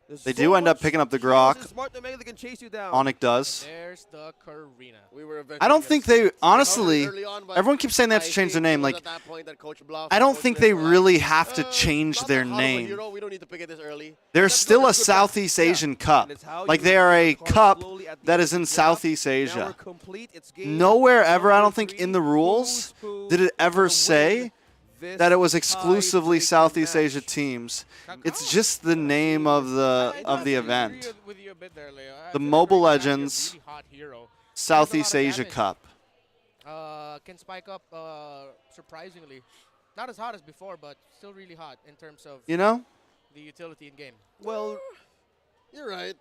C: there's
A: They
C: so
A: do end up
C: much
A: picking up the
C: chaos
A: Grok.
C: and Smart Omega that can chase you down.
A: Onyx does.
B: There's the Karina.
D: We were
A: I don't think they, honestly,
D: early on, but
A: everyone keeps saying they have
D: I
A: to change their
D: think it
A: name.
D: was
A: Like,
D: at that point that Coach Bluff,
A: I don't
D: Coach
A: think
D: Smith
A: they
D: were like,
A: really have to change
D: not
A: their
D: that hard of a
A: name.
D: hero, we don't need to pick it this early.
A: They're
D: That's
A: still
D: good,
A: a
D: that's good
A: Southeast Asian Cup.
C: And it's how
A: Like,
C: you
A: they are a
C: move the card
A: cup
C: slowly at the
A: that
C: end
A: is
C: of
A: in
C: the gap.
A: Southeast
C: Now we're
A: Asia.
C: complete. It's game
A: Nowhere ever, I
C: number
A: don't think,
C: 3.
A: in the rules
C: Who's
A: did it
C: who
A: ever
C: will
A: say
C: win this
A: that it was exclusively
C: tiebreaker
A: Southeast
C: match?
A: Asia teams. It's
B: Oh.
A: just the name of the
B: I
A: of the
B: actually
A: event.
B: agree with you a bit there, Leo. I
A: The
B: feel
A: Mobile
B: like Karina's
A: Legends
B: a really hot hero.
A: Southeast
B: of
A: Asia
B: damage.
A: Cup.
B: Can spike up surprisingly. Not as hot as before, but still really hot in terms of
A: You know?
B: the utility in game.
C: Well,
D: You're right.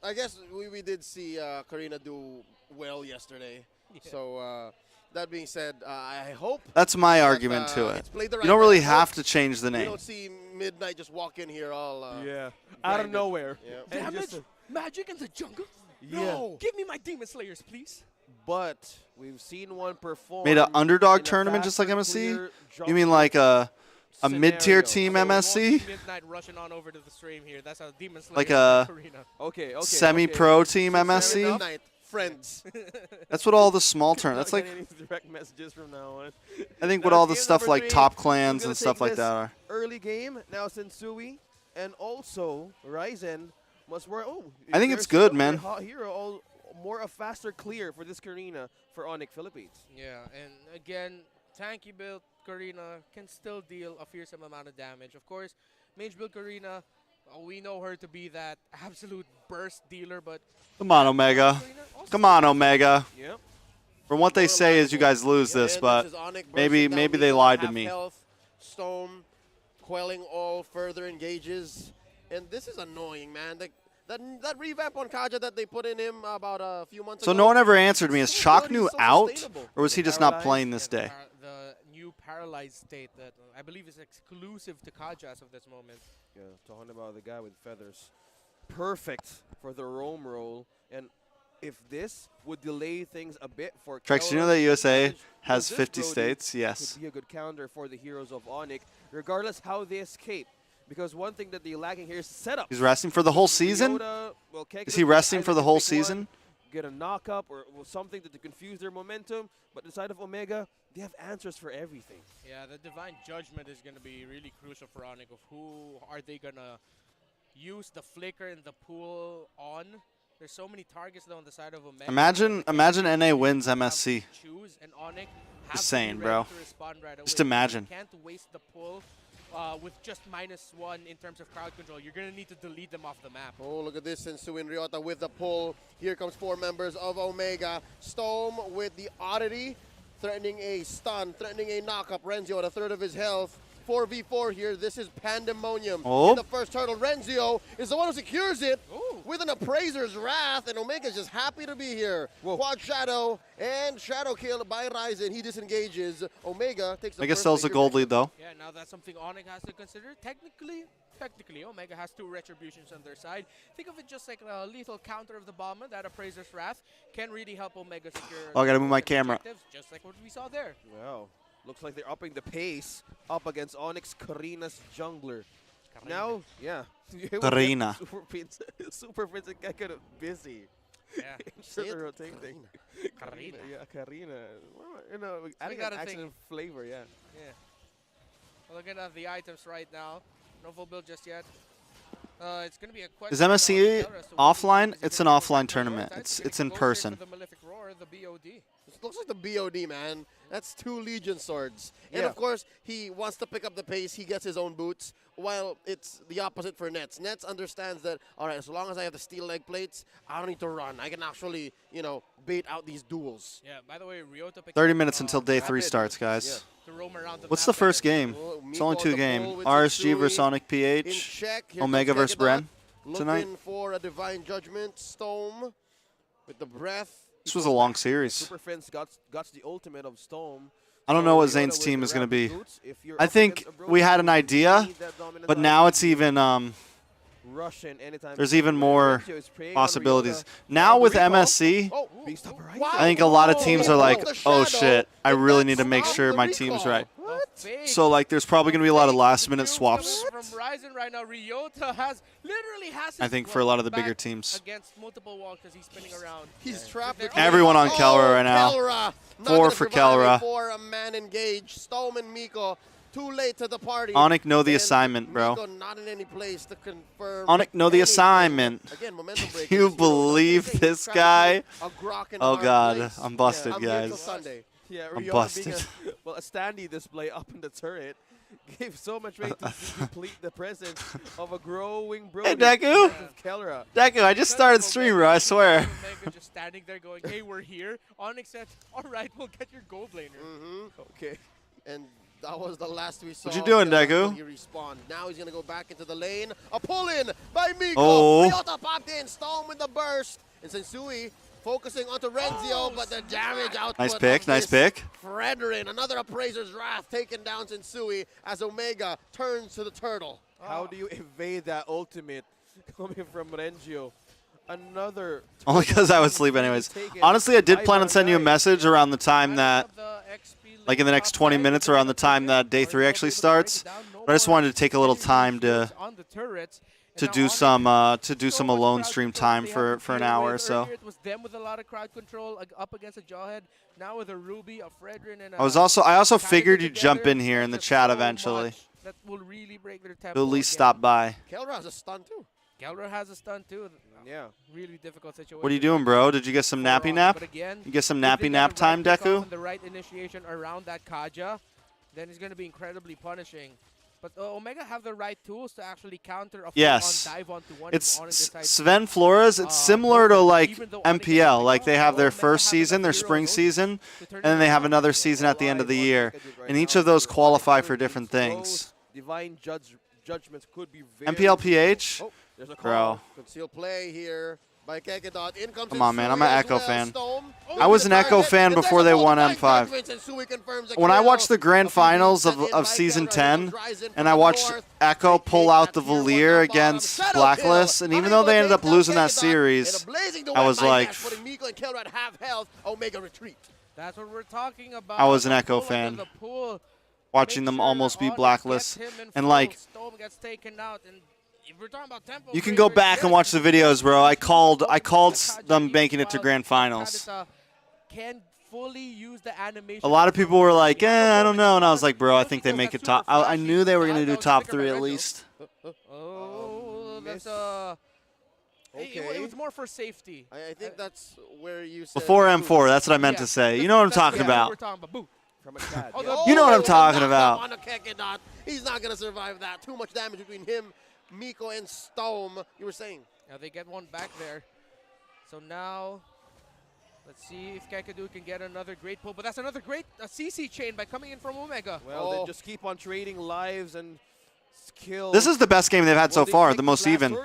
D: I guess we did see Karina do well yesterday.
B: Yeah.
D: So that being said, I hope
A: That's my
D: that,
A: argument to
D: it's
A: it.
D: played the
A: You
D: right
A: don't
D: way.
A: really
D: I hope
A: have to change the
D: We
A: name.
D: don't see Midnight just walk in here all.
C: yeah, out of
D: grinded.
C: nowhere.
D: Yeah.
C: And
B: Damage,
C: just
B: magic in the jungle.
C: Yeah.
B: No, give me my demon slayers, please.
C: But we've seen one perform.
A: Made an underdog
C: in a
A: tournament just like
C: faster,
A: MSC?
C: clear
A: You mean
C: jungle
A: like a
C: scenario.
A: mid-tier team
B: So we won't
A: MSC?
B: see Midnight rushing on over to the stream here. That's how demon slayers.
A: Like a
B: Karina.
C: Okay, okay.
A: Semi-pro team
C: So fair
A: MSC?
C: enough.
D: Midnight friends.
A: That's what all the small tournaments.
C: Not
A: That's like,
C: getting any direct messages from now on.
A: I think
C: Now
A: what all
C: it's
A: the
C: game
A: stuff
C: number
A: like
C: 3.
A: top
C: We're
A: clans
C: gonna
A: and stuff
C: take
A: like
C: this
A: that are.
C: Early game now, Sensui, and also Ryzen must work. Oh,
A: I think it's
C: there's
A: good,
C: still
A: man.
C: a hot hero, all more a faster clear for this Karina for Onyx Philippines.
B: Yeah, and again, tanky build Karina can still deal a fearsome amount of damage. Of course, mage build Karina, we know her to be that absolute burst dealer, but
A: Come on, Omega.
B: Karina also
A: Come on, Omega.
C: Yep.
A: From what they say is you guys lose
D: Yeah,
A: this,
D: and
A: but
D: is Onyx
A: maybe
D: bursting down
A: they
D: Weeb
A: lied to
D: half
A: me.
D: Health, Stone, quelling all further engages, and this is annoying, man. That revamp on Kaja that they put in him about a few months
A: So
D: ago.
A: no one ever answered me. Is
D: so
A: Shock
D: good,
A: New
D: he's so
A: out,
D: sustainable.
A: or was he just not
C: Paralyzed?
A: playing this day?
B: The new paralyzed state that I believe is exclusive to Kaja as of this moment.
C: Yeah, talking about the guy with feathers. Perfect for the roam roll, and if this would delay things a bit for
A: Trex, you know
C: Kelra
A: that
C: to
A: USA
C: manage,
A: has
C: this
A: 50
C: Brody
A: states? Yes.
C: could be a good counter for the heroes of Onyx, regardless how they escape. Because one thing that they're lacking here is setup.
A: He's resting for the whole season?
C: Leota, well, Keg
A: Is he
C: doesn't
A: resting
C: either
A: for the
C: can
A: whole
C: pick one.
A: season?
C: get a knock-up or something to confuse their momentum. But inside of Omega, they have answers for everything.
B: Yeah, the Divine Judgment is going to be really crucial for Onyx of who are they going to use the flicker and the pool on. There's so many targets though on the side of Omega.
A: Imagine NA wins MSC.
B: Choose and Onyx
A: Just saying, bro. Just imagine.
B: You can't waste the pull with just -1 in terms of crowd control. You're going to need to delete them off the map.
D: Oh, look at this. Sensui and Ryota with the pull. Here comes 4 members of Omega. Storm with the oddity, threatening a stun, threatening a knock-up. Renzio at a third of his health. 4v4 here. This is pandemonium.
A: Oh.
D: In the first turtle, Renzio is the one who secures it.
B: Ooh.
D: With an Appraiser's Wrath, and Omega's just happy to be here.
C: Whoa.
D: Quad Shadow and Shadow kill by Ryzen. He disengages. Omega takes the
A: I guess
D: first
A: sells a
D: major
A: gold
D: victory.
A: lead though.
B: Yeah, now that's something Onyx has to consider. Technically, Omega has 2 retributions on their side. Think of it just like a lethal counter of the Bomber. That Appraiser's Wrath can really help Omega secure.
A: Oh, I gotta move my camera.
B: objectives, just like what we saw there.
C: Wow. Looks like they're upping the pace up against Onyx Karina's jungler. Now, yeah.
A: Karina.
C: Super Prince and kind of busy.
B: Yeah.
C: Instead of rotating.
B: Karina.
C: Yeah, Karina. Well, you know, adding
B: gotta
C: an accent
B: think-
C: and flavor, yeah.
B: Yeah. Well, looking at the items right now. No full build just yet. It's going to be a question.
A: Is MSC
B: about Kelra, so what
A: offline?
B: is it
A: It's
B: gonna
A: an
B: be?
A: offline
B: Prioritize,
A: tournament.
B: they're
A: It's
B: gonna
A: in
B: go straight
A: person.
B: for the Malefic Roar, the BOD.
D: It looks like the BOD, man. That's 2 Legion swords. And
C: Yeah.
D: of course, he wants to pick up the pace. He gets his own boots. While it's the opposite for Nets. Nets understands that, all right, as long as I have the steel leg plates, I don't need to run. I can actually, you know, bait out these duels.
B: Yeah, by the way, Ryota picked
A: 30
B: up,
A: minutes until day 3
C: rapid.
A: starts, guys.
B: to roam around the
A: What's
B: map
A: the first
B: better.
A: game?
D: Well,
A: It's
D: Miko
A: only
D: on
A: 2
D: the
A: games.
D: pole with
A: RSG
D: Sensui
A: versus Sonic
D: in
A: PH.
D: check. Here
A: Omega
D: comes
A: versus
D: Kegedot,
A: Bren tonight.
D: looking for a divine judgment. Stone with the breath.
A: This was a long series.
C: Super Friends got the ultimate of Storm.
A: I don't
C: So
A: know what
C: Ryota
A: Zane's
C: with
A: team
C: the
A: is going to
C: rapid
A: be.
C: boots, if you're
A: I
C: up
A: think
C: against a
A: we had an
C: broken,
A: idea,
C: you need that dominant
A: but
C: line.
A: now it's even
C: Russian anytime.
A: there's even more
C: Renzio is preying on
A: possibilities.
C: Ryota.
A: Now
C: Oh,
A: with
C: recall.
A: MSC,
D: Oh,
C: Beast up right
D: wow.
A: I think a lot of teams are like,
D: The
A: oh
D: shadow
A: shit, I
D: did
A: really
D: not
A: need to make
D: stop
A: sure
D: the
A: my team's
D: recall.
A: right.
B: Fake.
A: So like there's probably going to be a lot of last minute swaps.
B: From Ryzen right now, Ryota literally has his
A: I think for a lot of the
B: back
A: bigger teams.
B: against multiple walls because he's spinning around.
D: He's trapped. with-
A: Everyone on Kelra right now.
D: Kelra. Not
A: 4
D: gonna
A: for
D: survive
A: Kelra.
D: it for a man engaged. Stone and Miko too late to the party.
A: Onyx know the
D: And
A: assignment, bro.
D: Miko not in any place to confirm.
A: Onyx know the
D: anything.
A: assignment.
D: Again, momentum break.
A: You believe this guy? Oh god, I'm busted,
D: I'm here till
A: guys.
D: Sunday.
C: Yeah,
A: I'm
C: Ryota
A: busted.
C: being a standee display up in the turret gave so much weight to deplete the presence of a growing Brody.
A: Deku.
C: Kelra.
A: Deku, I just started stream, bro, I swear.
B: Omega just standing there going, hey, we're here. Onyx said, all right, we'll get your gold laner.
C: Okay.
D: And that was the last we saw.
A: What you doing,
D: of Kelra
A: Deku?
D: until He respawned. Now he's gonna go back into the lane. A pull in by Miko.
A: Oh.
D: Ryota popped in. Stone with the burst. And Sensui focusing onto Renzio, but the damage output.
A: Nice pick,
D: of
A: nice
D: this
A: pick.
D: Fredrin, another Appraiser's Wrath taken down Sensui as Omega turns to the turtle.
C: How do you evade that ultimate coming from Renzio? Another.
A: Only because I was asleep anyways. Honestly, I did plan on sending you a message around the time that, like in the next 20 minutes around the time that day 3 actually starts. But I just wanted to take a little time to do some alone stream time for an hour or so.
B: It was them with a lot of crowd control up against a Jawhead. Now with a Ruby, a Fredrin, and
A: I also figured you'd jump in here in the chat eventually.
B: That will really break their tempo.
A: To at least
B: again.
A: stop by.
D: Kelra has a stun too.
B: Gelra has a stun too.
C: Yeah.
B: Really difficult situation.
A: What are you doing, bro? Did you get some nappy nap?
B: But again,
A: You get some
B: if
A: nappy
B: they
A: nap
B: get the right
A: time,
B: pick off
A: Deku?
B: and the right initiation around that Kaja, then it's going to be incredibly punishing. But Omega have the right tools to actually counter a
A: Yes.
B: full-on dive onto one.
A: It's
B: if Onyx decides
A: Sven Flores. It's similar to like
B: even though Onyx is
A: MPL.
B: like,
A: Like they have their
B: Omega
A: first
B: have
A: season,
B: enough
A: their
B: heroes
A: spring season,
B: to turn
A: and then
B: it
A: they have
B: around.
A: another season at the end of the year. And each of those qualify for different things.
C: Divine judgments could be very.
A: MPLPH?
C: Oh, there's a call.
A: Bro.
D: Concealed play here by Kegedot. In comes
A: Come on, man. I'm
D: Sensui
A: an
D: as
A: Echo
D: well.
A: fan.
D: Stone.
A: I was an Echo fan
D: If there's
A: before
D: a
A: they
D: full
A: won
D: divine
A: M5.
D: judgment, Sensui confirms a
A: When I
D: kill.
A: watched the grand
D: A few
A: finals
D: sent in by
A: of season
D: Kelra.
A: 10,
D: Ryzen
A: and
D: from
A: I
D: the
A: watched
D: north.
A: Echo
D: They
A: pull
D: take
A: out
D: that
A: the
D: tier one
A: Valier
D: down
A: against
D: bottom. Shadow
A: Blacklist,
D: kill.
A: and even
D: Unable
A: though they
D: to
A: ended
D: take
A: up
D: down
A: losing that
D: Kegedot.
A: series,
D: In a blazing
A: I
D: duet
A: was
D: by
A: like,
D: Nash, putting Miko and Kelra at half health. Omega retreat.
B: That's what we're talking about.
A: I was an
B: The
A: Echo
B: pull under
A: fan.
B: the pool.
A: watching
B: Make
A: them
B: sure
A: almost beat
B: Onyx
A: Blacklist.
B: gets him in
A: And
B: full.
A: like,
B: Storm gets taken out, and if we're talking about tempo,
A: You can go back and watch the videos, bro. I called them making it to grand finals.
B: Can fully use the animation.
A: A lot of people were like, I don't know. And I was like, bro, I think they make it top. I knew they were going to do top 3 at least.
B: Oh, that's
C: Okay.
B: It was more for safety.
D: I think that's where you said.
A: Before M4, that's what I meant to say. You know what I'm talking about.
B: We're talking about. Boo.
C: From a cat.
A: You know what I'm talking about.
D: On a Kekedot. He's not going to survive that. Too much damage between him, Miko, and Stome. You were saying.
B: Now they get one back there. So now, let's see if Kakadu can get another great pull. But that's another great CC chain by coming in from Omega.
C: Well, they just keep on trading lives and skills.
A: This is the best game they've had so far, the most even.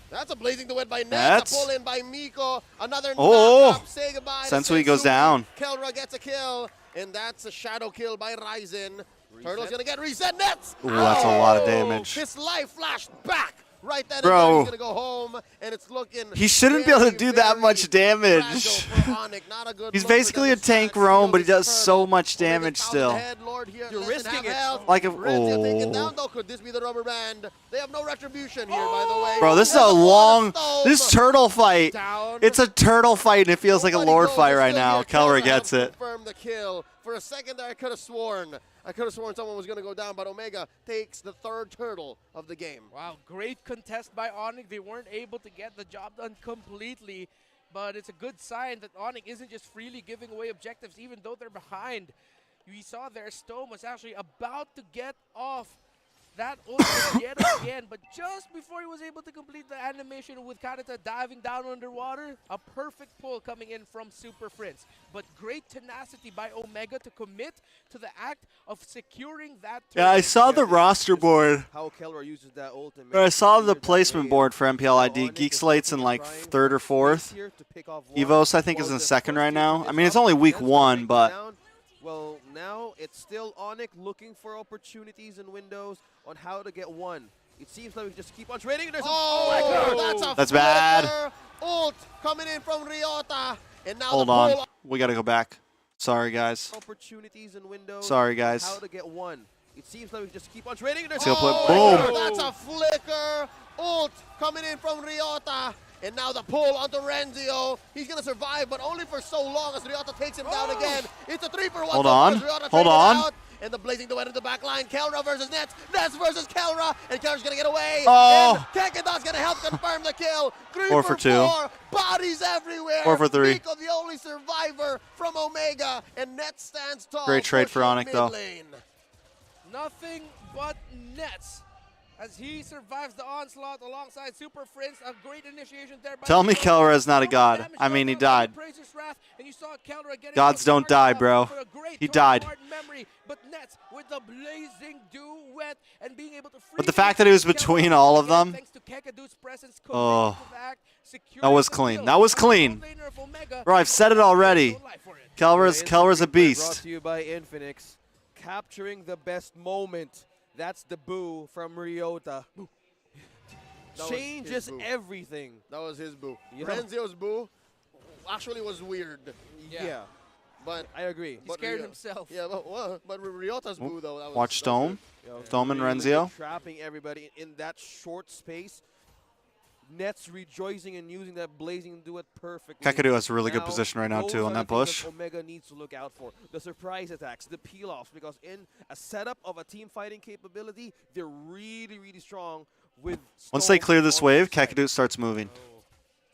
D: That's a blazing duet by Nets.
A: That's-
D: A pull in by Miko. Another
A: Oh.
D: knock-up. Say goodbye to
A: Sensui goes down.
D: Kelra gets a kill. And that's a shadow kill by Ryzen. Turtle's going to get reset. Nets.
A: Ooh, that's a lot of
D: Oh.
A: damage.
D: His life flashed back. Right then,
A: Bro.
D: and there. He's gonna go home, and it's looking.
A: He shouldn't be able to
D: very,
A: do that
D: very
A: much damage.
D: fragile for Onyx. Not a good
A: He's
D: look for
A: basically
D: them
A: a
D: to
A: tank
D: stand
A: roam,
D: still.
A: but he does
D: This
A: so
D: turtle.
A: much
D: Already
A: damage
D: found
A: still.
D: the head, Lord here.
C: You're
D: Less than
C: risking
D: half
C: it.
D: health.
A: Like a-
D: Renzio taken
A: oh.
D: down, though. Could this be the rubber band? They have no retribution here, by the way.
A: Bro, this is
D: There's
A: a
D: one
A: long,
D: Stone.
A: this turtle fight.
B: Down.
A: It's a turtle fight, and it feels like a
D: Nobody
A: lord
D: goes,
A: fight
D: but
A: right
D: still
A: now.
D: here,
A: Kelra
D: Kelra
A: gets
D: helped
A: it.
D: confirm the kill. For a second there, I could have sworn someone was going to go down, but Omega takes the third turtle of the game.
B: Wow, great contest by Onyx. They weren't able to get the job done completely, but it's a good sign that Onyx isn't just freely giving away objectives, even though they're behind. We saw there Stone was actually about to get off that ultimate yet again, but just before he was able to complete the animation with Karita diving down underwater, a perfect pull coming in from Super Prince. But great tenacity by Omega to commit to the act of securing that
A: Yeah, I
B: turret.
A: saw the roster board.
C: How Kelra uses that ultimate.
A: Or I saw the
C: Clear that
A: placement
C: wave.
A: board for MPL ID.
C: Onyx
A: Geek
C: is
A: Slate's in
C: looking
A: like
C: and trying
A: 3rd or
C: space
A: 4th.
C: here to pick off one.
A: Evos, I think, is
C: Well,
A: in
C: the
A: 2nd
C: first
A: right
C: team
A: now.
C: is
A: I mean, it's
C: up.
A: only week
C: Nets gonna
A: 1,
C: take it
A: but
C: down. Well, now it's still Onyx looking for opportunities and windows on how to get one. It seems like we just keep on trading. There's
D: Oh,
A: That's bad.
D: flicker. Ult coming in from Ryota. And now
A: hold
D: the
A: on.
D: pull
A: We got to go back. Sorry, guys.
C: opportunities and windows.
A: Sorry, guys.
C: How to get one. It seems like we just keep on trading. There's
A: Seal play.
D: Oh,
A: Boom.
D: that's a flicker. Ult coming in from Ryota. And now the pull onto Renzio. He's going to survive, but only for so long as Ryota takes him down again. It's a 3-for-1.
A: Hold on.
D: Ryota
A: Hold
D: takes it
A: on.
D: out. And the blazing duet in the back line. Kelra versus Nets. Nets versus Kelra. And Kelra's going to get away.
A: Oh.
D: And Kekedot's going to help confirm the kill. 3
A: 4
D: for
A: for 2.
D: 4. Bodies everywhere.
A: 4 for 3.
D: Miko, the only survivor from Omega. And Nets stands tall.
A: Great trade for
D: pushing
A: Onyx, though.
D: mid lane.
B: Nothing but nets as he survives the onslaught alongside Super Prince. A great initiation there by
A: Tell me
B: Miko.
A: Kelra is not a
B: So much
A: god.
B: damage
A: I mean, he
B: done
A: died.
B: by Prazer's Wrath, and you saw Kelra getting
A: Gods
B: the
A: don't
B: first
A: die,
B: up
A: bro.
B: for a great
A: He
B: Tony
A: died.
B: Martin memory, but Nets with the blazing duet and being able to
A: But the fact that it was between all of them,
B: thanks to Kekadu's presence,
A: oh,
B: to the act,
A: that was
B: securing the
A: clean.
B: kill.
A: That was clean.
B: Top laner of Omega,
A: Bro, I've said it already.
B: no life for it.
A: Kelra's a
C: Brought
A: beast.
C: to you by Infinix. Capturing the best moment. That's the boo from Ryota.
D: That was
C: Changes
D: his boo.
C: everything.
D: That was his boo.
C: Yeah.
D: Renzio's boo actually was weird.
B: Yeah.
D: But
C: I agree.
B: He scared himself.
D: Yeah, but Ryota's boo though. That was,
A: Watch
D: that was
A: Stone.
C: Yo,
A: Stone and
C: really
A: Renzio.
C: trapping everybody in that short space. Nets rejoicing and using that blazing duet perfectly.
A: Kakadu has a really good
C: Now,
A: position right now,
C: those
A: too, on
C: are
A: that
C: the things
A: push.
C: Omega needs to look out for. The surprise attacks, the peel-offs, because in a setup of a team fighting capability, they're really, really strong with
A: Once they
C: Stone
A: clear this
C: on
A: wave,
C: their side.
A: Kakadu starts moving.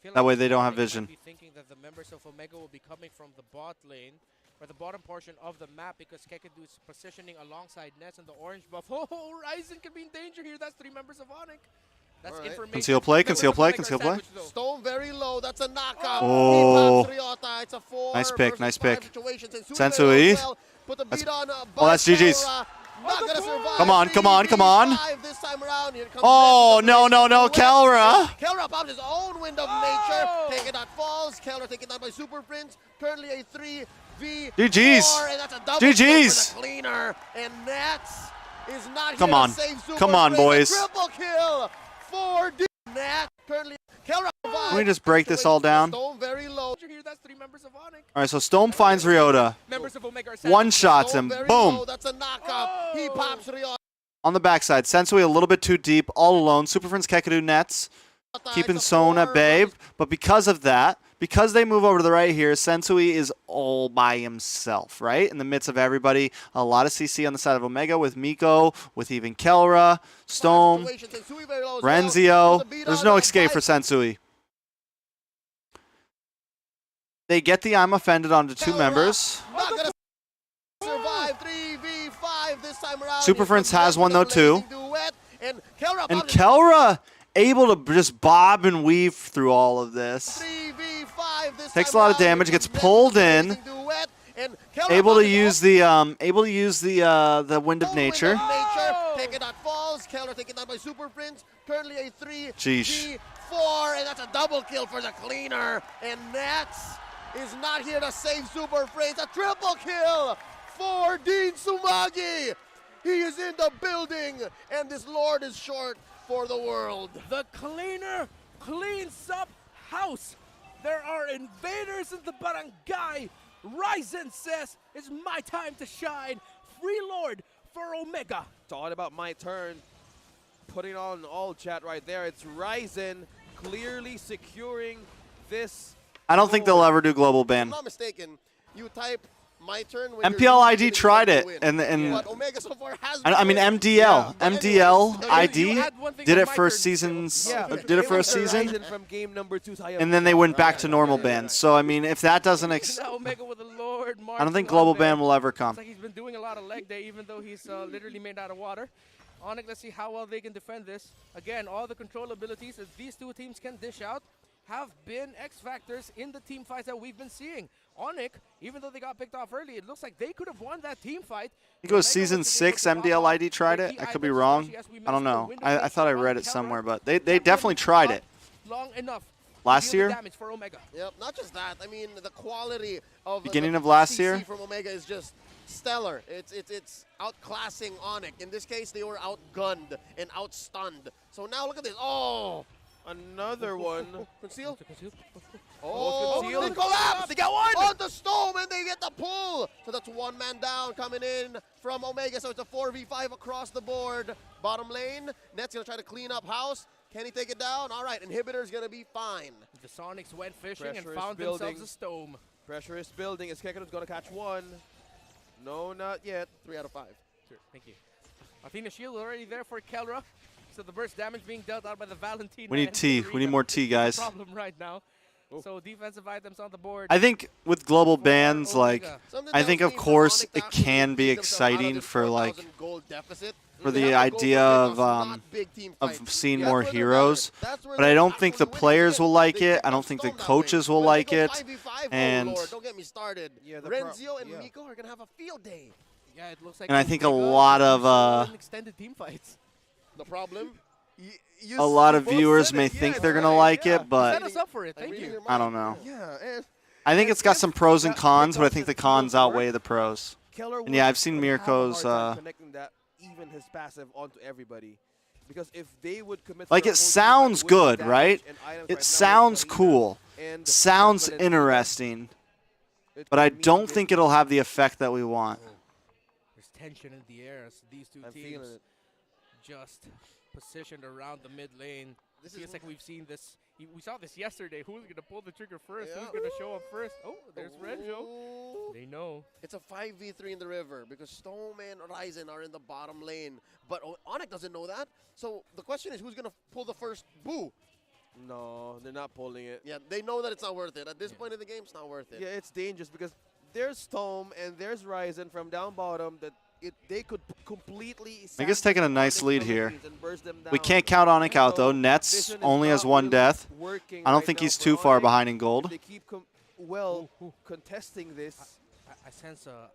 B: Feel
A: That way
B: like
A: they don't have
B: Onyx might
A: vision.
B: be thinking that the members of Omega will be coming from the bot lane or the bottom portion of the map because Kakadu is positioning alongside Nets and the orange buff. Oh, Ryzen could be in danger here. That's 3 members of Onyx. That's
D: Alright.
B: information.
A: Conceal play,
B: Members
A: conceal
B: of
A: play,
B: Onyx are
A: conceal play.
B: sandwiched, though.
D: Stone very low. That's a knockout.
A: Oh.
D: He pops Ryota. It's a 4
A: Nice pick,
D: versus
A: nice
D: 5
A: pick.
D: situation.
A: Sensui.
D: Well, put the beat on.
A: Oh, that's GG's.
D: Not gonna survive.
A: Come on, come on, come on.
D: 3v5 This time around. Here comes
A: Oh,
D: Nets.
A: no, no, no, Kelra.
D: Kelra pops his own wind of nature. Taking out falls. Kelra taken down by Super Prince. Currently a 3v4.
A: GG's.
D: And that's a double
A: GG's.
D: kill for the cleaner. And Nets is not
A: Come
D: here
A: on.
D: to save Super
A: Come on,
D: Prince. A
A: boys.
D: triple kill for Nets. Currently, Kelra
A: Can we just break this all down?
D: Stone very low.
B: Here, that's 3 members of Onyx.
A: All right, so Stone finds Ryota.
B: Members of Omega are
A: One
B: sandwiched.
A: shots
D: Stone
A: him.
D: very
A: Boom.
D: low. That's a knockout. He pops Ryota.
A: On the backside, Sensui a little bit too deep, all alone. Super Friends Kekadu nets, keeping Son at bay. But because of that, because they move over to the right here, Sensui is all by himself, right? In the midst of everybody. A lot of CC on the side of Omega with Miko, with even Kelra, Stone, Renzio. There's no escape for Sensui. They get the I'm offended onto 2 members.
D: Not gonna survive 3v5 this time around.
A: Super Friends has one though too.
D: And
A: Kelra able to just bob and weave through all of this.
D: 3v5 this
A: Takes a
D: time
A: lot of
D: around.
A: damage, gets pulled in. Able to use the Wind of Nature.
D: Taken out falls. Keller taken out by Super Friends. Currently a 3v4, and that's a double kill for the cleaner. And Nats is not here to save Super Friends. A triple kill for Dean Sumagi. He is in the building, and this Lord is short for the world.
B: The cleaner cleans up house. There are invaders in the barangay. Ryzen says, it's my time to shine. Free Lord for Omega.
C: It's all about my turn. Putting on all chat right there. It's Ryzen clearly securing this.
A: I don't think they'll ever do global
D: If
A: ban.
D: I'm not mistaken, you type my turn when
A: MPL
D: you're
A: ID
D: losing,
A: tried
D: you
A: it,
D: win.
A: and
D: But Omega so far has
A: I mean
D: win.
A: MDL,
D: But
A: MDL
D: anyways,
A: ID
B: you had one thing
A: did
B: on
A: it
B: my
A: for
B: turn.
A: seasons,
C: Yeah,
A: did it for a
C: was the
A: season,
C: Ryzen from game number 2,
A: and then they went back to normal ban. So I mean, if that doesn't,
B: Now Omega with a Lord.
A: I don't think global ban will ever
B: Looks
A: come.
B: like he's been doing a lot of leg day, even though he's literally made out of water. Onyx, let's see how well they can defend this. Again, all the control abilities that these two teams can dish out have been X factors in the team fights that we've been seeing. Onyx, even though they got picked off early, it looks like they could have won that team fight.
A: I think it was season 6 MDL ID tried it. I could be wrong. I don't know. I thought I read it somewhere, but they definitely tried it.
B: Long enough.
A: Last year?
B: Damage for Omega.
D: Yep, not just that. I mean, the quality of
A: Beginning
D: the
A: of last
D: CC
A: year?
D: from Omega is just stellar. It's outclassing Onyx. In this case, they were outgunned and outstunned. So now look at this. Oh,
C: Another one.
D: conceal.
C: Oh,
D: They
C: concealed.
D: collapse.
C: They got one.
D: On the Storm, and they get the pull. So that's 1 man down coming in from Omega. So it's a 4v5 across the board. Bottom lane, Net's gonna try to clean up house. Can he take it down? All right, Inhibitor's gonna be fine.
B: The Sonics went fishing
C: Pressure
B: and
C: is
B: found
C: building.
B: themselves a stone.
C: Pressure is building. Is Kekadu's going to catch one? No, not yet.
D: 3 out of 5.
B: Sure, thank you. Athena Shield already there for Kelra. So the burst damage being dealt out by the Valentine.
A: We need tea. We need more tea, guys.
B: Problem right now. So defensive items on the board.
A: I think with global
B: for
A: bans, like,
B: Omega.
D: Something
A: I
D: tells
A: think
D: me
A: of
D: that
A: course
D: Onyx
A: it
D: actually
A: can be
D: beat themselves out of
A: exciting
D: this
A: for like
D: 4,000 gold deficit.
A: for
D: They
A: the
D: have to go
A: idea
D: for
A: of
D: not big team fights.
A: seeing
D: That's
A: more
D: where they're
A: heroes,
D: better. That's where
A: but I
D: they're
A: don't think the
D: actually winning
A: players will
D: games.
A: like
D: They
A: it.
D: picked
A: I
D: up
A: don't think the
D: Stone that
A: coaches
D: way.
A: will
D: When they
A: like
D: go
A: it.
D: 5v5,
A: and-
D: oh Lord, don't get me started.
C: Yeah, the
D: Renzio and
C: yeah.
D: Miko are gonna have a field day.
B: Yeah, it looks like.
A: And I think a
B: Omega
A: lot
B: is
A: of,
B: in extended team fights.
D: The problem?
A: a lot of
C: both
A: viewers
C: said
A: may
C: it,
A: think
C: yeah,
A: they're gonna
C: right,
A: like
C: yeah.
A: it, but
B: Set us up for it.
D: I'm
B: Thank
D: reading
B: you.
D: your
A: I
D: mind.
A: don't know.
D: Yeah, and
A: I think it's got some pros and
C: that
A: cons, but I
C: pickup
A: think the
C: is
A: cons
C: still
A: outweigh
C: work.
A: the pros.
C: Keller
A: And yeah,
C: would
A: I've seen
C: have a hard
A: Mirko's,
C: time connecting that, even his passive onto everybody. Because if they would commit
A: Like,
C: to
A: it
C: their full
A: sounds
C: team fight with
A: good,
C: damage
A: right?
C: and items
A: It
C: right now
A: sounds
C: with Kalina
A: cool,
C: and
A: sounds
C: Shotgun and
A: interesting,
C: it
A: but I
C: could mean
A: don't
C: big
A: think it'll have the effect that we want.
B: There's tension in the air as these two
C: I'm
B: teams
C: feeling it.
B: just positioned around the mid lane.
D: this
B: Feels
D: is
B: like we've seen this. We saw this yesterday. Who's going to pull the trigger first?
D: Yeah.
B: Who's going to show up first? Oh, there's Renjo.
D: Ooh.
B: They know.
D: It's a 5v3 in the river because Stone and Ryzen are in the bottom lane. But Onyx doesn't know that. So the question is who's going to pull the first boo?
C: No, they're not pulling it.
D: Yeah, they know that it's not worth it. At this point in the game, it's not worth it.
C: Yeah, it's dangerous because there's Storm and there's Ryzen from down bottom that they could completely.
A: I think it's taking a nice
C: Onyx
A: lead here.
C: Philippines and burst them
A: We
C: down.
A: can't count Onyx out though.
C: So
A: Nets
C: vision is
A: only has
C: not
A: 1
C: really
A: death.
C: working
A: I don't
C: right
A: think
C: now
A: he's
C: for
A: too far
C: Onyx.
A: behind in
C: If
A: gold.
C: they keep contesting this.
B: I sense a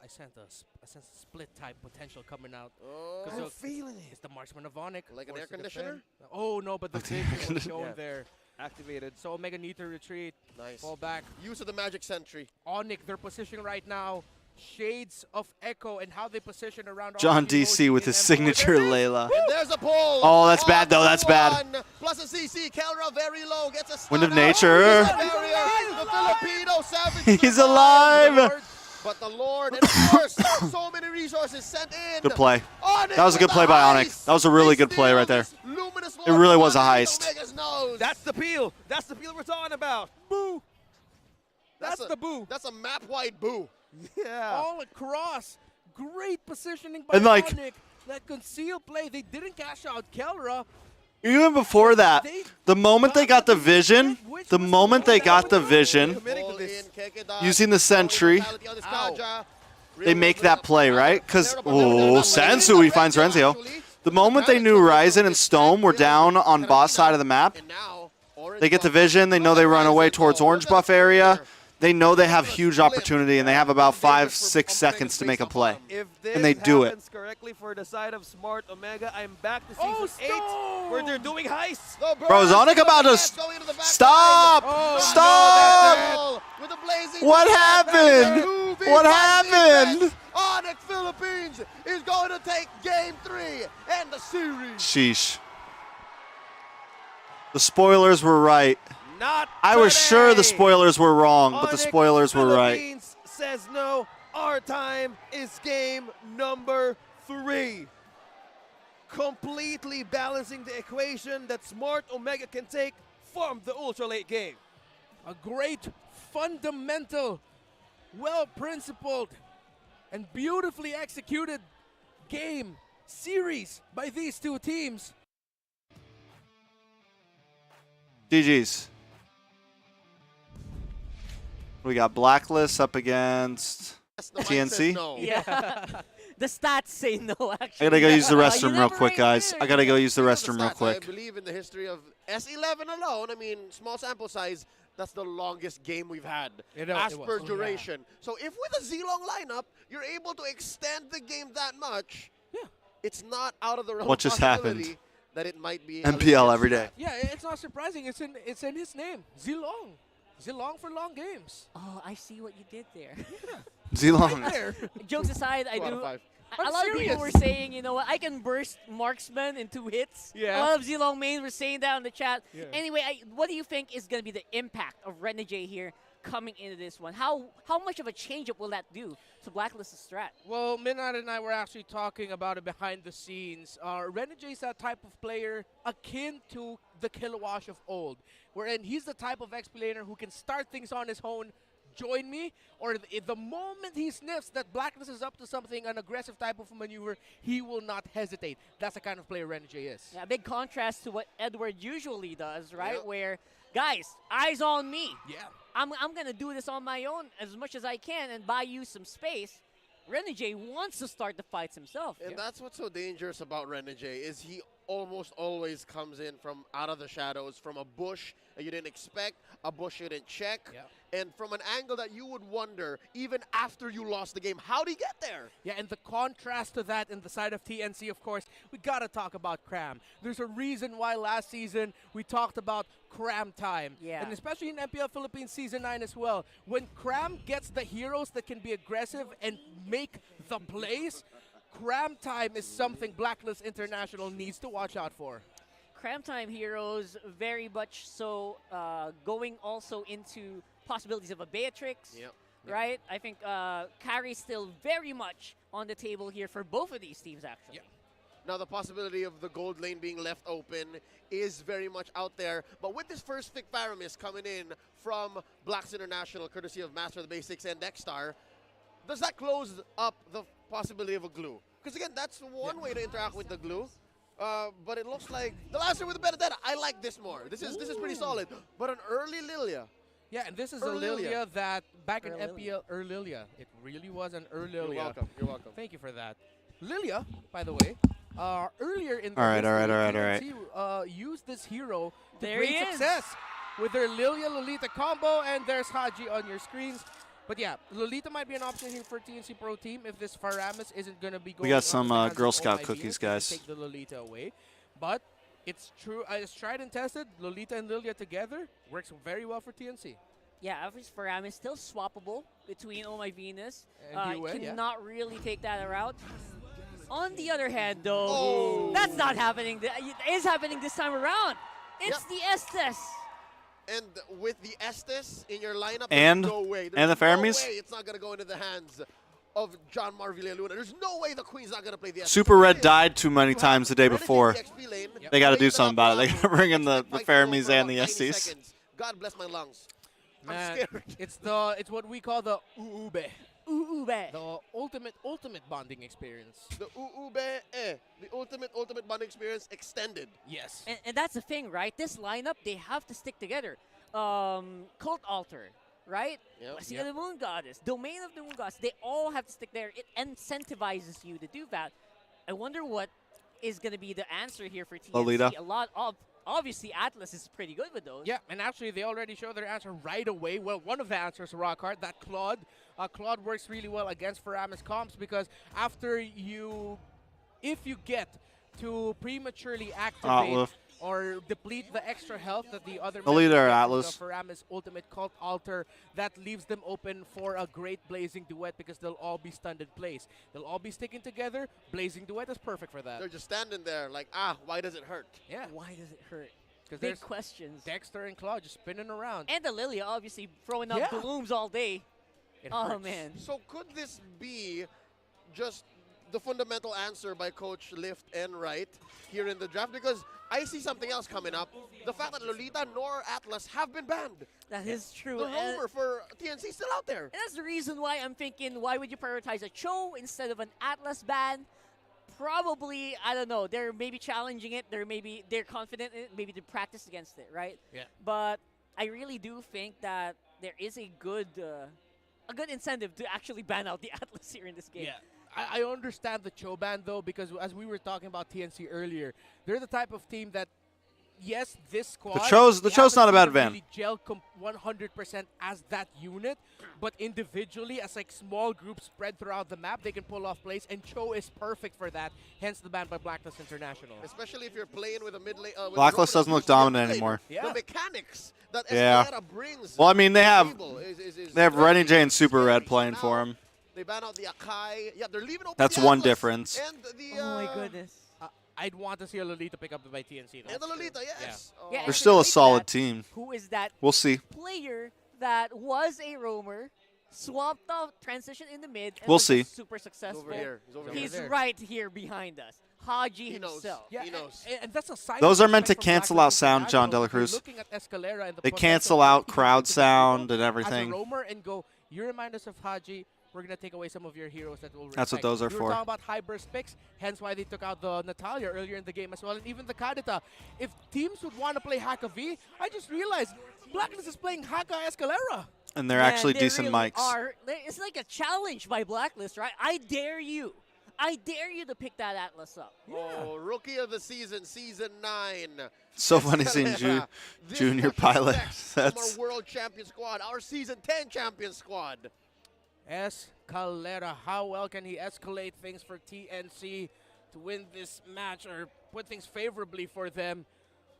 B: split type potential coming out.
D: Oh,
B: Cause
C: I'm
B: look,
C: feeling
B: It's
C: it.
B: the Marksman of Onyx.
D: Like an
B: forced
D: air
B: to defend.
D: conditioner?
B: Oh no, but the vision was shown
C: Yeah.
B: there.
C: Activated.
B: So Omega need to retreat,
D: nice.
B: fall back.
D: Use of the Magic Sentry.
B: Onyx, their position right now, shades of Echo and how they position around.
A: John
B: RP
A: DC
B: motion
A: with
B: in
A: his
B: M4.
A: signature
B: There it is.
A: Layla.
D: And there's a pull.
A: Oh, that's bad, though. That's bad.
D: 1-1. Plus a CC. Kelra very low. Gets a
A: Wind of
D: stun out.
A: Nature.
D: He's a barrier. The Filipino Savage.
A: He's
D: survives.
A: alive.
D: But the Lord, and of course, so many resources sent in.
A: Good play.
D: Oh, Onyx
A: That was a good
D: with
A: play
D: the
A: by Onyx.
D: heist.
A: That was a really
D: They
A: good play
D: steal
A: right there.
D: this luminous
A: It really was a
D: underneath
A: heist.
D: Omega's nose.
C: That's the peel. That's the peel we're talking about. Boo.
B: That's the boo.
D: That's a map-wide boo.
C: Yeah.
B: All across. Great positioning by
A: And, like-
B: Onyx. That concealed play. They didn't cash out Kelra.
A: Even before that, the moment they got the vision,
C: Committing to this.
A: using the sentry, they make that play, right? Because, oh, Sansui finds Renzio. The moment they knew Ryzen and Stone were down on boss side of the map, they get the vision, they know they run away towards orange buff area, they know they have huge opportunity, and they have about 5-6 seconds to make a play.
C: If
A: And they do it.
C: happens correctly for the side of Smart Omega, I'm back to
B: Oh,
C: season 8 where they're doing heists.
A: Bro, is Onyx about to stop?
B: Oh,
A: Stop!
D: With a blazing
A: What
D: back.
A: happened?
D: 2v5
A: What happened?
D: defense. Onyx Philippines is going to take game 3 and the series.
A: Sheesh. The spoilers were right.
C: Not
A: I was sure the
C: today.
A: spoilers were wrong, but the
C: Onyx
A: spoilers were right.
C: Philippines says no. Our time is game number 3. Completely balancing the equation that Smart Omega can take from the ultra late game.
B: A great, fundamental, well-principled, and beautifully executed game series by these two teams.
A: GG's. We got Blacklist up against
D: Yes, the mic
A: TNC?
D: says no.
E: Yeah. The stats say no, actually.
A: I gotta go use the
E: You
A: restroom real
E: never
A: quick,
E: ain't
A: guys.
E: there.
A: I gotta go use the
D: Speaking
A: restroom
D: of
A: real
D: stats,
A: quick.
D: I believe in the history of S11 alone, I mean, small sample size, that's the longest game we've had
B: It
D: as
B: was.
D: per
B: Oh, yeah.
D: duration. So if with a Z-Long lineup, you're able to extend the game that much,
B: Yeah.
D: it's not out of the realm
A: What
D: of
A: just
D: possibility
A: happened?
D: that it might be
A: MPL every day.
B: Yeah, it's not surprising. It's in his name, Zilong. Zilong for long games.
E: Oh, I see what you did there.
A: Z-Long.
B: There.
E: Jokes aside, I
D: 2 out of
E: do.
D: 5.
E: A
B: I'm
E: lot of people
B: serious.
E: were saying, you know what, I can burst marksman in 2 hits.
B: Yeah.
E: A lot of Zilong main were saying that in the chat.
B: Yeah.
E: Anyway, what do you think is going to be the impact of Renegade here coming into this one? How much of a change-up will that do to Blacklist's strat?
B: Well, Midnight and I were actually talking about it behind the scenes. Renegade's that type of player akin to the Kilowash of old, wherein he's the type of explainer who can start things on his own, join me, or the moment he sniffs that Blacklist is up to something, an aggressive type of maneuver, he will not hesitate. That's the kind of player Renegade is.
E: Yeah, big contrast to what Edward usually does, right?
D: Yep.
E: Where, guys, eyes on me.
B: Yeah.
E: I'm going to do this on my own as much as I can and buy you some space. Renegade wants to start the fights himself.
D: And that's what's so dangerous about Renegade is he almost always comes in from out of the shadows, from a bush that you didn't expect, a bush you didn't check, and from an angle that you would wonder, even after you lost the game, how'd he get there?
B: Yeah, and the contrast to that in the side of TNC, of course, we gotta talk about Cram. There's a reason why last season we talked about Cram time.
E: Yeah.
B: And especially in MPL Philippines Season 9 as well. When Cram gets the heroes that can be aggressive and make the plays, Cram time is something Blacklist International needs to watch out for.
E: Cram time heroes, very much so going also into possibilities of a Beatrix,
D: Yep.
E: right? I think Carry's still very much on the table here for both of these teams, actually.
B: Yeah.
D: Now, the possibility of the gold lane being left open is very much out there. But with this first Vic Paramis coming in from Blacks International, courtesy of Master of the Basics and Dexstar, does that close up the possibility of a glue? Because, again, that's one way to interact with the glue. But it looks like the last year with the Benedetta, I like this more. This is pretty solid. But an early Lilia.
B: Yeah, and this is a
D: Erlilia.
B: Lilia that back in
E: Erlilia.
B: MPL Erlilia. It really was an Erlilia.
D: You're welcome. You're welcome.
B: Thank you for that. Lilia, by the way, earlier in the
A: All right.
B: TNC, used this hero to
E: There
B: great
E: he is.
B: success with their Lilia Lolita combo, and there's Haji on your screens. But yeah, Lolita might be an option here for TNC Pro Team if this Faramis isn't going to be going.
A: got
B: up
A: some,
B: to the hands
A: Girl
B: of
A: Scout
B: OMI
A: cookies,
B: Venus, they can
A: guys.
B: Take the Lolita away, but it's true. It's tried and tested. Lolita and Lilia together works very well for TNC.
E: Yeah, obviously Faram is still swappable between Oh My Venus.
B: And UN, yeah.
E: Cannot really take that route. On the other hand, though,
D: Oh.
E: that's not happening. It is happening this time around. It's
D: Yep.
E: the Estes.
D: And with the Estes in your lineup,
A: And-
D: there's no way.
A: and the
D: There's no
A: Faramis?
D: way it's not going to go into the hands of John Marvilla Luna. There's no way the Queen's not going to play the
A: Super Red died too many times the day before. They got to do something about it. They got to bring in the Fermis and the SCs.
D: God bless my lungs.
B: Man,
D: I'm scared.
B: it's what we call the uube.
E: Uube.
B: The ultimate bonding experience.
D: The the ultimate bonding experience extended.
B: Yes.
E: And that's the thing, right? This lineup, they have to stick together. Cult Altar, right?
D: Yep.
E: Blessing of the Moon Goddess, Domain of the Moon Goddess. They all have to stick there. It incentivizes you to do that. I wonder what is going to be the answer here for TNC.
A: Lolita.
E: A lot of obviously Atlas is pretty good with those.
B: Yeah, and actually they already showed their answer right away. Well, one of the answers, Rockhart, that Claude. Claude works really well against Faramis comps because if you get to prematurely activate or deplete the extra health that the other
A: Lolita or
B: members get
A: Atlas.
B: from the Faramis Ultimate Cult Altar, that leaves them open for a great Blazing Duet because they'll all be stunned in place. They'll all be sticking together. Blazing Duet is perfect for that.
D: They're just standing there like, why does it hurt?
B: Yeah.
E: Why does it hurt?
B: Because
E: Big
B: there's
E: questions.
B: Dexter and Claude just spinning around.
E: And the Lilia obviously throwing up blooms all day.
B: It
E: Oh
B: hurts.
E: man.
D: So could this be just the fundamental answer by Coach Lift and Right here in the draft? Because I see something else coming up. The fact that Lolita nor Atlas have been banned.
E: That is true.
D: The
E: And
D: rumor for TNC still out there.
E: that's the reason why I'm thinking, why would you prioritize a Cho instead of an Atlas ban? Probably, I don't know. They're maybe challenging it. They're confident in it. Maybe they practice against it, right?
B: Yeah.
E: But I really do think that there is a good incentive to actually ban out the Atlas here in this game.
B: Yeah. I understand the Cho ban, though, because as we were talking about TNC earlier, they're the type of team that, yes, this squad.
A: The Cho's not a bad van.
B: Really gel 100% as that unit, but individually, as like small groups spread throughout the map, they can pull off plays, and Cho is perfect for that. Hence the ban by Blacklist International.
D: Especially if you're playing with a mid lane.
A: Blacklist doesn't look dominant anymore.
B: Yeah.
D: The mechanics that
A: Yeah.
D: Escalera brings.
A: Well, I mean, they have
D: They
A: Renny J and Super Red playing for him.
D: They ban out the Akai. Yeah, they're leaving open
A: That's
D: the
A: one
D: Atlas
A: difference.
D: And the,
E: Oh my goodness.
B: I'd want to see a Lolita pick up by TNC, though.
D: And the Lolita, yes. Oh.
E: Yeah,
A: They're still a
E: and
A: solid
E: that,
A: team.
E: Who is that
A: We'll see.
E: player that was a roamer, swapped off, transitioned in the mid, and
A: We'll
E: was
A: see.
E: just super
D: He's
E: successful?
D: over here. He's over
E: He's
D: here.
E: right here behind us. Haji
D: He knows.
E: himself.
B: Yeah,
D: He knows.
B: And that's a side
A: Those are meant to
B: effect from
A: cancel
B: Blacklist
A: out sound,
B: International.
A: John Dela
B: If you're
A: Cruz.
B: looking at Escalera and the
A: They
B: potential
A: cancel
B: of
A: out
B: taking
A: crowd
B: him to the
A: sound and
B: table
A: everything.
B: As a roamer and go, you remind us of Haji. We're going to take away some of your heroes that will
A: That's what
B: respect.
A: those are
B: We were
A: for.
B: talking about high burst picks, hence why they took out the Natalia earlier in the game as well, and even the Kadita. If teams would want to play Haka V, I just realized Blacklist is playing Haka Escalera.
A: And they're
E: Man,
A: actually
E: they
A: decent
E: really
A: mics.
E: are. It's like a challenge by Blacklist, right? I dare you. I dare you to pick that Atlas up.
D: Oh, Rookie of the Season, Season 9.
A: So funny seeing
D: Escalera. This
A: Junior
D: much
A: Pilot.
D: respect from our
A: That's
D: World Champion squad, our Season 10 Champion squad.
B: Escalera, how well can he escalate things for TNC to win this match or put things favorably for them?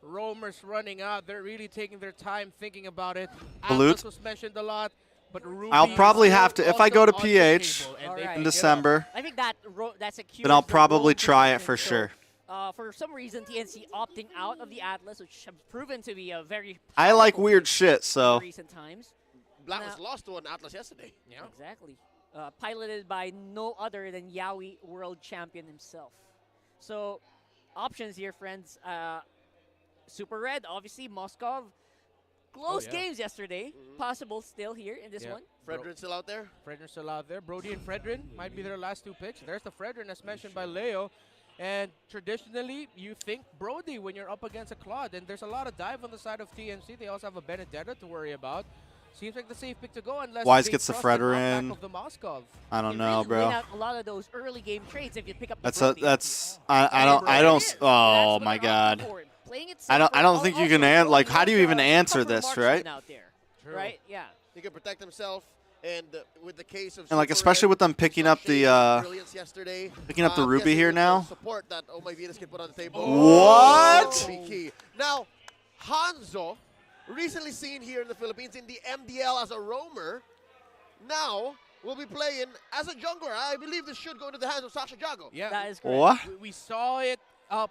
B: Roamers running out. They're really taking their time thinking about it.
A: Balut?
B: Atlas was mentioned a lot, but Ruby
A: I'll probably
B: is
A: have to- if I
B: also
A: go to
B: on the
A: PH
B: table, and
E: All
B: they
E: right.
A: in
B: pick it up.
A: December,
E: I think that's a cue.
A: then I'll probably try it for sure.
E: For some reason, TNC opting out of the Atlas, which have proven to be a very
A: I like
E: powerful
A: weird
E: pick
A: shit,
E: in
A: so
E: recent times.
D: Blacklist
E: Now-
D: lost to an Atlas yesterday.
B: Yeah.
E: Exactly. Piloted by no other than Yaoi World Champion himself. So, options here, friends. Super Red, obviously, Moskov. Close
B: yeah.
E: games yesterday. Possible still here in this
B: Yeah.
E: one.
D: Fredrin still out there?
B: Fredrin's still out there. Brody and Fredrin might be their last two picks. There's the Fredrin as mentioned by Leo. And traditionally, you think Brody when you're up against a Claude. And there's a lot of dive on the side of TNC. They also have a Benedetta to worry about. Seems like the safe pick to go unless
A: Wise
B: they
A: gets the
B: trust the knockback
A: Fredrin.
B: of the Moskov.
A: I don't
E: You
A: know,
E: really
A: bro.
E: win out a lot of those early game trades if you pick up the
A: That's
E: Brody.
A: I don't
E: That's
A: oh
E: what
A: my
E: they're
A: god.
E: opting for. Playing it
A: I
E: safe,
A: don't
E: but
A: think you
E: also
A: can
E: Brody
A: like how do you
E: was
A: even
E: the
A: answer
E: tougher
A: this,
E: marksman
A: right?
E: out there,
B: True.
E: right? Yeah.
D: He can protect himself, and with the case of
A: And like
D: Super
A: especially
D: Red,
A: with them picking
D: saw
A: up the
D: Shane's brilliance yesterday.
A: picking up the
D: I'm
A: Ruby
D: guessing
A: here
D: with the
A: now.
D: Support that Oh My Venus can put on the table.
A: What?
D: Will be key. Now, Hanzo, recently seen here in the Philippines in the MDL as a roamer, now will be playing as a jungler. I believe this should go into the hands of Sasha Jago.
B: Yeah.
E: That is correct.
A: What?
B: We saw it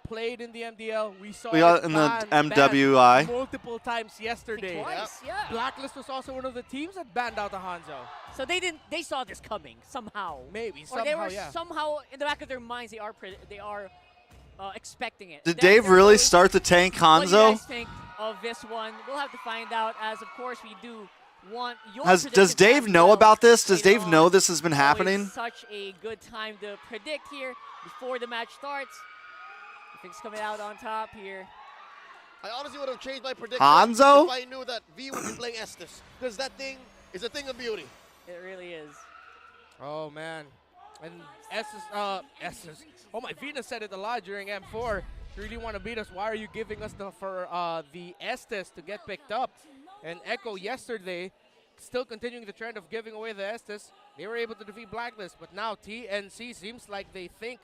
B: played in the MDL. We saw
A: We got
B: it
A: in the
B: banned
A: MWI.
B: multiple times yesterday.
E: Twice, yeah.
B: Blacklist was also one of the teams that banned out the Hanzo.
E: So they saw this coming somehow.
B: Maybe,
E: Or they
B: somehow,
E: were
B: yeah.
E: somehow in the back of their minds they are expecting it.
A: Did
E: That-
A: Dave
E: that
A: really
E: goes-
A: start the tank
E: What do you
A: Hanzo?
E: guys think of this one? We'll have to find out, as of course we do want your
A: Does
E: predictions
A: Dave
E: as
A: know
E: well
A: about this? Does
E: later
A: Dave
E: on.
A: know this has been
E: Always
A: happening?
E: Such a good time to predict here before the match starts. Things coming out on top here.
D: I honestly would have changed my prediction
A: Hanzo?
D: if I knew that V would be playing Estes. Because that thing is a thing of beauty.
E: It really is.
B: Oh, man. And Estes. Oh, my Venus said it a lot during M4. You really want to beat us? Why are you giving us the Estes to get picked up? And Echo yesterday, still continuing the trend of giving away the Estes. They were able to defeat Blacklist, but now TNC seems like they think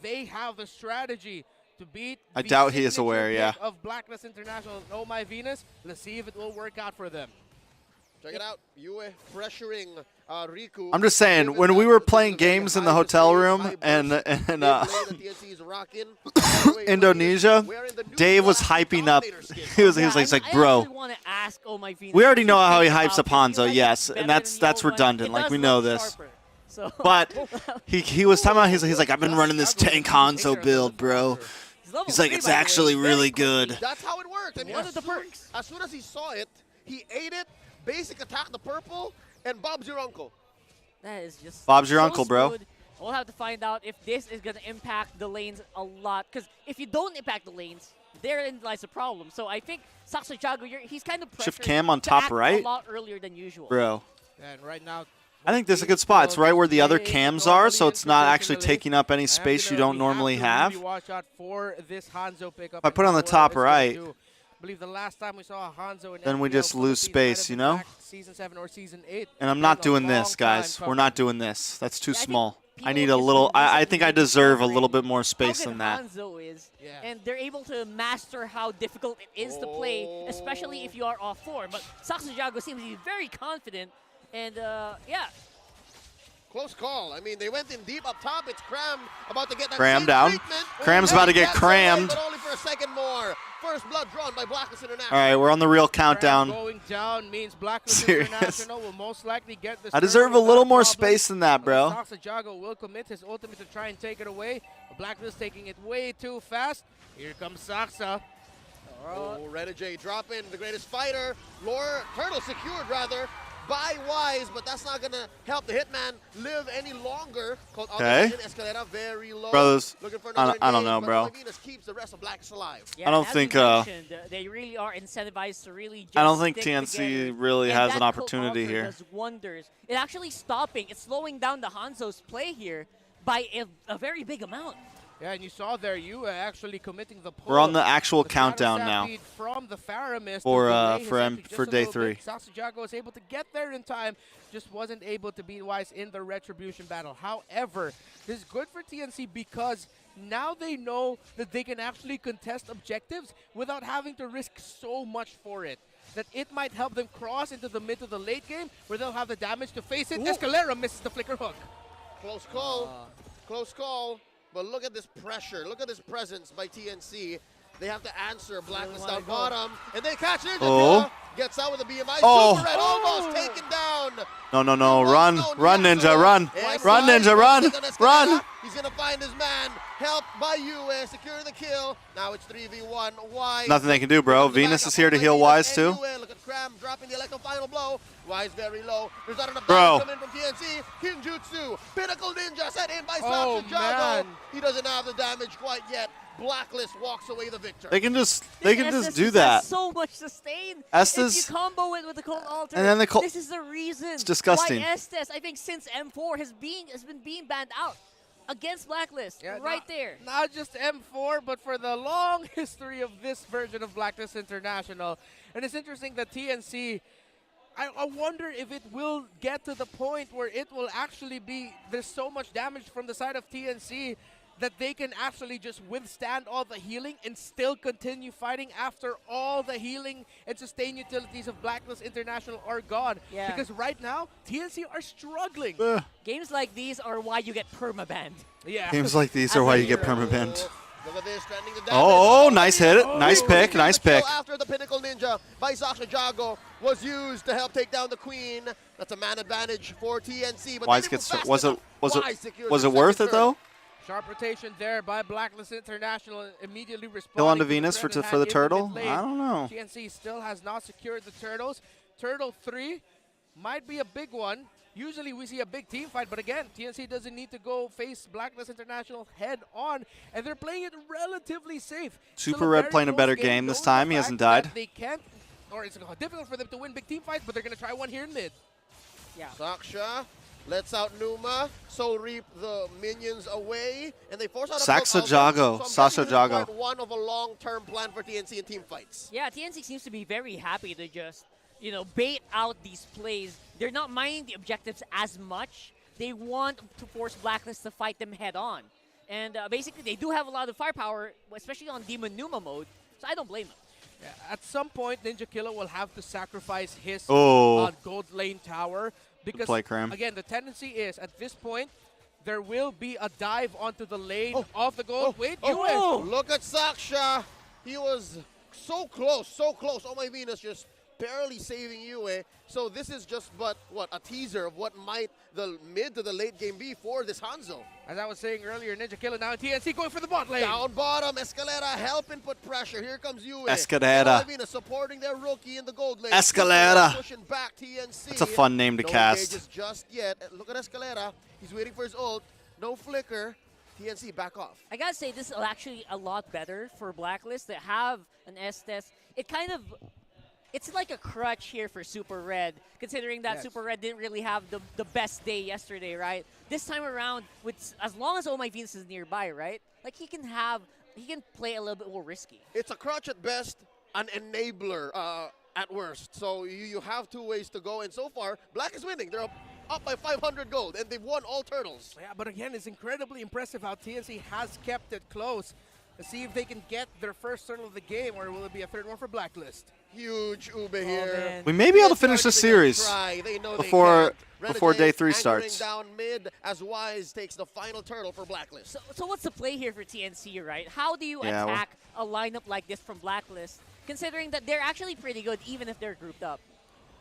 B: they have the strategy to beat
A: I
B: the
A: doubt he is
B: signature
A: aware,
B: pick
A: yeah.
B: of Blacklist International. Oh, my Venus. Let's see if it will work out for them.
D: Check it out. Yue pressuring Riku.
A: I'm just saying,
D: Given
A: when
D: that
A: we were
D: this is
A: playing
D: a very
A: games in the
D: high
A: hotel
D: pace,
A: room
D: high
A: and
D: burst
A: and
D: gameplay that TNC is rocking. Anyway,
A: Indonesia,
D: wearing the new
A: Dave was
D: black
A: hyping up.
D: Dominator skin.
A: He was
E: Yeah,
A: like,
E: I
A: bro.
E: actually want to ask Oh My Venus.
A: We already know how he
E: what
A: hypes up
E: think about this.
A: Hanzo,
E: You
A: yes,
E: like it
A: and
E: better
A: that's
E: than the old one?
A: redundant,
E: It
A: like,
E: does
A: we know
E: look
A: this.
E: sharper. So
A: But he was talking about he's like, I've been running this tank Hanzo build, bro.
E: level
A: He's like,
E: 3,
A: it's
E: by the way,
A: actually
E: very
A: really
E: quickly.
A: good.
D: That's how it worked. I mean,
E: One of the perks.
D: As soon as he saw it, he ate it, basic attack the purple, and Bob's your uncle.
E: That is just
A: Bob's your
E: so
A: uncle, bro.
E: smooth. We'll have to find out if this is going to impact the lanes a lot. Because if you don't impact the lanes, therein lies the problem. So I think Saxajago, he's kind of
A: Shift
E: pressured
A: cam on
E: to
A: top
E: act
A: right.
E: a lot earlier than usual.
A: Bro.
B: And right now,
A: I think this is a good spot. It's right where the other cams are, so it's not actually taking up any space you don't normally have.
B: Really watch out for this Hanzo pickup.
A: If I put it on the
B: and how
A: top
B: well it's
A: right,
B: gonna do. I believe the last time we saw a Hanzo in
A: then we
B: MPL
A: just lose
B: Philippines
A: space,
B: might
A: you
B: have
A: know?
B: been back Season 7 or Season 8.
A: And I'm
B: That
A: not
B: was a
A: doing
B: long
A: this, guys.
B: time
A: We're not doing this. That's too
E: Yeah, I think
A: small. I
E: people
A: need a
E: just
A: little.
E: don't
A: I
E: realize
A: think I
E: the
A: deserve a
E: difference
A: little bit more
E: how
A: space
E: good
A: than that.
E: Hanzo is,
B: Yeah.
E: and they're able to master how difficult it is to play, especially if you are off form. But Saxajago seems to be very confident, and yeah.
D: Close call. I mean, they went in deep up top. It's Cram about to get that
A: Cram
D: same
A: down.
D: treatment.
A: Cram's
D: And
A: about to
D: he
A: get
D: gets away,
A: crammed.
D: But only for a second more. First blood drawn by Blacklist International.
A: All right, we're on the real
B: Cram
A: countdown.
B: Going down means Blacklist
A: Serious.
B: International will most likely get this.
A: I deserve a
B: turn
A: little
B: without
A: more
B: problem.
A: space than that, bro.
B: Saxajago will commit his ultimate to try and take it away. Blacklist taking it way too fast. Here comes Saxa.
D: Oh, Renegade drop in, the greatest fighter. Lore, Turtle secured rather, by Wise, but that's not going to help the Hitman live any longer. Called
A: Okay.
D: Escalera, very low.
A: Brothers,
D: Looking for
A: I
D: another
A: don't
D: engage,
A: know,
D: but
A: bro.
D: Venus keeps the rest of Blacklist alive.
E: Yeah,
A: I don't
E: as
A: think,
E: we mentioned, they really are incentivized to really just
A: I don't think
E: stick
A: TNC
E: together.
A: really
E: And
A: has
E: that
A: an opportunity
E: Cult Altar
A: here.
E: does wonders. It actually stopping, it's slowing down the Hanzo's play here by a very big amount.
B: Yeah, and you saw there, you actually committing the pull.
A: We're on the actual
B: The
A: countdown
B: Shadow
A: now.
B: Stampede from the Faramist
A: For,
B: to delay
A: uh,
B: his
A: for
B: entry just
A: for
B: a
A: day
B: little
A: 3.
B: bit. Saxajago was able to get there in time, just wasn't able to beat Wise in the Retribution battle. However, this is good for TNC because now they know that they can actually contest objectives without having to risk so much for it. That it might help them cross into the mid to the late game where they'll have the damage to face it.
E: Ooh.
B: Escalera misses the flicker hook.
D: Close call. Close call. But look at this pressure. Look at this presence by TNC. They have to answer Blacklist
E: wanna
D: down
E: go.
D: bottom. And they catch Ninja
A: Oh.
D: Killa. Gets out with a BMI.
A: Oh.
D: Super Red almost taken down.
A: No, no, no. Run.
D: No,
A: Run,
D: Niaxo.
A: Ninja. Run.
D: Yes,
A: Run,
D: Wise
A: Ninja. Run.
D: goes on Escalera.
A: Run.
D: He's going to find his man. Helped by Yue. Securing the kill. Now it's 3v1. Wise.
A: Nothing they can do, bro. Venus is here to heal Wise, too.
D: Look at Cram dropping the electro final blow. Wise very low. There's not enough
A: Bro.
D: damage coming from TNC. Kinjutsu. Pinnacle Ninja set in by
B: Oh,
D: Saxajago.
B: man.
D: He doesn't have the damage quite yet. Blacklist walks away the victor.
A: They can just
E: This
A: do
E: Estes
A: that.
E: has so much sustain.
A: Estes-
E: If you combo it with the Cold Altar,
A: And then the
E: this is the reason.
A: It's disgusting.
E: Why Estes, I think since M4 has been being banned out against Blacklist,
B: Yeah,
E: right there.
B: Not just M4, but for the long history of this version of Blacklist International. And it's interesting that TNC, I wonder if it will get to the point where it will actually be, there's so much damage from the side of TNC that they can actually just withstand all the healing and still continue fighting after all the healing and sustain utilities of Blacklist International are gone.
E: Yeah.
B: Because right now, TNC are struggling.
E: Games like these are why you get permabanned.
B: Yeah.
A: Games like these
E: As
A: are
E: a
A: why you get
E: hero.
A: permabanned.
D: Look at this. Extending the damage.
A: Oh, nice hit. Nice pick.
D: The
A: Nice
D: kill
A: pick.
D: After the Pinnacle Ninja by Sasha Jago was used to help take down the Queen. That's a man advantage for TNC. But
A: Wise
D: they didn't
A: gets.
D: move fast
A: Was it?
D: enough.
A: Was
D: Wise
A: it?
D: secures
A: Was
D: the
A: it worth
D: second
A: it though?
B: Sharp rotation there by Blacklist International, immediately responding.
A: Kill on
B: to
A: to Venus
B: the
A: for the turtle?
B: mid lane.
A: I don't know.
B: TNC still has not secured the turtles. Turtle 3 might be a big one. Usually we see a big team fight, but again, TNC doesn't need to go face Blacklist International head on, and they're playing it relatively safe.
A: Super
B: Still
A: Red
B: very
A: playing a
B: close
A: better
B: game,
A: game this
B: knowing
A: time.
B: the
A: He hasn't
B: fact that
A: died.
B: They can't, or it's difficult for them to win big team fights, but they're going to try one here in mid.
E: Yeah.
D: Saksha lets out Numa, so reap the minions away, and they force out a
A: Saxa
D: build
A: Jago,
D: out. So I'm
A: Sasha
D: guessing this is
A: Jago.
D: part one of a long-term plan for TNC in team fights.
E: Yeah, TNC seems to be very happy to just, bait out these plays. They're not minding the objectives as much. They want to force Blacklist to fight them head on. And basically, they do have a lot of firepower, especially on Demon Numa mode, so I don't blame them.
B: Yeah, at some point, Ninja Killer will have to sacrifice his gold lane tower. Because,
A: play, Cram.
B: again, the tendency is, at this point, there will be a dive onto the lane of the gold. Wait,
D: Look at Saksha. He was so close, so close. Oh, my Venus just barely saving Yue. So this is just but what a teaser of what might the mid to the late game be for this Hanzo.
B: As I was saying earlier, Ninja Killer now in TNC going for the bot lane.
D: Down bottom, Escalera helping put pressure. Here comes Yue.
A: Escalera.
D: Malvina supporting their rookie in the gold lane.
A: Escalera.
D: Pushing back TNC.
A: That's a fun name to
D: no
A: cast.
D: engages just yet. Look at Escalera. He's waiting for his ult. No flicker. TNC back off.
E: I gotta say, this is actually a lot better for Blacklist to have an S-Test. It's like a crutch here for Super Red, considering that Super Red didn't really have the best day yesterday, right? This time around, as long as Oh My Venus is nearby, right? Like he can play a little bit more risky.
D: It's a crutch at best, an enabler at worst. So you have two ways to go, and so far, Black is winning. They're up by 500 gold, and they've won all turtles.
B: Yeah, but again, it's incredibly impressive how TNC has kept it close. To see if they can get their first turtle of the game, or will it be a third one for Blacklist?
D: Huge Ube here.
E: Man.
A: We may be able to finish this series
D: They know
A: before
D: Renegade
A: day 3
D: anchoring
A: starts.
D: down mid as Wise takes the final turtle for Blacklist.
E: So what's the play here for TNC, right? How do you
A: Yeah, well-
E: attack a lineup like this from Blacklist, considering that they're actually pretty good even if they're grouped up?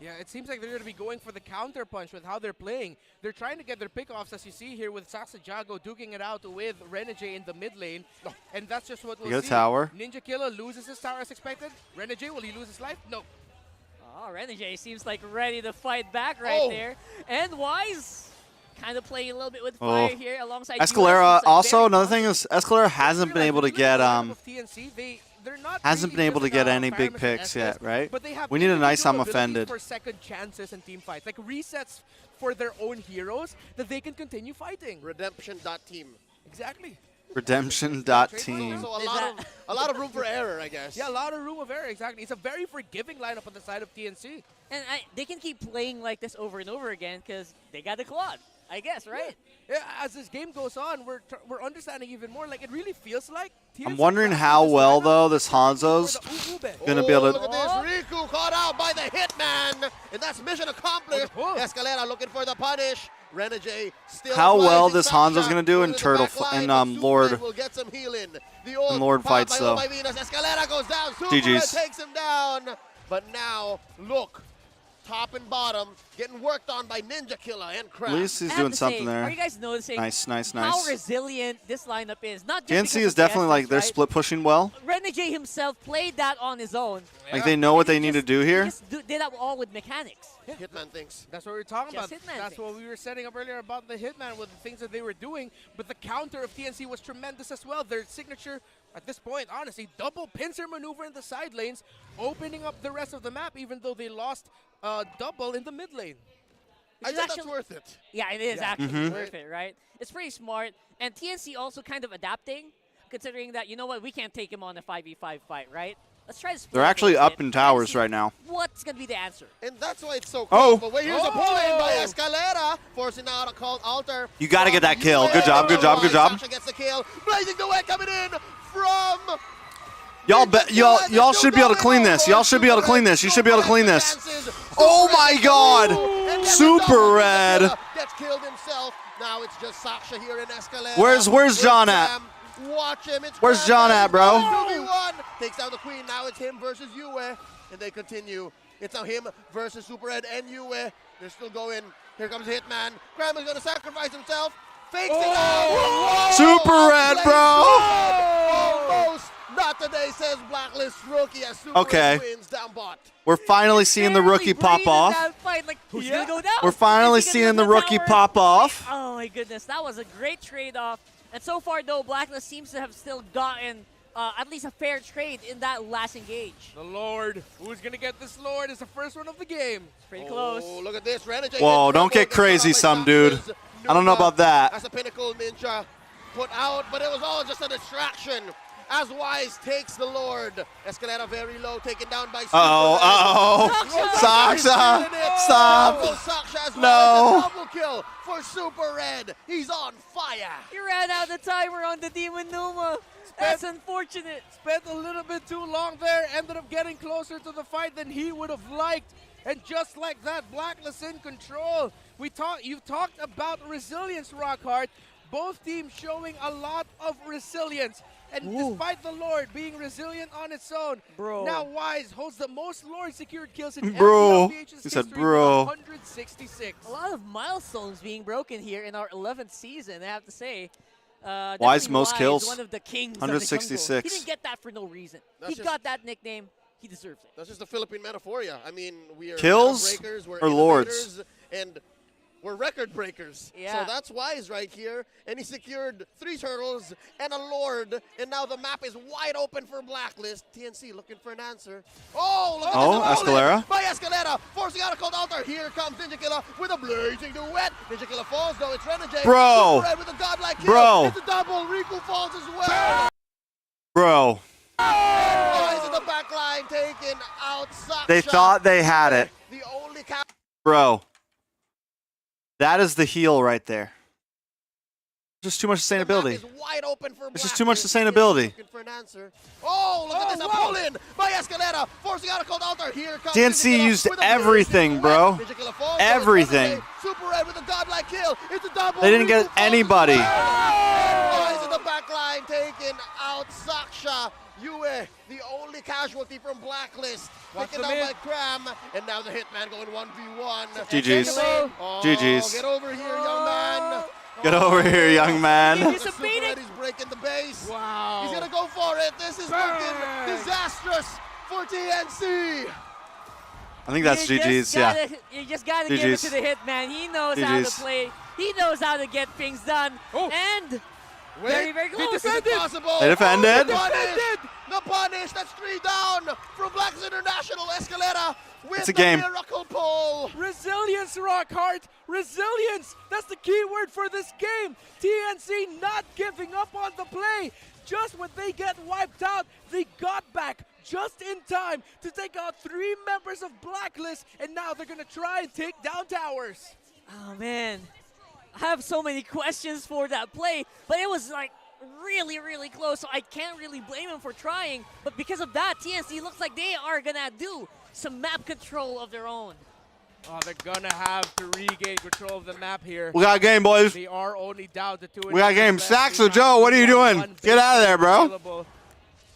B: Yeah, it seems like they're going to be going for the counter punch with how they're playing. They're trying to get their pickoffs, as you see here, with Saxa Jago duking it out with Renegade in the mid lane. And that's just what we'll
A: You got a
B: see.
A: tower.
B: Ninja Killer loses his tower as expected. Renegade, will he lose his life? No.
E: Oh, Renegade seems like ready to fight back right there. And Wise kind of playing a little bit with fire here alongside
A: Escalera.
E: US.
A: Also, another thing is Escalera hasn't been able to get
B: They're not
A: hasn't
B: really
A: been able to
B: just
A: get
B: an
A: any big
B: fireman
A: picks
B: and
A: yet,
B: SS,
A: right?
B: But they have
A: We need a nice I'm
B: individual ability
A: offended.
B: for second chances in team fights, like resets for their own heroes that they can continue fighting.
D: Redemption.team.
B: Exactly.
A: Redemption.team.
D: So a lot of room for error, I guess.
B: Yeah, a lot of room of error, exactly. It's a very forgiving lineup on the side of TNC.
E: And they can keep playing like this over and over again because they got the Claude, I guess, right?
B: Yeah, as this game goes on, we're understanding even more. Like, it really feels like TNC
A: I'm wondering
B: crafted
A: how
B: this
A: well,
B: lineup
A: though, this
B: for
A: Hanzo's
B: the Ube.
A: gonna be able to.
D: Look at this. Riku caught out by the Hitman. And that's mission accomplished.
B: Oh.
D: Escalera looking for the punish. Renegade still
A: How well
D: rising.
A: this
D: Saksha
A: Hanzo's gonna do in
D: going to the
A: Turtle
D: back line,
A: and
D: but Superman
A: Lord.
D: will get some healing. The old
A: And Lord
D: pop
A: fights,
D: by
A: though.
D: By Venus. Escalera goes down. Superman
A: GG's.
D: takes him down. But now, look. Top and bottom getting worked on by Ninja Killer and
A: At
D: Crab.
A: least he's
E: I have
A: doing
E: to
A: something
E: say,
A: there.
E: Are you guys noticing
A: Nice, nice,
E: how
A: nice.
E: resilient this lineup is? Not just
A: GNC
E: because
A: is
E: of the
A: definitely like
E: essence,
A: they're
E: right?
A: split pushing well.
E: Renegade himself played that on his own.
A: Like they know what they need to do
E: He
A: here.
E: just did that all with mechanics.
D: Hitman thinks.
B: That's what we were talking
E: Just
B: about.
E: Hitman
B: That's
E: things.
B: what we were setting up earlier about the Hitman with the things that they were doing. But the counter of TNC was tremendous as well. Their signature, at this point, honestly, double pincer maneuver in the side lanes, opening up the rest of the map, even though they lost double in the mid lane.
D: I
E: It's
D: think that's
E: actually-
D: worth it.
E: Yeah, it is
B: Yeah.
E: actually
A: Mm-hmm.
E: worth it, right? It's pretty smart. And TNC also kind of adapting, considering that, you know what, we can't take him on a 5v5 fight, right? Let's try to split
A: They're
E: up a
A: actually
E: little
A: up
E: bit,
A: in
E: try to
A: towers
E: see
A: right now.
E: What's going to be the answer?
D: And that's why it's so
A: Oh.
D: cool. But wait, here's a pull-in by Escalera, forcing out a called altar.
A: You gotta get
D: from
A: that kill.
D: UA.
A: Good job, good job, good job.
D: Sasha gets the kill. Blazing the way coming in from...
A: Y'all should be able to clean this. Y'all should be able to clean this. You should be able to clean this. Oh my God! Super Red.
D: Gets killed himself. Now it's just Sasha here in Escalera.
A: Where's John at?
D: Watch him. It's
A: Where's John at, bro?
D: 2v1. Takes down the Queen. Now it's him versus Yue. And they continue. It's now him versus Super Red and Yue. They're still going. Here comes Hitman. Graham is going to sacrifice himself. Fakes it out.
A: Super Red, bro.
D: Almost. Not today, says Blacklist rookie as Super
A: Okay.
D: Red wins down bot.
A: We're finally seeing the rookie pop off.
E: Like, who's gonna go down?
A: We're finally
E: Is he gonna
A: seeing the
E: go
A: rookie
E: tower?
A: pop off.
E: Oh my goodness, that was a great trade-off. And so far, though, Blacklist seems to have still gotten at least a fair trade in that last engage.
B: The Lord. Who's going to get this Lord is the first one of the game.
E: Pretty close.
D: Oh, look at this. Renegade
A: Whoa,
D: gets
A: don't get
D: doubled.
A: crazy,
D: Gets
A: some
D: out by
A: dude.
D: Saxes.
A: I don't know about that.
D: As a pinnacle ninja put out, but it was all just a distraction. As Wise takes the Lord. Escalera very low, taken down by Super
A: Saksha, stop.
D: Saksha as
A: No.
D: well. It's a double kill for Super Red. He's on fire.
E: You ran out of timer on the Demon Numa. That's unfortunate.
B: Spent a little bit too long there. Ended up getting closer to the fight than he would have liked. And just like that, Blacklist in control. You've talked about resilience, Rockhart. Both teams showing a lot of resilience. And despite the Lord being resilient on its own,
E: Bro.
B: now Wise holds the most Lord secured kills in
A: Bro.
B: LPLPH's
A: He said,
B: history
A: bro.
B: with 166.
E: A lot of milestones being broken here in our 11th season, I have to say.
A: Wise
E: Definitely
A: most
E: Wise,
A: kills.
E: one of the kings of the
A: 166.
E: jungle. He didn't get that for no reason.
D: That's
E: He
D: just-
E: got that nickname. He deserves it.
D: That's just a Philippine metaphor. I mean, we are
A: Kills
D: breakers, we're
A: or lords?
D: innovators, and we're record breakers.
E: Yeah.
D: So that's Wise right here. And he secured 3 turtles and a Lord. And now the map is wide open for Blacklist. TNC looking for an answer. Oh, look at this
A: Escalera.
D: by Escalera. Forcing out a cold altar. Here comes Ninja Killer with a blazing duet. Ninja Killer falls though. It's Renegade.
A: Bro.
D: Super Red with a godlike kill.
A: Bro.
D: It's a double. Riku falls as well.
A: Bro,
D: Wise in the back line taken out.
A: they
D: Saksha.
A: thought they had it.
D: The only cap.
A: Bro, that is the heel right there. Just too much
D: The
A: sustainability.
D: map is wide open for
A: It's just too much
D: Blacklist.
A: sustainability.
D: Looking for an answer. Oh, look at this. A pull in by Escalera. Forcing out a cold altar. Here comes
A: TNC
D: Ninja Killer
A: used
D: with a blazing
A: everything,
D: duet.
A: bro.
D: Ninja Killer falls,
A: Everything.
D: so it's Super Red with a godlike kill. It's a double.
A: They didn't get
D: Riku falls as
A: anybody.
D: well. Wise in the back line taking out Saksha. Yue, the only casualty from Blacklist.
B: Watch
D: Taken
B: the
D: down
B: mid.
D: by Cram. And now the Hitman going 1v1.
A: GG's.
D: Oh,
A: GG's.
D: Get over here, young man.
A: Get over here, young man.
E: He's a
D: Super
E: beating.
D: Red is breaking the base.
B: Wow.
D: He's gonna go for it. This is looking disastrous for TNC.
A: I think that's GG's, yeah.
E: You just gotta give it
A: GG's.
E: to the Hitman. He knows how to
A: GG's.
E: play. He knows how to get things done.
B: Oh.
E: And
D: Wait,
E: very, very close.
D: Is it possible?
A: They defended.
D: The punish. The punish. That's 3 down from Blacks International. Escalera with
A: It's a
D: the
A: game.
D: miracle pull.
B: Resilience, Rockhart. Resilience. That's the key word for this game. TNC not giving up on the play. Just when they get wiped out, they got back just in time to take out 3 members of Blacklist, and now they're going to try and take down towers.
E: Oh man, I have so many questions for that play, but it was like really, really close, so I can't really blame him for trying. But because of that, TNC looks like they are gonna do some map control of their own.
B: Oh, they're going to have to regain control of the map here.
A: We got a game, boys.
B: They are only down to 2.
A: We got a game.
B: left.
A: Saxo,
B: They have
A: Joe, what are you doing?
B: one
A: Get out of there, bro.
B: available.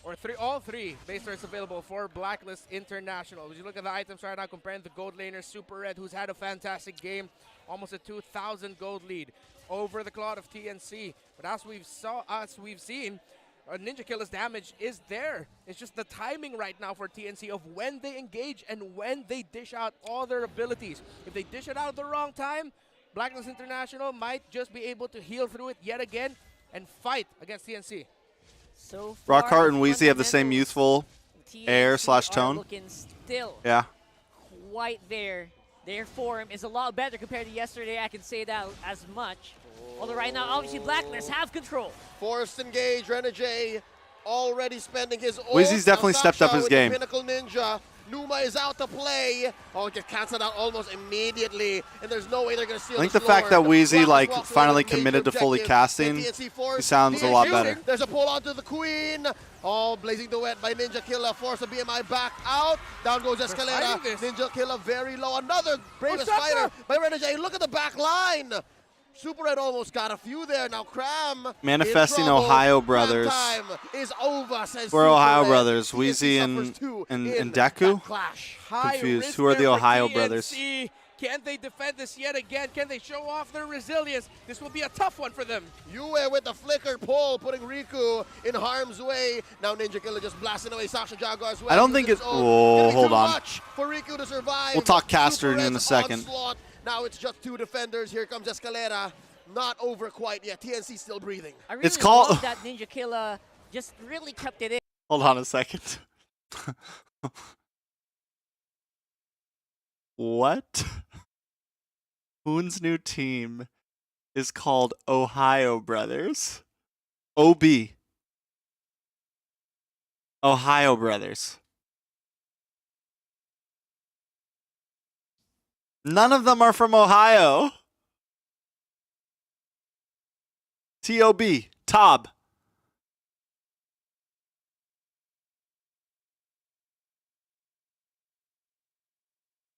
B: Or all 3 base turrets available for Blacklist International. As you look at the items right now, comparing the gold laner Super Red, who's had a fantastic game, almost a 2,000 gold lead over the cloud of TNC. But as we've seen, Ninja Killer's damage is there. It's just the timing right now for TNC of when they engage and when they dish out all their abilities. If they dish it out at the wrong time, Blacklist International might just be able to heal through it yet again and fight against TNC.
E: So far,
A: Rockhart and Wheezy have the same
E: fundamentals,
A: youthful
E: TNC
A: air slash
E: are
A: tone.
E: looking still
A: Yeah.
E: quite there. Their form is a lot better compared to yesterday. I can say that as much. Although right now, obviously, Blacklist have control.
D: Forced engage. Renegade already spending his ult.
A: Wheezy's definitely
D: Now
A: stepped up
D: Saksha
A: his
D: with the
A: game.
D: Pinnacle Ninja. Numa is out to play. Oh, it gets canceled out almost immediately, and there's no way they're going to steal
A: I think
D: this
A: the fact
D: Lord.
A: that Wheezy,
D: Blacklist
A: like,
D: walks away
A: finally
D: with a major
A: committed to fully
D: objective.
A: casting,
D: And TNC forced.
A: he sounds a lot better.
D: There's a pull onto the Queen. Oh, blazing duet by Ninja Killer. Force the BMI back out. Down goes Escalera.
B: fighting this.
D: Ninja Killer very low. Another bravest
B: Saksha!
D: fighter by Renegade. Look at the back line. Super Red almost got a few there. Now Cram
A: Manifesting
D: in trouble.
A: Ohio
D: Cram
A: brothers.
D: time is over, says
A: We're
D: Super
A: Ohio
D: Red.
A: brothers.
D: TNC
A: Wheezy
D: suffers
A: and
D: two
A: and
D: in
A: Deku.
D: that clash.
B: High
A: Confused.
B: risk
A: Who are the
B: there for
A: Ohio
B: TNC.
A: brothers?
B: Can they defend this yet again? Can they show off their resilience? This will be a tough one for them.
D: Yue with the flicker pull, putting Riku in harm's way. Now Ninja Killer just blasting away Sasha Jaguar as well.
A: I don't think
D: it's
A: it. Oh, hold on.
D: much for Riku to survive.
A: We'll talk caster
D: Super
A: in a
D: Red's
A: second.
D: onslaught. Now it's just 2 defenders. Here comes Escalera. Not over quite yet. TNC still breathing.
E: I really
A: It's called-
E: love that Ninja Killer just really kept it in.
A: Hold on a second. What? Hoon's new team is called Ohio Brothers. OB. Ohio Brothers. None of them are from Ohio. TOB. Tob.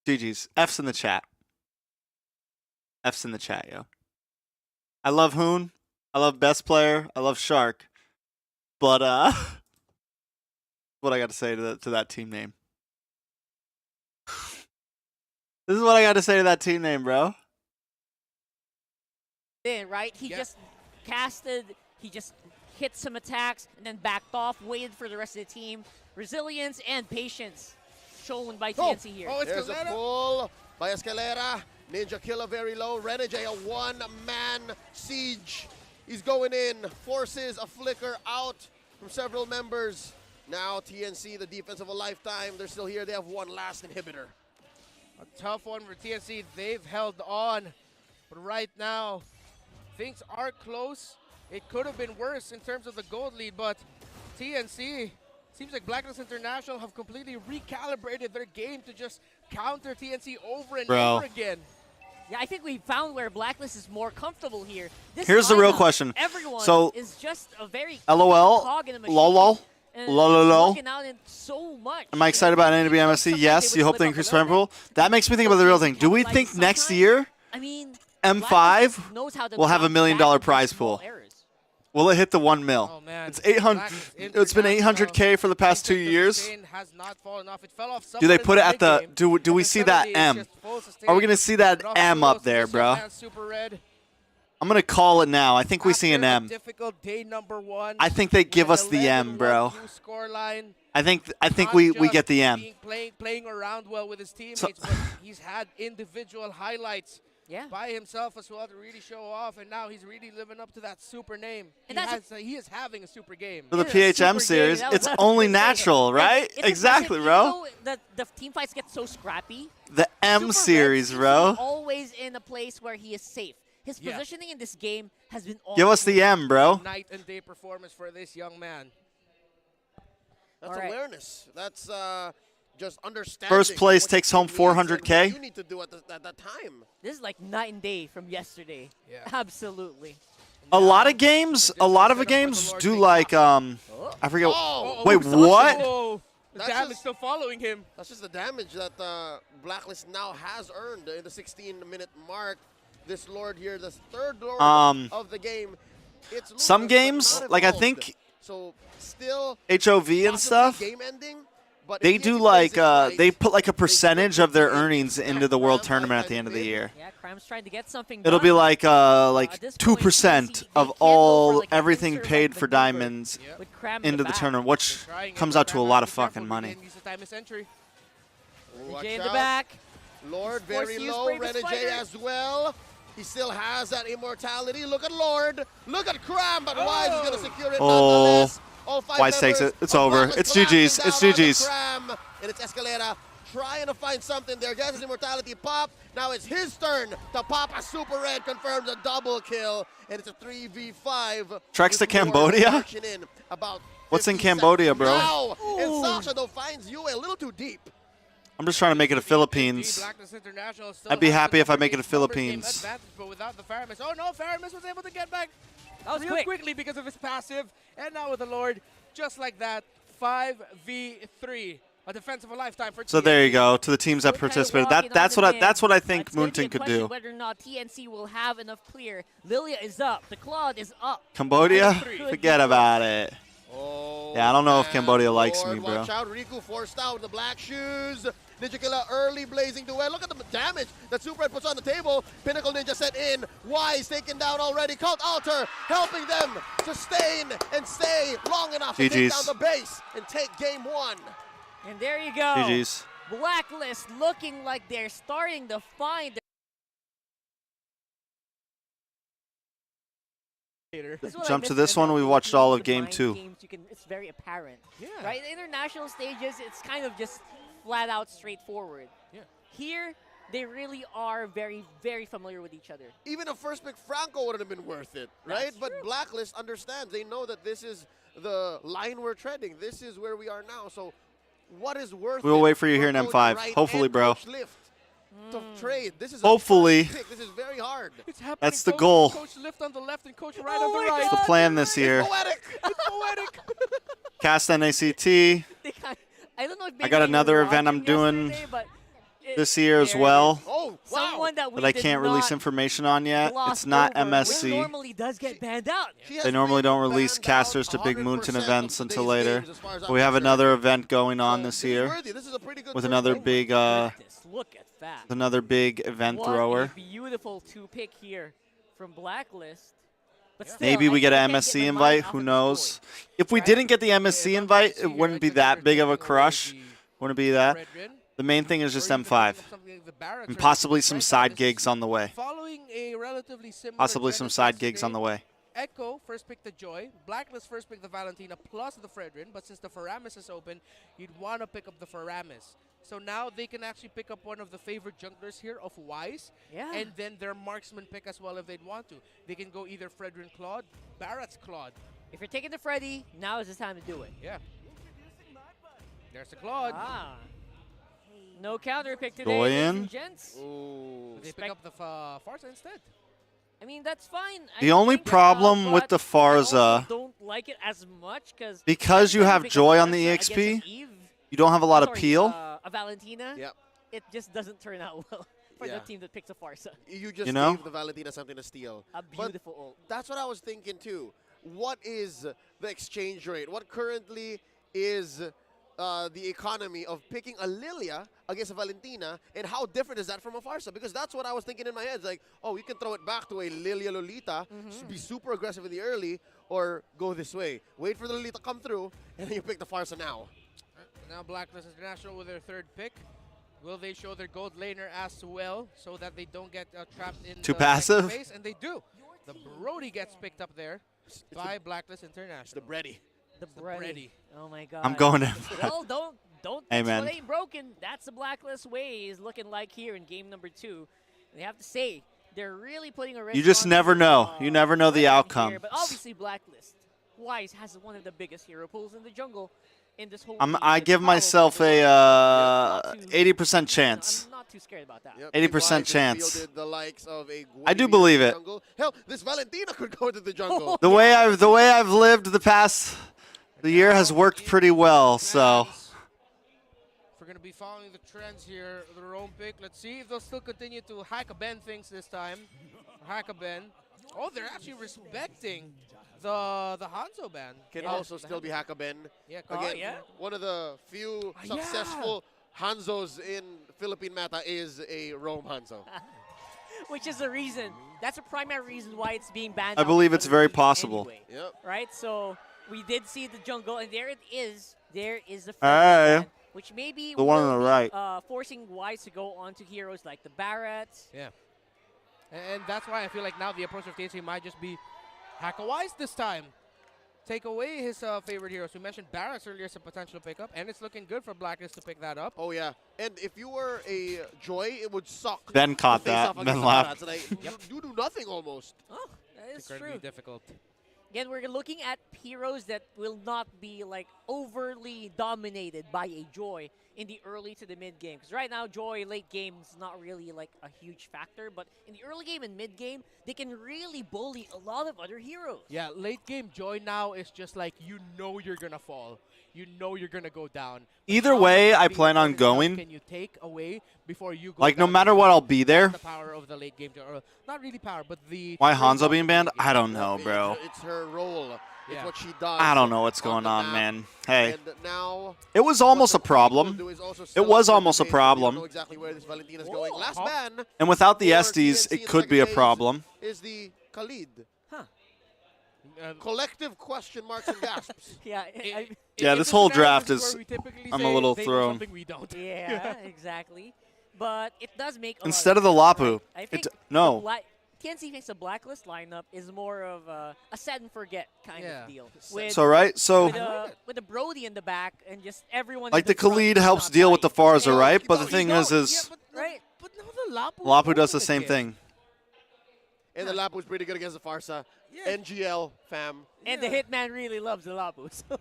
A: GG's. F's in the chat. F's in the chat, yo. I love Hoon. I love Best Player. I love Shark. But what I got to say to that team name. This is what I got to say to that team name, bro.
E: Right? He
B: Yeah.
E: just casted, he just hit some attacks and then backed off, waited for the rest of the team. Resilience and patience shown by TNC here.
B: Oh, it's
D: There's a
B: Escalera.
D: pull by Escalera. Ninja Killer very low. Renegade a one-man siege. He's going in. Forces a flicker out from several members. Now TNC, the defense of a lifetime. They're still here. They have one last inhibitor.
B: A tough one for TNC. They've held on. But right now, things are close. It could have been worse in terms of the gold lead, but TNC, seems like Blacklist International have completely recalibrated their game to just counter TNC over and
A: Bro.
B: over again.
E: Yeah, I think we found where Blacklist is more comfortable here. This
A: Here's the real
E: lineup,
A: question.
E: Everyone
A: So,
E: is just a very
A: LOL,
E: cog in the machine.
A: lol,
E: and
A: lol.
E: it's working out in so much.
A: Am I excited about NAB MSC?
E: Sometimes
A: Yes.
E: they
A: You
E: would
A: hope they
E: slip up
A: increase
E: a little
A: memorable.
E: bit.
A: That makes me think about the real thing. Do we think next
E: Sometimes-
A: year
E: I mean,
A: M5
E: Blacklist knows how to
A: will have a $1
E: bounce
A: million
E: back from
A: prize
E: small
A: pool?
E: errors.
A: will it hit the 1 mil?
B: Oh man,
A: It's 800.
B: Blacklist
A: It's been
B: International
A: 800K for the past 2
B: defensive
A: years.
B: sustain has not fallen off. It fell off
A: Do they
B: somewhere in
A: put it at
B: big
A: the?
B: game,
A: Do we
B: but
A: see that
B: 70 is
A: M?
B: just full sustain.
A: Are we gonna see that
B: But off
A: M
B: the
A: up
B: nose,
A: there,
B: this
A: bro?
B: man, Super Red.
A: I'm gonna call it now. I think we see an
B: After a
A: M.
B: difficult day number 1.
A: I think they give
B: with
A: us the
B: an
A: M, bro.
B: 11-1 scoreline.
A: I think
B: Not
A: we
B: just
A: get the M.
B: Playing around well with his teammates,
A: So-
B: but he's had individual highlights
E: Yeah.
B: by himself as well to really show off, and now he's really living up to that super name.
E: And
B: he is having a super game.
A: For the
E: Yeah,
A: PHM
E: super
A: series,
E: game, that was
A: it's
E: what I was
A: only
E: gonna say.
A: natural, right?
E: It's
A: Exactly,
E: impressive,
A: bro.
E: even though the team fights get so scrappy.
A: The M
E: Super Red
A: series,
E: seems
A: bro.
E: to be always in a place where he is safe. His
B: Yeah.
E: positioning in this game has been on
A: Give us the M, bro.
B: Night and day performance for this young man.
D: That's
E: All right.
D: awareness. That's just understanding.
A: First place
D: what
A: takes
D: your
A: home
D: team needs and
A: 400K.
D: what you need to do at that time.
E: This is like night and day from yesterday.
B: Yeah.
E: Absolutely.
A: A lot of games,
B: This is
A: of
B: set up
A: games
B: for the
A: do
B: Lord
A: like
B: King.
A: I forget.
D: Oh,
A: Wait,
B: Sasha,
A: what?
B: whoa. The
D: That's
B: damage
D: just-
B: still following him.
D: That's just the damage that Blacklist now has earned in the 16-minute mark. This Lord here, the third Lord of the game. It's
A: Some
D: Lucas, but
A: games,
D: not
A: like I
D: involved.
A: think
D: So still
A: HOV and
D: possibly
A: stuff,
D: game ending, but
A: they
D: if
A: do
D: he
A: like
D: plays it right,
A: they put like a
D: they
A: percentage
D: get
A: of their
D: the
A: earnings
D: back
A: into the world
D: round
A: tournament
D: by
A: at the end of the
D: mid.
A: year.
E: Yeah, Crime's trying to get something
A: It'll
E: done.
A: be like
E: at this point,
A: 2%
E: they
A: of
E: can't go for,
A: all
E: like, an
A: everything
E: insert,
A: paid
E: like,
A: for
E: maneuver
A: diamonds
B: Yep.
E: with Crime in
A: into the
E: back.
A: tournament, which
B: They're trying it,
A: comes
B: but
A: out to a
B: Cram
A: lot
B: has
A: of
B: to be careful.
A: fucking
B: He
A: money.
B: didn't use the time of century.
D: Watch
E: Jay in the
D: out.
E: back.
D: Lord
E: He's forced
D: very
E: to use
D: low,
E: Bravest
D: Renegade
E: Fighter.
D: as well. He still has that immortality. Look at Lord. Look at Cram, but Wise is going to secure it
A: Oh.
D: nonetheless. All 5
A: Wise takes
D: members
A: it. It's
D: of
A: over.
D: Blacklist
A: It's
D: collapsing
A: GG's. It's
D: down onto
A: GG's.
D: Cram, and it's Escalera trying to find something there. Gets his immortality pop. Now it's his turn to pop a Super Red, confirms a double kill, and it's a 3v5.
A: Treks to
D: with more
A: Cambodia?
D: marching in about
A: What's in
D: 50
A: Cambodia,
D: seconds
A: bro?
D: now. And
E: Ooh.
D: Sasha, though, finds you a little too deep.
A: I'm just trying to make it a
B: Indeed,
A: Philippines.
B: Blacklist International still
A: I'd be
B: has the
A: happy if I
B: number
A: make it a
B: 8 numbers game
A: Philippines.
B: advantage, but without the Faramis. Oh no, Faramis was able to get back
E: That was
B: real
E: quick.
B: quickly because of his passive. And now with the Lord, just like that, 5v3. A defense of a lifetime for
A: So there you
B: TNC.
A: go. To the teams that
E: Still kinda
A: participated.
E: walking on
A: That's
E: the
A: what I
E: mid.
A: think
E: It's gonna be a
A: Moonton could
E: question
A: do.
E: Whether or not TNC will have enough clear. Lilia is up. The Claude is up.
A: Cambodia?
E: Could
A: Forget
E: be
A: about it.
D: Oh,
A: Yeah, I don't know if
D: man,
A: Cambodia likes
D: Lord,
A: me, bro.
D: Watch out, Riku forced out the black shoes. Ninjakilla early blazing duel. Look at the damage that Super Red puts on the table. Pinnacle Ninja set in. Wise taken down already. Cult Alter helping them sustain and stay long enough to take down
A: GG's.
D: the base and take game 1.
E: And there you go.
A: GG's.
E: Blacklist looking like they're starting to find
A: Jump to this one. We watched all of game 2.
E: It's very apparent.
B: Yeah.
E: Right? International stages, it's kind of just flat out straightforward.
B: Yeah.
E: Here, they really are very, very familiar with each other.
D: Even a first pick Franco wouldn't have been worth it, right?
E: That's
D: But
E: true.
D: Blacklist understands. They know that this is the line we're treading. This is where we are now. So what is worth
A: We'll
D: it
A: wait for you here in
D: Coach
A: M5.
D: Wright
A: Hopefully,
D: and
A: bro.
D: Coach Lift to trade? This is
A: Hopefully.
D: A first pick. This is very hard.
B: It's happening.
A: That's the
B: Coach,
A: goal.
B: Coach Lift on the left and Coach Right
E: Oh
B: on the
E: my
B: right.
A: It's the plan this year.
D: Poetic.
B: It's poetic.
A: Cast NACT.
E: They kind I don't know if
A: I got
E: maybe they
A: another
E: were
A: event I'm
E: watching
A: doing
E: yesterday, but
A: this year as
E: there it
A: well
E: is.
D: Oh, wow.
E: Someone that we
A: that I
E: did
A: can't release
E: not
A: information on yet.
E: gloss
A: It's not
E: over, which
A: MSC.
E: normally does get banned out.
D: She has
A: They normally don't
D: been
A: release
D: banned
A: casters
D: out
A: to big
D: 100%
A: Moonton
D: of
A: events until
D: today's
A: later.
D: games, as far as
A: But
D: I'm
A: we have
D: concerned.
A: another event going on
D: So
A: this
D: is
A: year
D: worthy. This is a pretty good
A: with
D: first
A: another
D: pick.
A: big
E: Look at that.
A: another big event
E: What
A: thrower.
E: a beautiful 2-pick here from Blacklist. But still,
A: Maybe we get
E: I
A: an
E: can't
A: MSC
E: get my
A: invite.
E: mind off
A: Who
E: of this
A: knows?
E: boy.
A: If we
B: Right?
A: didn't get the MSC
B: Yeah,
A: invite,
B: MSC,
A: it wouldn't
B: right?
A: be
B: Because
A: that
B: they're
A: big of a
B: taking away
A: crush.
B: the
A: Wouldn't be that.
B: Red Rin,
A: The main thing is
B: or
A: just
B: even
A: M5
B: picking up something like the Barracks
A: and
B: or
A: possibly
B: right
A: some
B: now,
A: side
B: this is
A: gigs on the way.
B: Following a relatively similar
A: Possibly some
B: genesis
A: side gigs on
B: today,
A: the way.
B: Echo first picked the Joy, Blacklist first picked the Valentina plus the Fredrin, but since the Faramis is open, you'd want to pick up the Faramis. So now they can actually pick up one of the favorite junglers here of Wise,
E: Yeah.
B: and then their marksman pick as well if they'd want to. They can go either Fredrin Claude, Barrett's Claude.
E: If you're taking the Freddy, now is the time to do it.
B: Yeah. There's the Claude.
E: Ah. No counter pick today,
A: Doyen.
E: ladies and gents.
D: Ooh.
B: They pick
E: Spec-
B: up the Farsa instead.
E: I mean, that's fine.
A: The only problem with the
E: but I also
A: Farsa,
E: don't like it as much
A: because you have Joy on the EXP, you don't have a lot of peel.
E: A Valentina.
D: Yep.
E: It just doesn't turn out well for
D: Yeah.
E: the team that picks a Farsa.
D: You just
A: You know?
D: gave the Valentina something to steal.
E: A
D: But
E: beautiful ult.
D: that's what I was thinking too. What is the exchange rate? What currently is the economy of picking a Lilia against a Valentina, and how different is that from a Farsa? Because that's what I was thinking in my head. It's like, oh, you can throw it back to a Lilia Lolita, be super aggressive in the early, or go this way. Wait for the Lolita to come through, and then you pick the Farsa now.
B: Now Blacklist International with their third pick. Will they show their gold laner as well so that they don't get trapped in
A: Too
B: the
A: passive?
B: second phase? And they do. The Brody gets picked up there by Blacklist
D: It's
B: International.
D: the bready.
E: The
B: the
E: bready.
B: bready.
E: Oh my god.
A: I'm going to.
E: Well, don't
A: Hey,
E: fix
A: man.
E: what ain't broken. That's the Blacklist way is looking like here in game number 2. And they have to say they're really putting a risk
A: You just
E: on
A: never
E: the,
A: know. You never know the
E: Fredrin
A: outcomes.
E: here, but obviously Blacklist Wise has one of the biggest hero pools in the jungle in this whole league,
A: I
E: with
A: give
E: probably
A: myself
E: the
A: a
E: not too-
A: 80% chance.
E: I'm not too scared about that.
D: Yep,
A: 80%
D: Wise has
A: chance.
D: fielded The likes of a
A: I do
D: Guinevere
A: believe
D: in the
A: it.
D: jungle. Hell, this Valentina could go to the jungle.
A: The way I've lived the year has worked pretty well. So
B: If we're going to be following the trends here, their own pick, let's see if they'll still continue to hack a Ben things this time. Hack a Ben. Oh, they're actually respecting the Hanzo ban.
D: Can
E: Yeah.
D: also still be Hakaben.
B: Yeah,
D: Again,
E: yeah.
D: one of the few
B: yeah.
D: successful Hanzos in Philippine meta is a Rome Hanzo.
E: Which is the reason. That's a primary reason why it's being banned.
A: I
E: out
A: believe
E: from
A: it's
E: the
A: very
E: league
A: possible.
E: anyway,
D: Yep.
E: right? So we did see the jungle, and there it is. There is the
A: Hey.
E: ban, which maybe
A: The one on
E: will
A: the
E: be,
A: right.
E: forcing Wise to go on to heroes like the Barrett.
B: Yeah. And that's why I feel like now the approach of TNC might just be hack a Wise this time. Take away his favorite heroes. We mentioned Barracks earlier as a potential pickup, and it's looking good for Blacklist to pick that up.
D: Oh yeah. And if you were a Joy, it would suck.
A: Ben caught
D: to face
A: that.
D: off
A: Ben
D: against the
A: laughed.
D: Barats. Like, you do nothing almost.
E: Oh, that is
B: Incredibly
E: true.
B: difficult.
E: Again, we're looking at heroes that will not be like overly dominated by a Joy in the early to the mid game. Because right now, Joy late game is not really like a huge factor, but in the early game and mid game, they can really bully a lot of other heroes.
B: Yeah, late game Joy now is just like you know you're gonna fall. You know you're gonna go down. But
A: Either
B: how
A: way,
B: much
A: I
B: of the
A: plan on
B: important stuff
A: going.
B: Can you take away before you go
A: Like, no
B: down?
A: matter what, I'll be there.
B: The power of the late game, or not really power, but the
A: Why
B: trade-off
A: Hanzo being
B: of the
A: banned?
B: late game.
A: I don't know, bro.
D: It's her role. It's
B: Yeah.
D: what she does.
A: I don't know what's
D: on
A: going
D: the
A: on,
D: map.
A: man. Hey,
D: And now
A: it was
D: what
A: almost
D: the
A: a
D: Queen will
A: problem.
D: do is also
A: It
D: still
A: was
D: up for
A: almost a
D: debate. We don't
A: problem.
D: know exactly where this Valentina's going. Last
B: Huh?
D: man
A: And without the
D: for
A: Estes,
D: TNC
A: it
D: in
A: could
D: second
A: be a
D: phase
A: problem.
D: is the Khalid.
B: Uh,
D: Collective question marks and gasps.
E: Yeah,
A: Yeah,
B: in
A: this
B: the
A: whole
B: scenarios
A: draft
B: where
A: is-
B: we typically
A: I'm a
B: say
A: little
B: they know
A: thrown.
B: something we don't.
E: yeah, exactly. But it does make a lot
A: Instead of the
E: sense,
A: Lapu,
E: right? I think
A: no.
E: TNC thinks the Blacklist lineup is more of a set and forget kind
B: Yeah.
E: of deal. With,
A: So, right? So,
E: with a Brody in the back and just everyone.
A: like,
E: in
A: the
E: front
A: Khalid
E: is
A: helps
E: not
A: deal with the
E: dying.
A: Farza,
E: Yeah,
A: right? But
B: No,
A: the thing
B: you
A: is,
B: don't.
A: is
E: Right.
B: But now the Lapu.
A: Lapu does the
B: open
A: same
B: again.
A: thing.
D: And the lap was pretty good against the Farsa.
B: Yeah.
D: NGL, fam.
E: And the Hitman really loves the Lapu. So.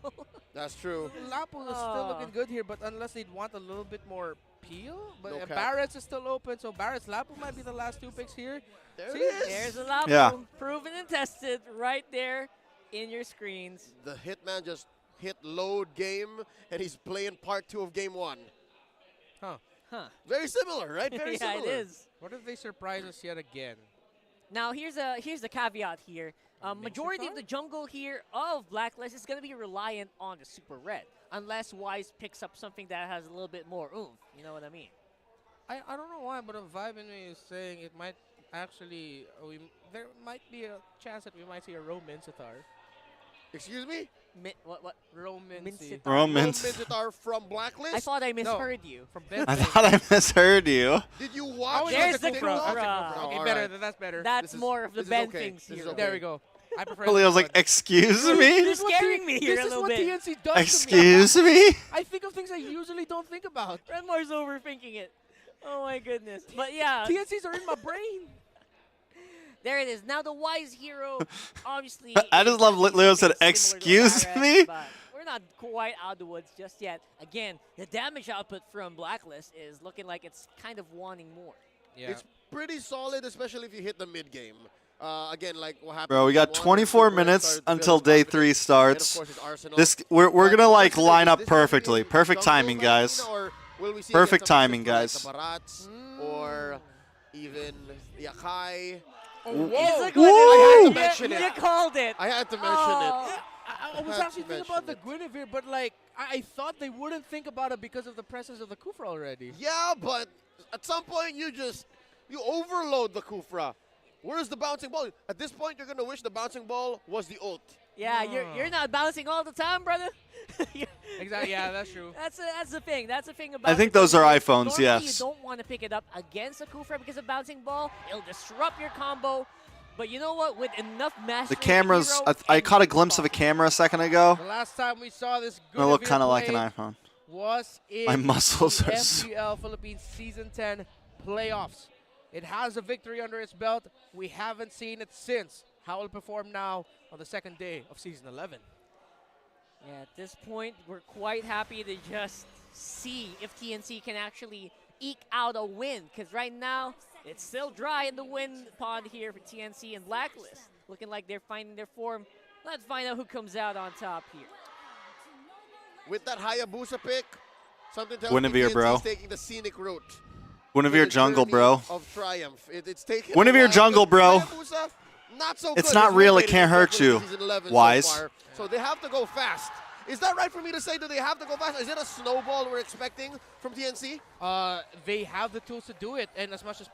D: That's true.
B: Lapu is
E: Ah.
B: still looking good here, but unless they'd want a little bit more peel. But
D: No cap.
B: Barrett's is still open, so Barrett's Lapu might be the last two picks here.
D: There
B: See,
D: it is.
E: There's the Lapu.
A: Yeah.
E: Proven and tested right there in your screens.
D: The Hitman just hit load game, and he's playing part 2 of game 1.
B: Huh.
E: Huh.
D: Very similar, right? Very
E: yeah,
D: similar.
E: it is.
B: What if they surprise us yet again?
E: Now here's the caveat here. Majority of the jungle here of Blacklist is going to be reliant on the Super Red, unless Wise picks up something that has a little bit more oomph. You know what I mean?
B: I don't know why, but a vibe in me is saying it might actually, there might be a chance that we might see a Roman Sitar.
D: Excuse me?
E: What?
B: Roman
E: Minsitar.
A: Romans.
D: Minzitar from Blacklist?
E: I thought I misheard you.
B: From Ben.
A: I thought I misheard you.
D: Did you
B: Oh,
D: watch
E: There's
D: it?
E: the
B: Kufra.
E: Kufra.
B: Okay,
D: Oh,
B: better.
D: alright.
B: That's better.
E: That's
D: This is-
E: more of the
D: this is
E: Ben
D: okay.
E: things
D: This is
E: here.
D: okay.
B: There we go. I prefer.
A: Leo was
B: this
A: like,
B: one.
A: excuse
E: You're
A: me?
E: scaring me here
B: This
E: a
B: is
E: little
B: what
E: bit.
B: TNC does to me.
A: Excuse me?
B: I think of things I usually don't think about.
E: Redmar's overthinking it. Oh my goodness. But yeah,
B: TNCs are in my brain.
E: there it is. Now the Wise hero, obviously.
A: I
E: is
A: just love
E: something
A: Leo said,
E: similar to
A: "Excuse
E: Barret,"
A: me?
E: but we're not quite out of the woods just yet. Again, the damage output from Blacklist is looking like it's kind of wanting more.
B: Yeah.
D: It's pretty solid, especially if you hit the mid game. Again, like what happened.
A: Bro, we
D: in
A: got
D: game 1,
A: 24
D: Super Red
A: minutes
D: started to build
A: until
D: his
A: day
D: confidence,
A: 3
D: and of
A: starts.
D: course his Arsenal.
A: This we're
D: But
A: gonna like
D: this is-
A: line up
D: this is gonna be
A: perfectly.
D: a
A: Perfect
D: jungle
A: timing, guys.
D: Valentina, or will we see
A: Perfect
D: against some
A: timing,
D: assistant
A: guys.
D: Like the Barats or even Yakai.
B: Oh,
E: It's
B: whoa.
E: a good
A: Woo!
D: I had to
E: you,
D: mention
E: you
D: it.
E: called it.
D: I had to mention
E: Oh.
D: it.
B: I was
D: Had
B: actually
D: to
B: thinking about the
D: mention
B: Guinevere, but like I thought they wouldn't think about it because of the presence of the Kufra already.
D: Yeah, but at some point you overload the Kufra. Where's the bouncing ball? At this point, you're gonna wish the bouncing ball was the ult.
E: Yeah, you're not bouncing all the time, brother.
B: Exactly. Yeah, that's true.
E: That's the thing. That's the thing about.
A: I think
E: it.
A: those are
E: Normally
A: iPhones, yes.
E: You don't want to pick it up against a Kufra because of bouncing ball. It'll disrupt your combo. But you know what? With enough mastery,
A: The cameras, I caught a glimpse of a camera a second ago.
B: The last time we saw this
A: It
B: Guinevere
A: looked kind of like an
B: play
A: iPhone.
B: was in
A: My muscles
B: the
A: are so-
B: MPL Philippines Season 10 playoffs. It has a victory under its belt. We haven't seen it since. How will it perform now on the second day of Season 11?
E: Yeah, at this point, we're quite happy to just see if TNC can actually eke out a win. Because right now, it's still dry in the win pond here for TNC and Blacklist. Looking like they're finding their form. Let's find out who comes out on top here.
D: With that Hayabusa pick, something tells
A: Guinevere,
D: me
A: bro.
D: TNC's taking the scenic route.
A: Guinevere
D: to the
A: jungle,
D: journey
A: bro.
D: Of triumph. It's taken
A: Guinevere
D: a while,
A: jungle,
D: but
A: bro.
D: Hayabusa, not so
A: It's
D: good.
A: not
D: His
A: real,
D: win
A: it
D: rate
A: can't
D: is
A: hurt
D: definitely
A: you.
D: season 11
A: Wise.
D: So far. So they have to go fast. Is that right for me to say? Do they have to go fast? Is it a snowball we're expecting from TNC?
B: They have the tools to do it, and as much as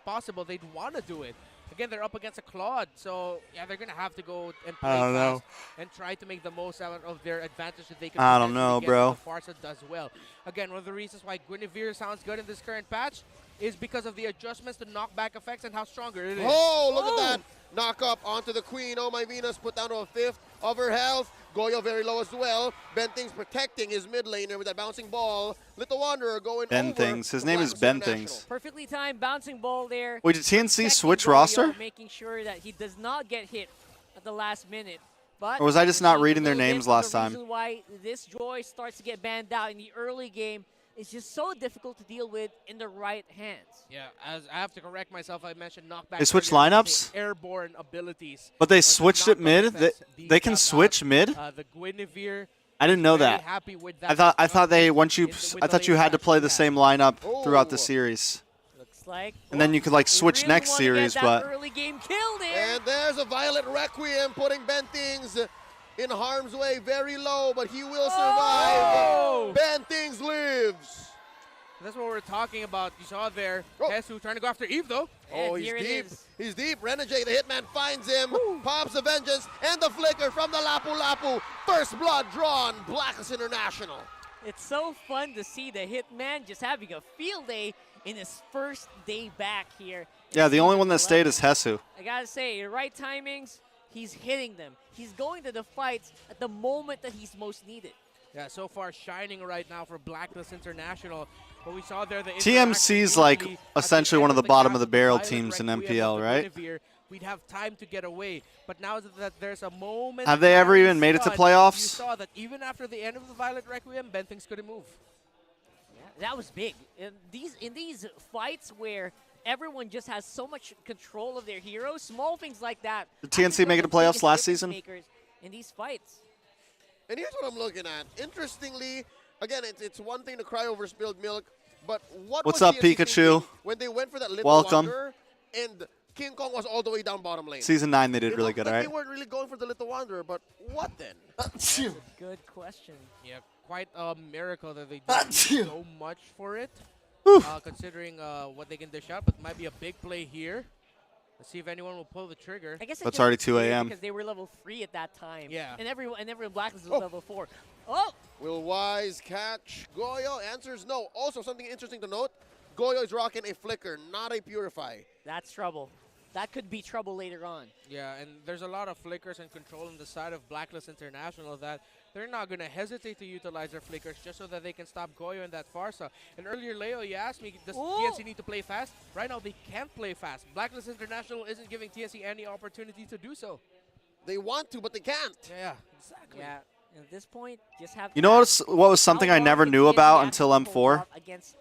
B: possible, they'd want to do it. Again, they're up against a Claude, so yeah, they're gonna have to go and play
A: I don't know.
B: fast and try to make the most out of their advantage that they can.
A: I don't
B: potentially
A: know,
B: get
A: bro.
B: if the Farsa does well. Again, one of the reasons why Guinevere sounds good in this current patch is because of the adjustments to knockback effects and how stronger it is.
D: Oh, look at that. Knock up onto the Queen. Oh, my Venus put down to a fifth of her health. Goyo very low as well. Bentings protecting his mid laner with that bouncing ball. Little Wanderer going
A: Ben
D: over.
A: Things. His
D: to
A: name is
D: Blacklist
A: Ben
D: International.
A: Things.
E: Perfectly timed bouncing ball there.
A: Wait, did TNC
E: Protecting
A: switch
E: Goyo,
A: roster?
E: Making sure that he does not get hit at the last minute. But
A: Or was I just not
E: seeing
A: reading
E: a
A: their
E: little bit
A: names
E: of
A: last
E: the
A: time?
E: reason why this Joy starts to get banned out in the early game is just so difficult to deal with in the right hands.
B: Yeah, as I have to correct myself, I mentioned knockback.
A: They switched
B: earlier, I meant
A: lineups?
B: the airborne abilities.
A: But they
B: or the
A: switched it
B: knock-up
A: mid?
B: effects.
A: They can
B: The
A: switch mid?
B: The Guinevere.
A: I didn't know
B: very
A: that.
B: happy with that.
A: I thought they once you
B: with
A: I
B: the
A: thought you
B: latest
A: had to
B: patch
A: play
B: we
A: the
B: had.
A: same lineup throughout the
D: Oh.
A: series.
E: Looks like.
A: And then you could like
E: they
A: switch
E: really
A: next
E: wanna get
A: series,
E: that
A: but
E: early game kill there.
D: And there's a Violet Requiem putting Bentings in harm's way, very low, but he will survive.
B: Oh!
D: Bentings lives.
B: That's what we're talking about. You saw there,
D: Oh.
B: Hesu trying to go after Eve though.
D: Oh,
E: And
D: he's
E: here it
D: deep.
E: is.
D: He's deep. Renegade, the hitman, finds him. Pops the vengeance and the flicker from the Lapu Lapu. First blood drawn. Blacklist International.
E: It's so fun to see the Hitman just having a field day in his first day back here. in
A: yeah, the only
E: Season
A: one that stayed
E: 11.
A: is Hesu.
E: I gotta say, your right timings, he's hitting them. He's going to the fights at the moment that he's most needed.
B: Yeah, so far shining right now for Blacklist International. But we saw there the
A: TMC's
B: interaction
A: like
B: quickly at the
A: essentially
B: end
A: one of the bottom
B: cast
A: of the
B: with
A: barrel
B: Violet
A: teams in
B: Requiem
A: MPL,
B: of the
A: right?
B: Guinevere. We'd have time to get away. But now that there's a moment.
A: Have they ever even made it to playoffs?
B: You saw that even after the end of the Violet Requiem, Bentings couldn't move.
E: Yeah, that was big. In these fights where everyone just has so much control of their heroes, small things like that.
A: Did TNC make it to playoffs last season?
E: In these fights.
D: And here's what I'm looking at. Interestingly, again, it's one thing to cry over spilled milk, but what
A: What's
D: was
A: up,
D: TNC
A: Pikachu?
D: thinking when they went for that Little
A: Welcome.
D: Wanderer and King Kong was all the way down bottom lane?
A: Season 9 they did
D: It
A: really
D: looked
A: good,
D: like
A: right?
D: They weren't really going for the Little Wanderer, but what then?
E: Good question.
B: Yeah, quite a miracle that they did so much for it. Considering what they can dish out, but might be a big play here. Let's see if anyone will pull the trigger.
E: I guess it's
A: That's
E: just
A: already 2
E: weird
A: a.m.
E: because they were level 3 at that time.
B: Yeah.
E: And everyone Blacklist was
D: Oh.
E: level 4. Oh!
D: Will Wise catch Goyo? Answers no. Also, something interesting to note, Goyo is rocking a Flicker, not a Purify.
E: That's trouble. That could be trouble later on.
B: Yeah, and there's a lot of flickers and control on the side of Blacklist International that they're not going to hesitate to utilize their flickers just so that they can stop Goyo and that Farsa. And earlier, Leo, you asked me, does
E: Ooh.
B: TNC need to play fast? Right now, they can't play fast. Blacklist International isn't giving TNC any opportunity to do so.
D: They want to, but they can't.
B: Yeah, exactly.
E: Yeah. And at this point, just have.
A: You know what was something I never knew about until M4?
E: Against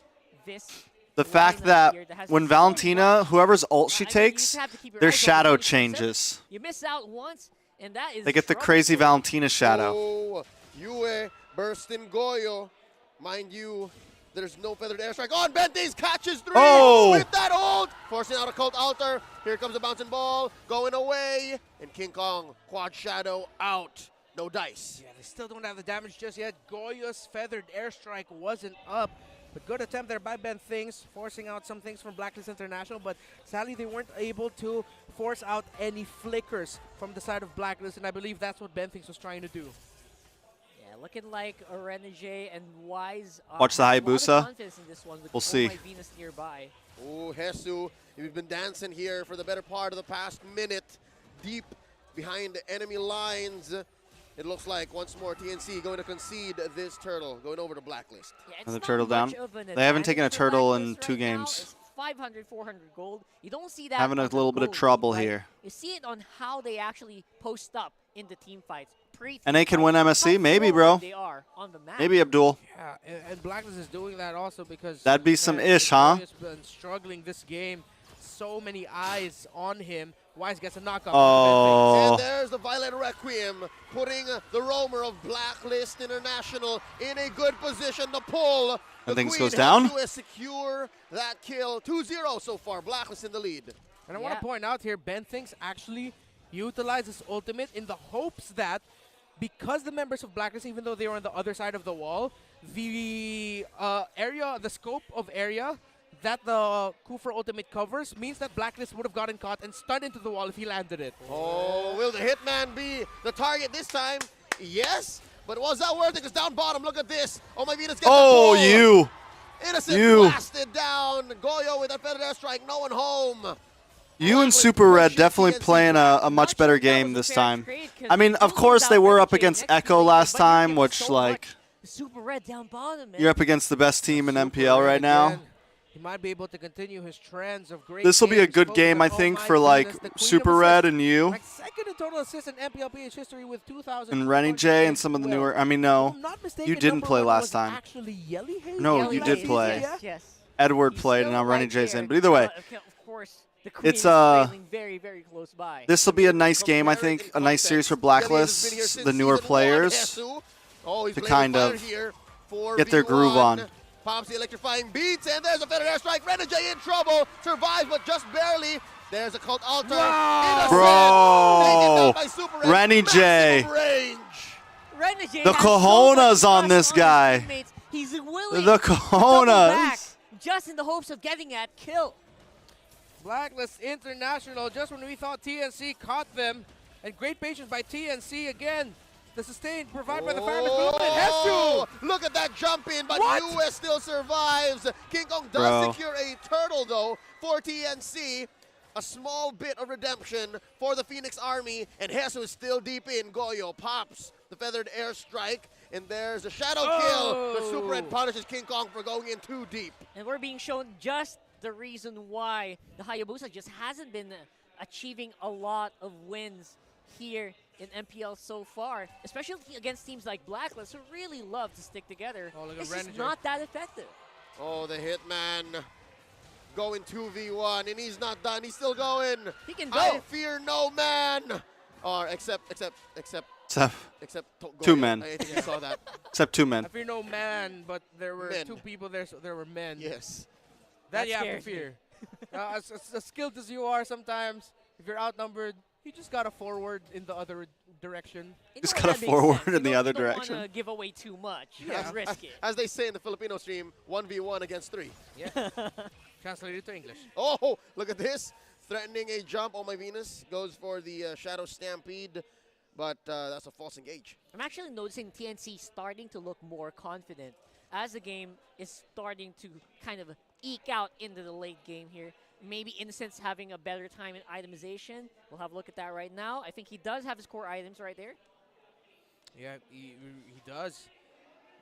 E: this
A: The fact
E: lineup
A: that
E: here has
A: when
E: so
A: Valentina,
E: much-
A: whoever's ult she
E: I mean, you
A: takes,
E: just have to keep your
A: their
E: eyes open
A: shadow
E: 24/7.
A: changes.
E: You miss out once, and that is.
A: They get the
E: trouble
A: crazy
E: for you.
A: Valentina shadow.
D: Oh, Yue bursting Goyo. Mind you, there's no feathered airstrike on. Bentings catches 3
A: Oh!
D: with that ult. Forcing out a cult altar. Here comes a bouncing ball. Going away. And King Kong, quad shadow out. No dice.
B: Yeah, they still don't have the damage just yet. Goyo's feathered airstrike wasn't up. But good attempt there by Ben Things, forcing out some things from Blacklist International. But sadly, they weren't able to force out any flickers from the side of Blacklist. And I believe that's what Ben Things was trying to do.
E: Yeah, looking like a Renegade and Wise.
A: Watch the
E: have a lot of
A: Hayabusa.
E: confidence in this one with
A: We'll
E: Oh
A: see.
E: My Venus nearby.
D: Oh, Hesu, you've been dancing here for the better part of the past minute. Deep behind the enemy lines. It looks like once more TNC going to concede this turtle. Going over to Blacklist.
E: Yeah, it's
A: Another
E: not
A: turtle
E: much
A: down.
E: of an
A: They haven't taken a
E: advantage for
A: turtle in
E: Blacklist
A: 2
E: right now.
A: games.
E: It's 500, 400 gold. You don't see that.
A: Having a
E: on the
A: little bit of
E: gold
A: trouble
E: league, right?
A: here.
E: You see it on how they actually post up in the team fights.
A: And they can win MSC?
E: How
A: Maybe,
E: forward
A: bro.
E: They are on the map.
A: Maybe Abdul.
B: Yeah, and Blacklist is doing that also because
A: That'd be some
B: man,
A: ish, huh?
B: Goyo's been struggling this game. So many eyes on him. Wise gets a knockout.
A: Oh.
D: And there's the Violet Requiem, putting the roamer of Blacklist International in a good position to pull.
A: And things
D: Queen
A: goes down.
D: has to secure that kill. 2-0 so far. Blacklist in the lead.
B: And I want to point out here, Ben Things actually utilized his ultimate in the hopes that because the members of Blacklist, even though they were on the other side of the wall, the area, the scope of area that the Kufra ultimate covers means that Blacklist would have gotten caught and stunned into the wall if he landed it.
D: Oh, will the Hitman be the target this time? Yes, but was that worth it? Because down bottom, look at this. Oh, my Venus gets
A: Oh,
D: the pull.
A: you.
D: Innocent
A: You.
D: blasted down. Goyo with a feather airstrike. No one home.
A: You and Super Red definitely playing a much better game this time. I mean, of course they were up against Echo last time, which like
E: Super Red down bottom, man.
A: you're up against the best team in MPL right now.
B: Again. He might be able to continue his trends of great.
A: This will be a
B: games,
A: good
B: focus
A: game,
B: on
A: I think,
B: all
A: for
B: nine
A: like
B: finalists, the queen of
A: Super Red
B: assists.
A: and you.
B: Like second in total assists in MPLPH history with 2,000.
A: And Rennie J and some of the newer. I mean, no. You didn't play last time.
B: Actually, Yelly Hayes.
A: No,
E: Yelly
A: you did
E: Hayes,
A: play.
E: Yes, yes.
A: Edward
E: He's
A: played, and
E: still
A: now Rennie
E: right
A: J's
E: there.
A: in. But either way,
E: Of course, the queen
A: it's
E: is trailing very, very close by.
A: this will be a nice game, I think. A nice series for Blacklist, the newer players, to kind of get their groove on.
D: Pops the electrifying beats, and there's a feather airstrike. Renegade in trouble, survives, but just barely. There's a cult altar.
A: Bro! Rennie J.
E: Renegade
A: The
E: has so
A: cojones
E: much
A: on this
E: trust
A: guy.
E: his teammates. He's willing
A: The
E: to double back
A: cojones.
E: just in the hopes of getting that kill.
B: Blacklist International, just when we thought TNC caught them, and great patience by TNC again. The sustain provided by the fireman.
D: Oh, look at that jump in, but US still survives. King Kong does secure a turtle, though, for TNC. A small bit of redemption for the Phoenix Army, and Hesu is still deep in. Goyo pops the feathered airstrike, and there's a shadow kill. The Super Red punishes King Kong for going in too deep.
E: And we're being shown just the reason why the Hayabusa just hasn't been achieving a lot of wins here in MPL so far, especially against teams like Blacklist, who really love to stick together.
B: Oh, look at
E: It's just
B: Renegade.
E: not that effective.
D: Oh, the Hitman going 2v1, and he's not done. He's still going.
E: He can go.
D: I fear no man. Or except
A: Two
D: Goyo.
A: men.
D: I think I saw that.
A: Except 2 men.
B: I fear no man, but there were
D: Men.
B: 2 people there, so there were men.
D: Yes.
B: That
E: That
B: you have to
E: scares me.
B: fear. As skilled as you are sometimes, if you're outnumbered, you just gotta forward in the other direction.
E: You
A: Just
E: know what,
A: gotta
E: that makes
A: forward
E: sense.
A: in the
E: You
A: other
E: don't
A: direction.
E: want to give away too much.
B: Yeah.
E: Just risk it.
D: As they say in the Filipino stream, 1v1 against 3.
B: Yeah. Translated to English.
D: Oh, look at this. Threatening a jump. Oh, my Venus goes for the Shadow Stampede, but that's a false engage.
E: I'm actually noticing TNC starting to look more confident as the game is starting to kind of eke out into the late game here. Maybe Innocence having a better time in itemization. We'll have a look at that right now. I think he does have his core items right there.
B: Yeah, he does.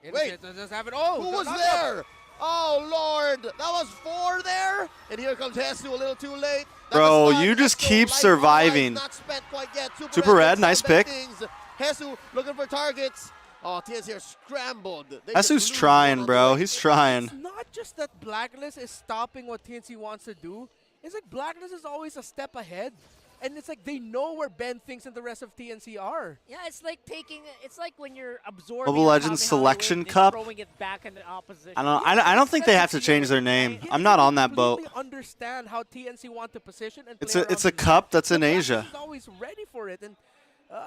D: Wait.
B: Innocent does have it. Oh,
D: Who was
B: knocked
D: there? Oh, Lord. That was 4 there. And here comes Hesu a little too late. That
A: Bro,
D: was
A: you
D: done.
A: just
D: Hesu,
A: keep
D: life
A: surviving.
D: Not spent quite yet.
A: Super Red,
D: gets
A: nice
D: some
A: pick.
D: bad things. Hesu looking for targets. Oh, TNC are scrambled. They
A: That's
D: just
A: who's
D: lose
A: trying,
D: one on
A: bro.
D: the
A: He's
B: It's
A: trying.
B: not just that Blacklist is stopping what TNC wants to do. It's like Blacklist is always a step ahead. And it's like they know where Ben thinks and the rest of TNC are.
E: Yeah, it's like it's like when you're absorbing
A: Mobile
E: a
A: Legends
E: Kamehameha
A: Selection
E: wave, then
A: Cup?
E: throwing it back in the opposition.
A: I don't know. I don't think they have to change their name. I'm not on that boat.
B: I understand how TNC want to position and
A: It's
B: play
A: a
B: around the
A: cup that's
B: map.
A: in
B: But Blacklist
A: Asia.
B: is always ready for it. And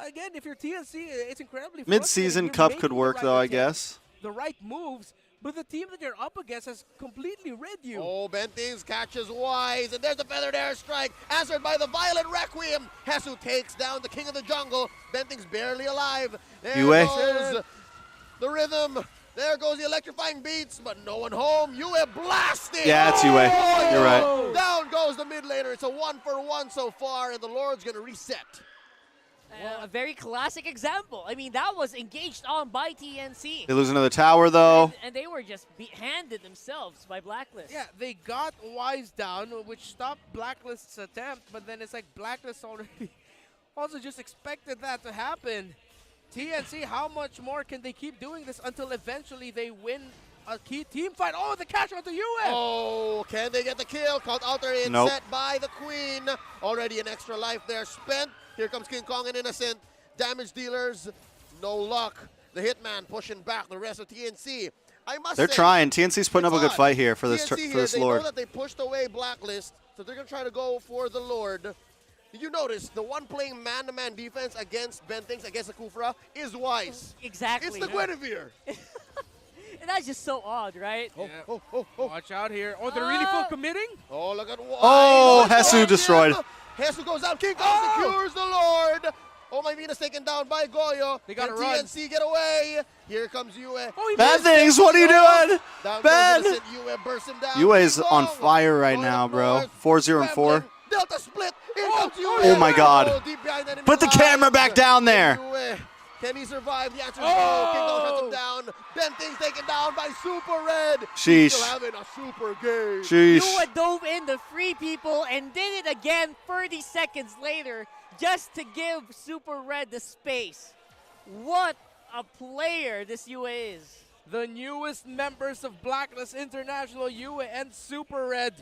B: again, if you're TNC, it's incredibly
A: Mid-season
B: frustrating.
A: cup
B: You're
A: could
B: making
A: work
B: the
A: though,
B: right
A: I
B: attempts,
A: guess.
B: the right moves, but the team that you're up against has completely read you.
D: Oh, Bentings catches Wise, and there's a feathered airstrike, answered by the Violent Requiem. Hesu takes down the King of the Jungle. Benting's barely alive. There
A: Yue.
D: goes the rhythm. There goes the electrifying beats, but no one home. Yue blasting.
A: Yeah, it's Yue. You're right.
D: Down goes the mid laner. It's a 1-for-1 so far, and the Lord's going to reset.
E: A very classic example. I mean, that was engaged on by TNC.
A: They lose another tower though.
E: And they were just handed themselves by Blacklist.
B: Yeah, they got Wise down, which stopped Blacklist's attempt, but then it's like Blacklist already also just expected that to happen. TNC, how much more can they keep doing this until eventually they win a key team fight? Oh, the cash out to UF!
D: Oh, can they get the kill? Called Alter in,
A: Nope.
D: set by the Queen. Already an extra life there spent. Here comes King Kong and Innocent. Damage dealers, no luck. The Hitman pushing back the rest of TNC. I must
A: They're
D: say,
A: trying. TNC's putting up a
D: it's
A: good
D: odd.
A: fight here for this
D: TNC here,
A: this
D: they
A: Lord.
D: know that they pushed away Blacklist, so they're going to try to go for the Lord. Did you notice the one playing man-to-man defense against Bentings, against the Kufra, is Wise?
E: Exactly.
D: It's the Guinevere.
E: And that's just so odd, right?
B: Yeah.
D: Oh.
B: Watch out here. Oh, they're really full committing?
D: Oh, look at Wise.
A: Oh,
D: Look at
A: Hesu
D: him.
A: destroyed.
D: Hesu goes out. King Kong secures the Lord. Oh, my Venus taken down by Goyo.
B: They gotta
D: Can
B: run.
D: TNC get away? Here comes Yue.
B: Oh, he
A: Bad
B: missed
A: things. What are you doing?
D: Down
A: Ben!
D: goes Innocent. Yue bursts him down.
A: Yue is
D: King
A: on
D: Kong
A: fire right
D: going
A: now,
D: up
A: bro.
D: north.
A: 4-0 and 4.
D: Scrambling. Delta split. Here comes Yue.
A: Oh my God.
D: Deep behind enemy
A: Put the camera
D: lines.
A: back down there.
D: Yue Can he survive? The answer is no. King Kong shuts him down. Benting's taken down by Super Red. He's still
A: Sheesh.
D: having a super game.
A: Sheesh.
E: Yua dove in to free people and did it again 30 seconds later just to give Super Red the space. What a player this Yua is.
B: The newest members of Blacklist International, Yua and Super Red.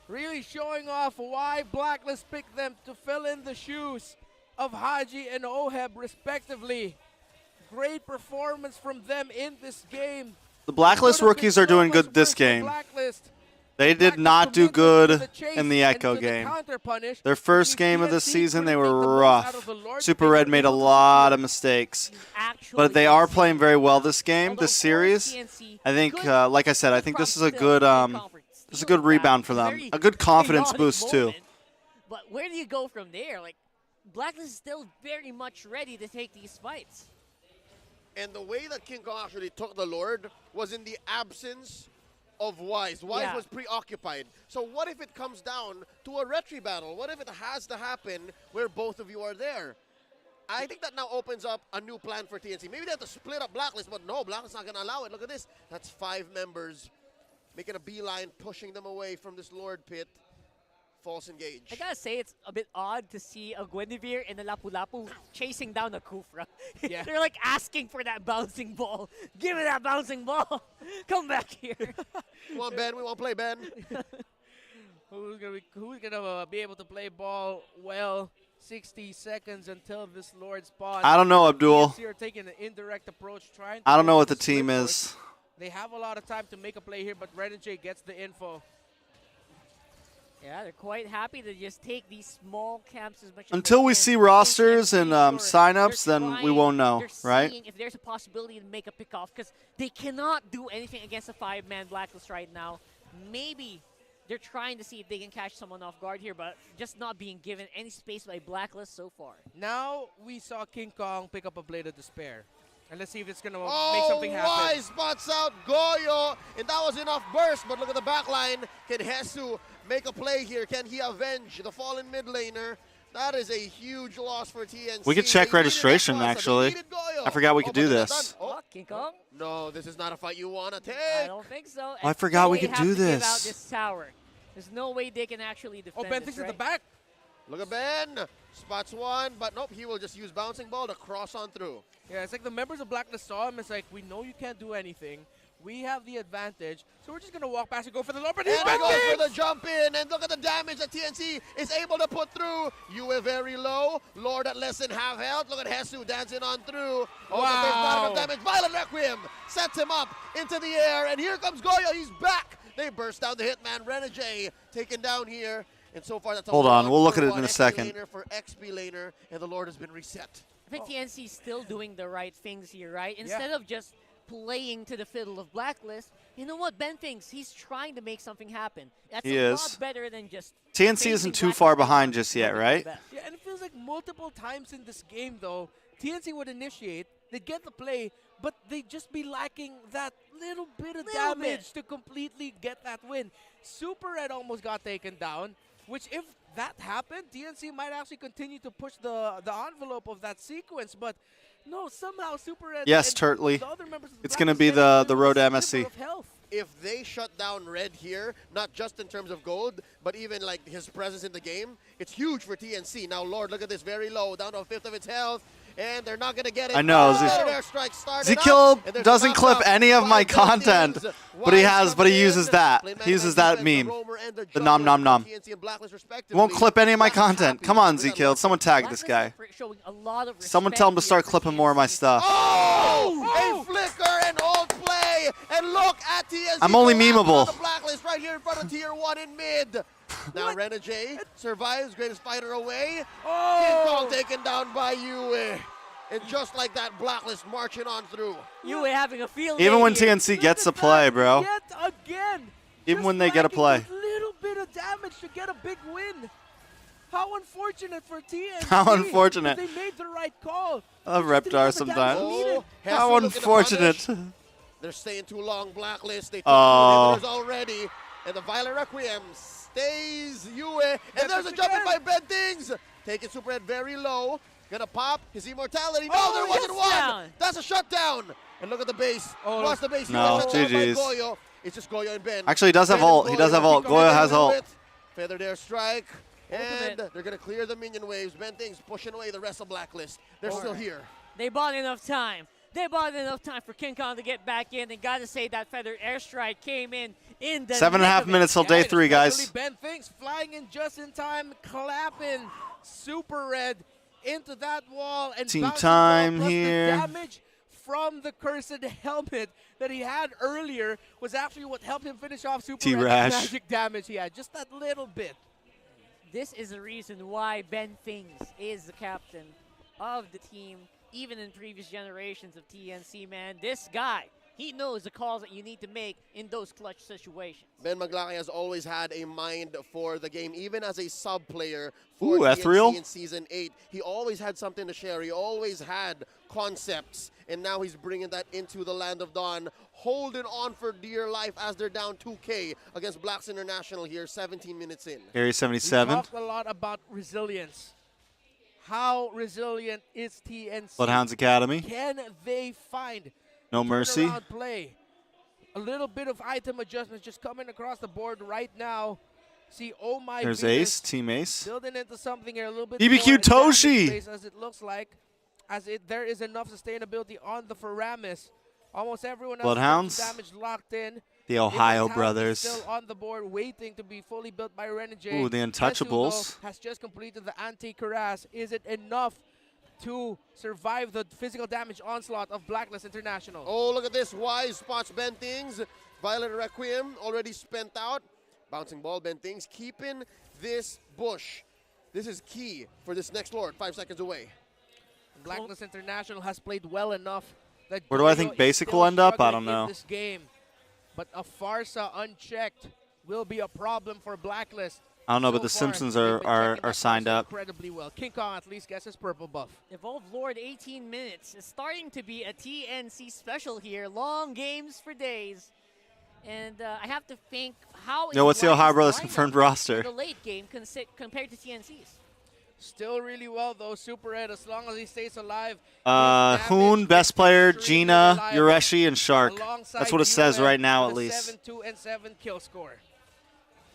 B: Really showing off why Blacklist picked them to fill in the shoes of Haji and Oheb respectively. Great performance from them in this game.
A: The Blacklist
B: Could've been
A: rookies are
B: so
A: doing
B: much
A: good this
B: worse for
A: game.
B: Blacklist.
A: They did
B: Blacklist
A: not do
B: committed to
A: good
B: the chase
A: in the
B: and
A: Echo
B: to the
A: game.
B: counter-punish,
A: Their
B: which
A: first
B: means
A: game of the
B: TNC
A: season, they
B: couldn't
A: were
B: make the most out of
A: rough.
B: the Lord.
A: Super
B: They
A: Red
B: were
A: made a
B: able to
A: lot
B: secure
A: of mistakes.
E: Actually
A: But they are
E: insane.
A: playing very well this game,
E: Although,
A: this
E: of course,
A: series.
E: TNC,
A: I think,
E: good-
A: like I said, I
E: good
A: think this is
E: props
A: a
E: to
A: good,
E: them in conference.
A: this is a
E: Stealing
A: good rebound
E: that
A: for
E: was
A: them.
E: very
A: A good confidence
E: chaotic
A: boost too.
E: moment. But where do you go from there? Like, Blacklist is still very much ready to take these fights.
D: And the way that King Kong actually took the Lord was in the absence of Wise. Wise
E: Yeah.
D: was preoccupied. So what if it comes down to a retry battle? What if it has to happen where both of you are there? I think that now opens up a new plan for TNC. Maybe they have to split up Blacklist, but no, Blacklist not going to allow it. Look at this. That's 5 members making a beeline, pushing them away from this Lord pit. False engage.
E: I gotta say, it's a bit odd to see a Guinevere and a Lapu-Lapu chasing down a Kufra.
B: Yeah.
E: They're like asking for that bouncing ball. Give me that bouncing ball. Come back here.
D: Come on, Ben. We want to play, Ben.
B: Who's gonna be able to play ball well? 60 seconds until this Lord spawns.
A: I don't know, Abdul.
B: TNC are taking an indirect approach, trying.
A: I don't know
B: go
A: what
B: for
A: the team
B: split
A: is.
B: push. They have a lot of time to make a play here, but Renegade gets the info.
E: Yeah, they're quite happy to just take these small camps as much as
A: Until
E: they
A: we
E: can.
A: see
E: And
A: rosters
E: TNC,
A: and
E: sure,
A: signups,
E: they're
A: then we
E: trying-
A: won't know,
E: they're
A: right?
E: seeing if there's a possibility to make a pick off because they cannot do anything against a 5-man Blacklist right now. Maybe they're trying to see if they can catch someone off guard here, but just not being given any space by Blacklist so far.
B: Now we saw King Kong pick up a Blade of Despair. And let's see if it's going to make something happen.
D: Wise spots out Goyo, and that was enough burst, but look at the back line. Can Hesu make a play here? Can he avenge the fallen mid laner? That is a huge loss for TNC.
A: We could check
D: They needed
A: registration,
D: Aquasa. They
A: actually.
D: needed Goyo.
A: I forgot we could
D: but
A: do
D: they're
A: this.
D: done. Oh,
E: King Kong?
D: no, this is not a fight you want to
E: I
D: take.
E: don't think so.
A: I
E: And
A: forgot we
E: they
A: could
E: have
A: do
E: to give out
A: this.
E: this tower. There's no way they can actually defend
B: Oh, Ben
E: this,
B: thinks at
E: right?
B: the back.
D: Look at Ben. Spots one, but nope, he will just use bouncing ball to cross on through.
B: Yeah, it's like the members of Blacklist saw him. It's like, we know you can't do anything. We have the advantage, so we're just going to walk past and go for the Lord. But he's
D: And he goes
B: bending!
D: for the jump in, and look at the damage that TNC is able to put through. Yue very low, Lord at less than half health. Look at Hesu dancing on through. Oh, but there's not enough
B: Wow.
D: damage. Violent Requiem sets him up into the air, and here comes Goyo. He's back. They burst down the hitman. Renegade taken down here, and so far that's a
A: Hold on, we'll look at it
D: 1-for-1
A: in a
D: XP
A: second.
D: laner for XP laner, and the Lord has been reset.
E: I think TNC is still doing the right things here, right? Instead of just playing to the fiddle of Blacklist, you know what? Ben thinks he's trying to make something happen. That's
A: He
E: a
A: is.
E: lot better than just
A: TNC isn't
E: facing
A: too
E: Blacklist
A: far
E: and
A: behind
E: not
A: just yet,
E: doing
A: right?
E: their best.
B: Yeah, and it feels like multiple times in this game, though, TNC would initiate, they'd get the play, but they'd just be lacking that little bit of
E: Little
B: damage to completely get that win. Super Red almost got taken down, which if that happened, TNC might actually continue to push the envelope of that sequence, but no, somehow Super Red
A: Yes,
B: and
A: Turtley.
B: the other members of the
A: It's gonna
B: Blacklist
A: be
B: managed
A: the
B: to
A: road to
B: lose a
A: MSC.
B: sliver of health.
D: If they shut down Red here, not just in terms of gold, but even like his presence in the game, it's huge for TNC. Now, Lord, look at this, very low, down to a fifth of its health, and they're not going to get it.
A: I know,
D: Their airstrike started
A: Ezekiel
D: up, and there's a
A: doesn't clip
D: knockdown
A: any of
D: by
A: my
D: Ben
A: content,
D: Stevens.
A: but he
D: Wise
A: has, but he
D: comes
A: uses
D: in,
A: that.
D: playing
A: He uses
D: man-to-man
A: that
D: defense,
A: meme.
D: Roamer and
A: The nom nom nom.
D: TNC and Blacklist
A: He
D: respectively.
A: won't clip any of my
D: Blacklist
A: content.
D: happy
A: Come on,
D: with that
A: Ezekiel.
D: loss.
A: Someone tag this
E: Blacklist
A: guy.
E: is showing a lot of
A: Someone tell him to
E: respect
A: start
E: here for
A: clipping more of my
E: TNC.
A: stuff.
D: Oh! A flicker and old play, and look at TNC.
A: I'm only
D: collapse
A: memeable.
D: on the Blacklist right here in front of Tier 1 in mid. Now Renegade survives, greatest fighter away. King Kong taken down by Yue. And just like that, Blacklist marching on through.
E: You were having a field
A: Even
E: day
A: when
E: here.
A: TNC gets to play, bro.
B: Yet again.
A: Even
B: Just
A: when they get a
B: lacking
A: play.
B: a little bit of damage to get a big win. How unfortunate for TNC.
A: How unfortunate.
B: They made the right call.
A: I love
B: They just didn't
A: Reptar
B: get the damage
A: sometimes.
B: needed.
D: Hesu
A: How
D: looking to
A: unfortunate.
D: punish. They're staying too long, Blacklist. They took
A: Oh.
D: two inhibitors already. And the Violent Requiem stays Yue. And there's a
B: it's
D: jump in by
B: again.
D: Ben Things. Taking Super Red very low. Gonna pop his immortality. No,
E: Oh,
D: there wasn't
E: yes,
D: one.
E: down.
D: That's a shutdown. And look at the base.
B: Oh,
D: Watch the base.
A: No,
D: Shut down by
A: GG's.
D: Goyo. It's just Goyo and Ben.
A: Actually, he does have
D: Ben and
A: ult. He does have ult.
D: Goyo
A: Goyo has
D: do
A: ult.
D: it. Feather their strike. And
E: Ultimate.
D: they're gonna clear the minion waves. Ben Things pushing away the rest of Blacklist. They're still here.
E: They bought enough time. They bought enough time for King Kong to get back in. And got to say that feathered airstrike came in the
A: 7.5
E: nick of it.
A: minutes till day
B: and
A: 3, guys.
B: especially Ben Thinks flying in just in time, clapping Super Red into that wall and
A: Team
B: bouncing
A: time
B: ball, plus
A: here.
B: The damage from the cursed helmet that he had earlier was actually what helped him finish off Super
A: T-Rash.
B: Red's magic damage he had. Just that little bit.
E: This is the reason why Ben Things is the captain of the team, even in previous generations of TNC, man. This guy, he knows the calls that you need to make in those clutch situations.
D: Ben Maglaki has always had a mind for the game, even as a sub player for
A: Ooh,
D: TNC
A: Ethereal.
D: in Season 8. He always had something to share. He always had concepts, and now he's bringing that into the Land of Dawn, holding on for dear life as they're down 2K against Blacks International here, 17 minutes in.
A: Area
B: We
A: 77.
B: talked a lot about resilience. How resilient is TNC?
A: Bloodhounds Academy.
B: Can they find
A: No mercy.
B: turnaround play? A little bit of item adjustments just coming across the board right now. See, oh my
A: There's
B: goodness,
A: Ace. Team Ace.
B: building into something here a little bit
A: BBQ
B: more in damage
A: Toshi.
B: space, as it looks like, there is enough sustainability on the Faramis. Almost everyone else
A: Bloodhounds.
B: damage locked in.
A: The Ohio
B: Immortality
A: brothers.
B: still on the board, waiting to be fully built by Renegade.
A: Ooh, the Untouchables.
B: Tetsudo has just completed the anti-Karas. Is it enough to survive the physical damage onslaught of Blacklist International?
D: Oh, look at this. Wise spots Ben Things. Violet Requiem already spent out. Bouncing ball, Ben Things keeping this bush. This is key for this next Lord, 5 seconds away.
B: Blacklist International has played well enough that
A: Where do I
B: Goyo
A: think
B: is
A: Basic
B: still
A: will end up? I
B: struggling
A: don't know.
B: in this game. But a Farsa unchecked will be a problem for Blacklist.
A: I don't know, but
B: So
A: the
B: far,
A: Simpsons
B: they've
A: are
B: been
A: are,
B: checking
A: are
B: that
A: signed
B: Farsa
A: up.
B: incredibly well. King Kong at least gets his purple buff.
E: Evolved Lord 18 minutes. It's starting to be a TNC special here. Long games for days. And I have to think, how is
A: Yo, what's the Ohio
E: Blacklist
A: Brothers
E: lineup
A: confirmed
E: in
A: roster?
E: the late game compared to TNC's?
B: Still really well though, Super Ed, as long as he stays alive.
A: Hoon, best player, Gina, Ureshi, and Shark. That's what it says right now, at least.
B: 7-2 and 7 kill score.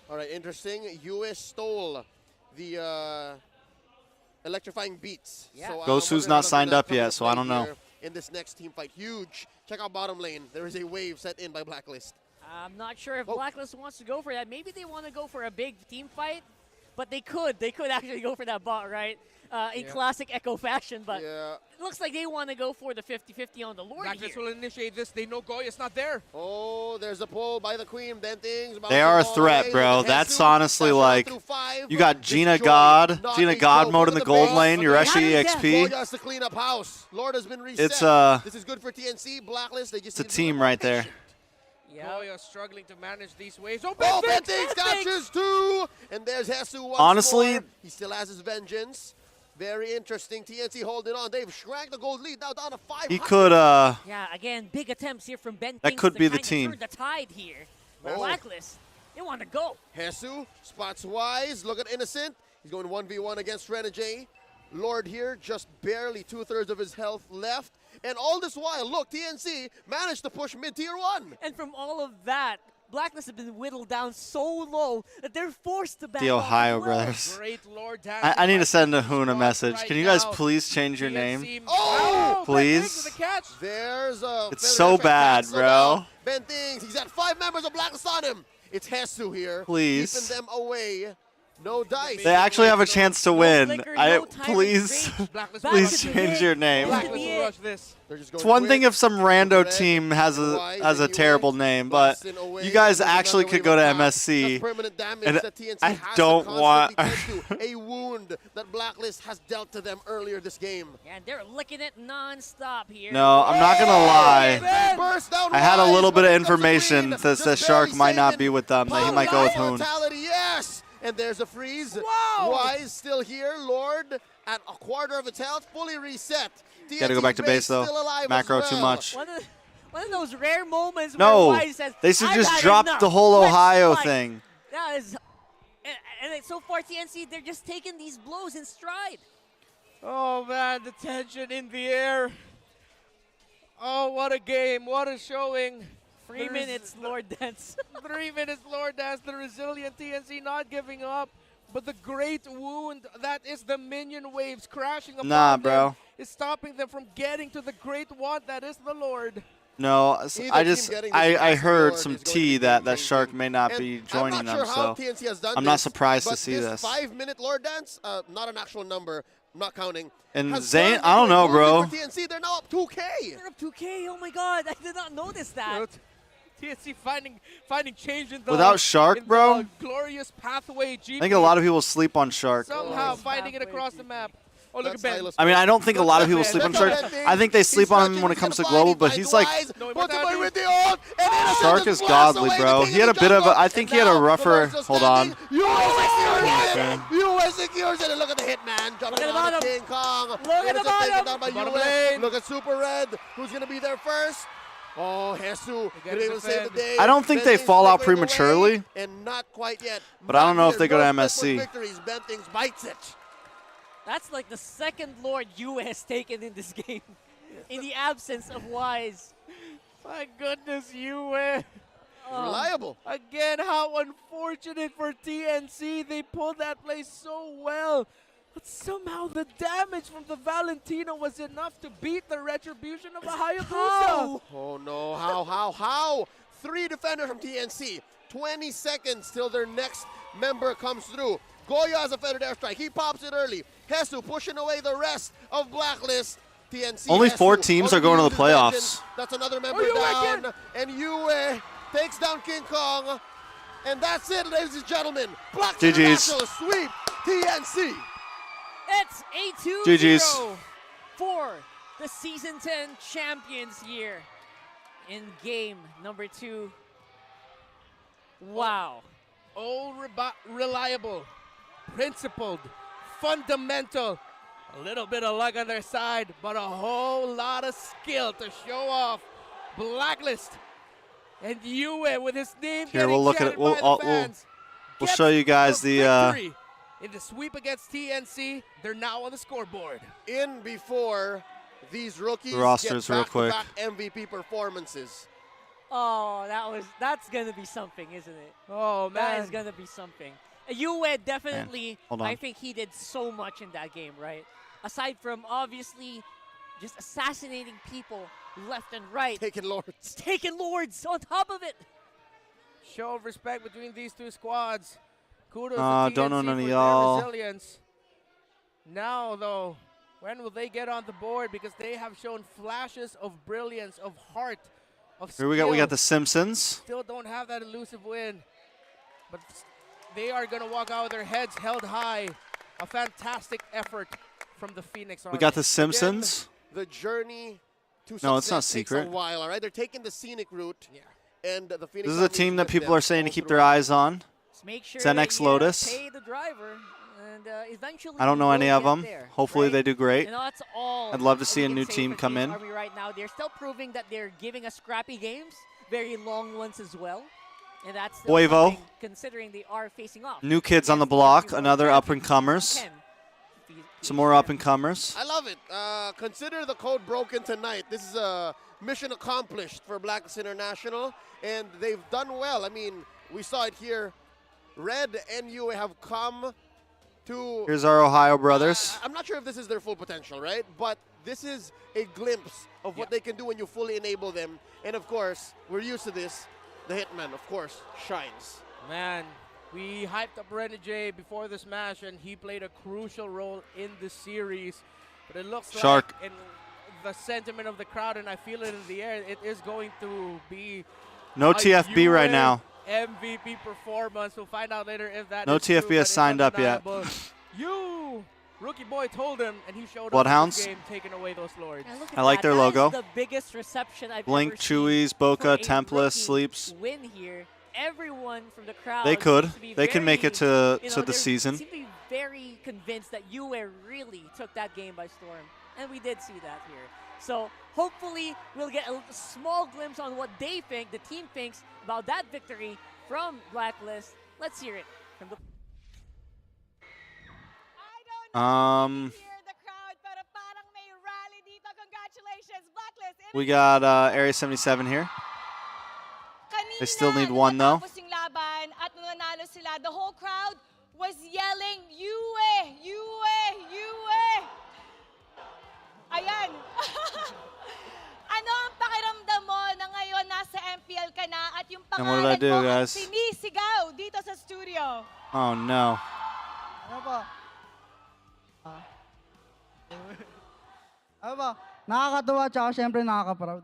D: All right, interesting. US stole the electrifying beats.
E: Yeah.
D: So,
A: Ghost
D: I'm
A: Who's
D: wondering
A: not
D: how
A: signed
D: that's
A: up
D: gonna
A: yet, so I
D: play
A: don't know.
D: here in this next team fight. Huge. Check out bottom lane. There is a wave set in by Blacklist.
E: I'm not sure if
D: Oh.
E: Blacklist wants to go for that. Maybe they want to go for a big team fight, but they could. They could actually go for that bot, right? In
B: Yeah.
E: classic Echo fashion, but
D: Yeah.
E: it looks like they want to go for the 50-50 on the Lord
B: Blacklist
E: here.
B: will initiate this. They know Goya's not there.
D: Oh, there's a pull by the Queen. Ben Things.
A: They are a
D: bouncing
A: threat,
D: away.
A: bro.
D: Look at
A: That's
D: Jesus.
A: honestly
D: Dash out
A: like,
D: through 5.
A: you got Gina
D: Destroy.
A: God,
D: Not
A: Gina
D: a
A: God
D: joke.
A: mode in
D: Look
A: the
D: at
A: gold
D: base.
A: lane,
D: Look at
A: Ureshi
D: that.
A: EXP.
D: Goya has to clean up house. Lord has been reset.
A: It's
D: This is good for TNC. Blacklist. They just
A: it's a
D: need to be
A: team
D: more
A: right there.
D: patient.
E: Yeah.
B: Goya struggling to manage these waves. Oh,
D: Oh, Ben
B: Ben
D: Things
E: Thanks.
D: catches 2. And there's Hesu once
A: Honestly-
D: more. He still has his vengeance. Very interesting. TNC holding on. They've shrank the gold lead now down to 5.
A: He could,
E: Yeah, again, big attempts here from Ben.
A: That
E: Things
A: could
E: to
A: be the
E: kinda
A: team.
E: turn the tide here. But
D: Oh.
E: Blacklist, they want to go.
D: Hesu spots Wise. Look at Innocent. He's going 1v1 against Renegade. Lord here, just barely 2/3 of his health left. And all this while, look, TNC managed to push mid-tier 1.
E: And from all of that, Blacklist have been whittled down so low that they're forced to back
A: the
E: off
A: Ohio
E: as well.
A: brothers.
B: Great Lord
A: I need to send a Hoon a
B: Hoon
A: message. Can you guys please change your name?
D: Oh!
A: Please?
B: The catch.
D: There's a
A: It's
D: feather
A: so
D: effect
A: bad,
D: cancel
A: bro.
D: out. Ben Things, he's got 5 members of Blacklist on him. It's Hesu here.
A: Please.
D: Keeping them away. No dice.
A: They actually have a chance to win.
E: flicker, no time
A: Please,
E: range.
B: Blacklist
E: Back
B: will
A: please
B: rush
E: to the
B: this.
A: change your name.
E: Black-
B: Blacklist will rush this.
D: They're just
A: It's
D: going
A: one thing
D: quick.
A: if some rando
D: Red,
A: team has
D: Wise,
A: a
D: and
A: terrible
D: US.
A: name, but
D: Blasting away.
A: you guys
D: There's
A: actually
D: another
A: could
D: wave
A: go
D: of
A: to
D: attack.
A: MSC.
D: That's permanent damage
A: and
D: that TNC
A: I
D: has
A: don't
D: to
A: want-
D: constantly tend to. A wound that Blacklist has dealt to them earlier this game.
E: Yeah, and they're licking it non-stop here.
A: No, I'm not gonna lie.
D: Burst down
A: I had a
D: Wise,
A: little bit
D: but
A: of
D: here comes the
A: information
D: Queen.
A: that says
D: Just
A: Shark
D: barely
A: might not
D: saving.
A: be with them. That he
D: Pop
A: might go with
D: Wise
A: Hoon.
D: mortality, yes! And there's a freeze.
B: Wow!
D: Wise still here. Lord at a quarter of its health, fully reset.
A: Gotta go back to base though.
D: Still alive
A: Macro
D: as
A: too
D: well.
A: much.
E: One of those rare moments
A: No,
E: where Wise says,
A: they should
E: "I've
A: just
E: had
A: drop
E: enough.
A: the whole
E: Let's
A: Ohio
E: fight."
A: thing.
E: That is, and so far TNC, they're just taking these blows in stride.
B: Oh man, the tension in the air. Oh, what a game, what a showing.
E: 3 minutes, Lord Dance.
B: 3 minutes, Lord Dance, the resilient TNC not giving up. But the great wound, that is the minion waves crashing upon
A: Nah,
B: them,
A: bro.
B: is stopping them from getting to the great one that is the Lord.
A: No,
D: Either
A: I heard
D: Lord
A: some
D: is going to
A: tea
D: be
A: that
D: game-changing.
A: Shark may not
D: And
A: be joining
D: I'm not
A: them,
D: sure how
A: so
D: TNC has done
A: I'm not
D: this,
A: surprised to
D: but
A: see this.
D: 5-minute Lord Dance, not an actual number, I'm not counting.
A: And
D: has
A: Zane,
D: turned
A: I don't
D: into a
A: know,
D: goal
A: bro.
D: For TNC, they're now up 2K.
E: They're up 2K. Oh my God, I did not notice that.
B: TNC finding change in the
A: Without Shark,
B: in
A: bro,
B: the glorious pathway.
A: I think a lot of people sleep on Shark.
B: somehow
E: Oh.
B: finding it across the map. Oh, look
D: That's
B: at Ben.
D: Silas
A: I mean, I don't think a lot of people
B: Look
A: sleep
B: at
A: on
B: Ben.
A: Shark.
B: Look at Ben
A: I think they
D: He's
A: sleep on him
D: touching,
A: when it
D: he's
A: comes to
D: gonna
A: global,
D: find,
A: but
D: he
A: he's
D: finds
A: like,
D: Wise,
B: No,
D: puts
B: but
D: him away
B: that
D: with the ult, and Innocent
A: Shark
D: just
A: is
D: blasts
A: godly,
D: away the
A: bro.
D: king
A: He had
D: of
A: a
D: the
A: bit of
D: jungle,
A: a, I think
D: and
A: he had a
D: now the
A: rougher,
D: Lord's still
A: hold on.
D: standing. US secures
A: Okay.
D: it! US secures it, and look at the hitman jumping
E: at the
D: on
E: bottom.
D: King Kong.
E: Look at the
D: Innocent taken
E: bottom.
D: down by
B: Bottom
D: US.
B: lane.
D: Look at Super Red, who's going to be there first. Oh, Jesus,
B: gotta
D: been able to save the
B: defend.
D: day.
A: I don't think they
D: Bentings
A: fall out
D: flickering away,
A: prematurely,
D: and not quite yet.
A: but I don't know if they go to
D: No flip
A: MSC.
D: with victories. Bentings bites it.
E: That's like the second Lord you has taken in this game. In the absence of Wise.
B: My goodness, you
D: Reliable.
B: again. How unfortunate for TNC. They pulled that play so well. But somehow the damage from the Valentino was enough to beat the retribution of the Hayabusa.
D: Oh no, how? 3 defenders from TNC. 20 seconds till their next member comes through. Goya has a feathered airstrike. He pops it early. Hesu pushing away the rest of Blacklist. TNC.
A: Only
D: Hesu
A: 4 teams
D: only
A: are going to the
D: uses Legend.
A: playoffs.
D: That's another member
B: Yue
D: down.
B: again.
D: And Yue takes down King Kong. And that's it, ladies and gentlemen. Black
A: GG's.
D: International sweep TNC.
E: It's a 2-0
A: GG's.
E: for the Season 10 champions here in game number 2. Wow.
B: All reliable, principled, fundamental. A little bit of luck on their side, but a whole lot of skill to show off. Blacklist and Yue with his name
A: Here,
B: getting
A: we'll look at
B: chanted
A: it. We'll-
B: by the
A: we'll-
B: fans.
A: We'll
B: Gets
A: show you guys the,
B: victory. In the sweep against TNC, they're now on the scoreboard.
D: In before these rookies
A: The rosters
D: get
A: real quick.
D: back-to-back MVP performances.
E: Oh, that's gonna be something, isn't it?
B: Oh man,
E: That is gonna be something. Yue definitely,
A: hold on.
E: I think he did so much in that game, right? Aside from obviously just assassinating people left and right,
D: Taking Lords.
E: taking Lords on top of it.
B: show of respect between these two squads. Kudos
A: Nah,
B: to
A: don't know
B: TNC
A: none of
B: for
A: y'all.
B: their resilience. Now, though, when will they get on the board? Because they have shown flashes of brilliance, of heart, of skill.
A: Here we got the Simpsons.
B: Still don't have that elusive win, but they are going to walk out with their heads held high. A fantastic effort from the Phoenix Army.
A: We got the Simpsons.
D: The journey to
A: No, it's not
D: success takes
A: secret.
D: a while, all right? They're taking the scenic route,
B: Yeah.
D: and the Phoenix
A: This is a
D: Army
A: team that
D: with
A: people
D: them
A: are saying to
D: all
A: keep their
D: throughout.
A: eyes on.
E: Just make sure
A: It's NX
E: that
A: Lotus.
E: pay the driver, and eventually
A: I don't
E: you
A: know
E: will
A: any of
E: get
A: them.
E: there,
A: Hopefully
E: right?
A: they do great.
E: You know, that's all.
A: I'd love to
E: we
A: see a
E: can
A: new
E: say
A: team
E: for
A: come
E: Team
A: in.
E: Army right now, they're still proving that they're giving us scrappy games, very long ones as well, and that's still
A: Voivo.
E: something considering they are facing off.
A: New kids on the
E: against the
A: block,
E: Team
A: another
E: World
A: up and comers.
E: Champion,
A: Some more up and comers.
D: I love it. Consider the code broken tonight. This is a mission accomplished for Blacklist International, and they've done well. I mean, we saw it here. Red and Yue have come to...
A: Here's our Ohio brothers.
D: I'm not sure if this is their full potential, right? But this is a glimpse of what they can do when you fully enable them. And of course, we're used to this. The Hitman, of course, shines.
B: Man, we hyped up Renegade before this match, and he played a crucial role in the series. But it looks
A: Shark.
B: like in the sentiment of the crowd, and I feel it in the air, it is going to be
A: No
B: a
A: TFB right
B: UN
A: now.
B: MVP performance. We'll find out later if that
A: No
B: is
A: TFB
B: true,
A: has
B: but
A: signed
B: it's
A: up yet.
B: undeniable. You, Rookie Boy told him, and he showed up
A: Bloodhounds.
B: in this game, taking away those lords.
E: And look at
A: I like
E: that.
A: their
E: That is
A: logo.
E: the biggest reception I've
A: Blink,
E: ever seen
A: Chewies,
E: for
A: Boca,
E: a
A: Templest,
E: rookie
A: Sleeps.
E: win here. Everyone from the crowd.
A: They could.
E: seems to be
A: They can make it
E: very,
A: to the season.
E: Seem to be very convinced that Yue really took that game by storm, and we did see that here. So hopefully we'll get a small glimpse on what they think, the team thinks about that victory from Blacklist. Let's hear it from the.
F: I don't know if you can hear the crowd
A: We got Area 77 here. They still need one though.
F: Natapos yung laban at nung nanalo sila, the whole crowd was yelling, Yue! Yue! Yue! Ayan. Ano ang pakiramdam mo na ngayon nasa MPL ka na at yung
A: And what did I
F: pangalan
A: do,
F: mo ang
A: guys?
F: sinisigaw dito sa studio?
A: Oh no.
G: Ano ba? Ano ba? Nakakatuwa tsaka syempre nakaka-proud.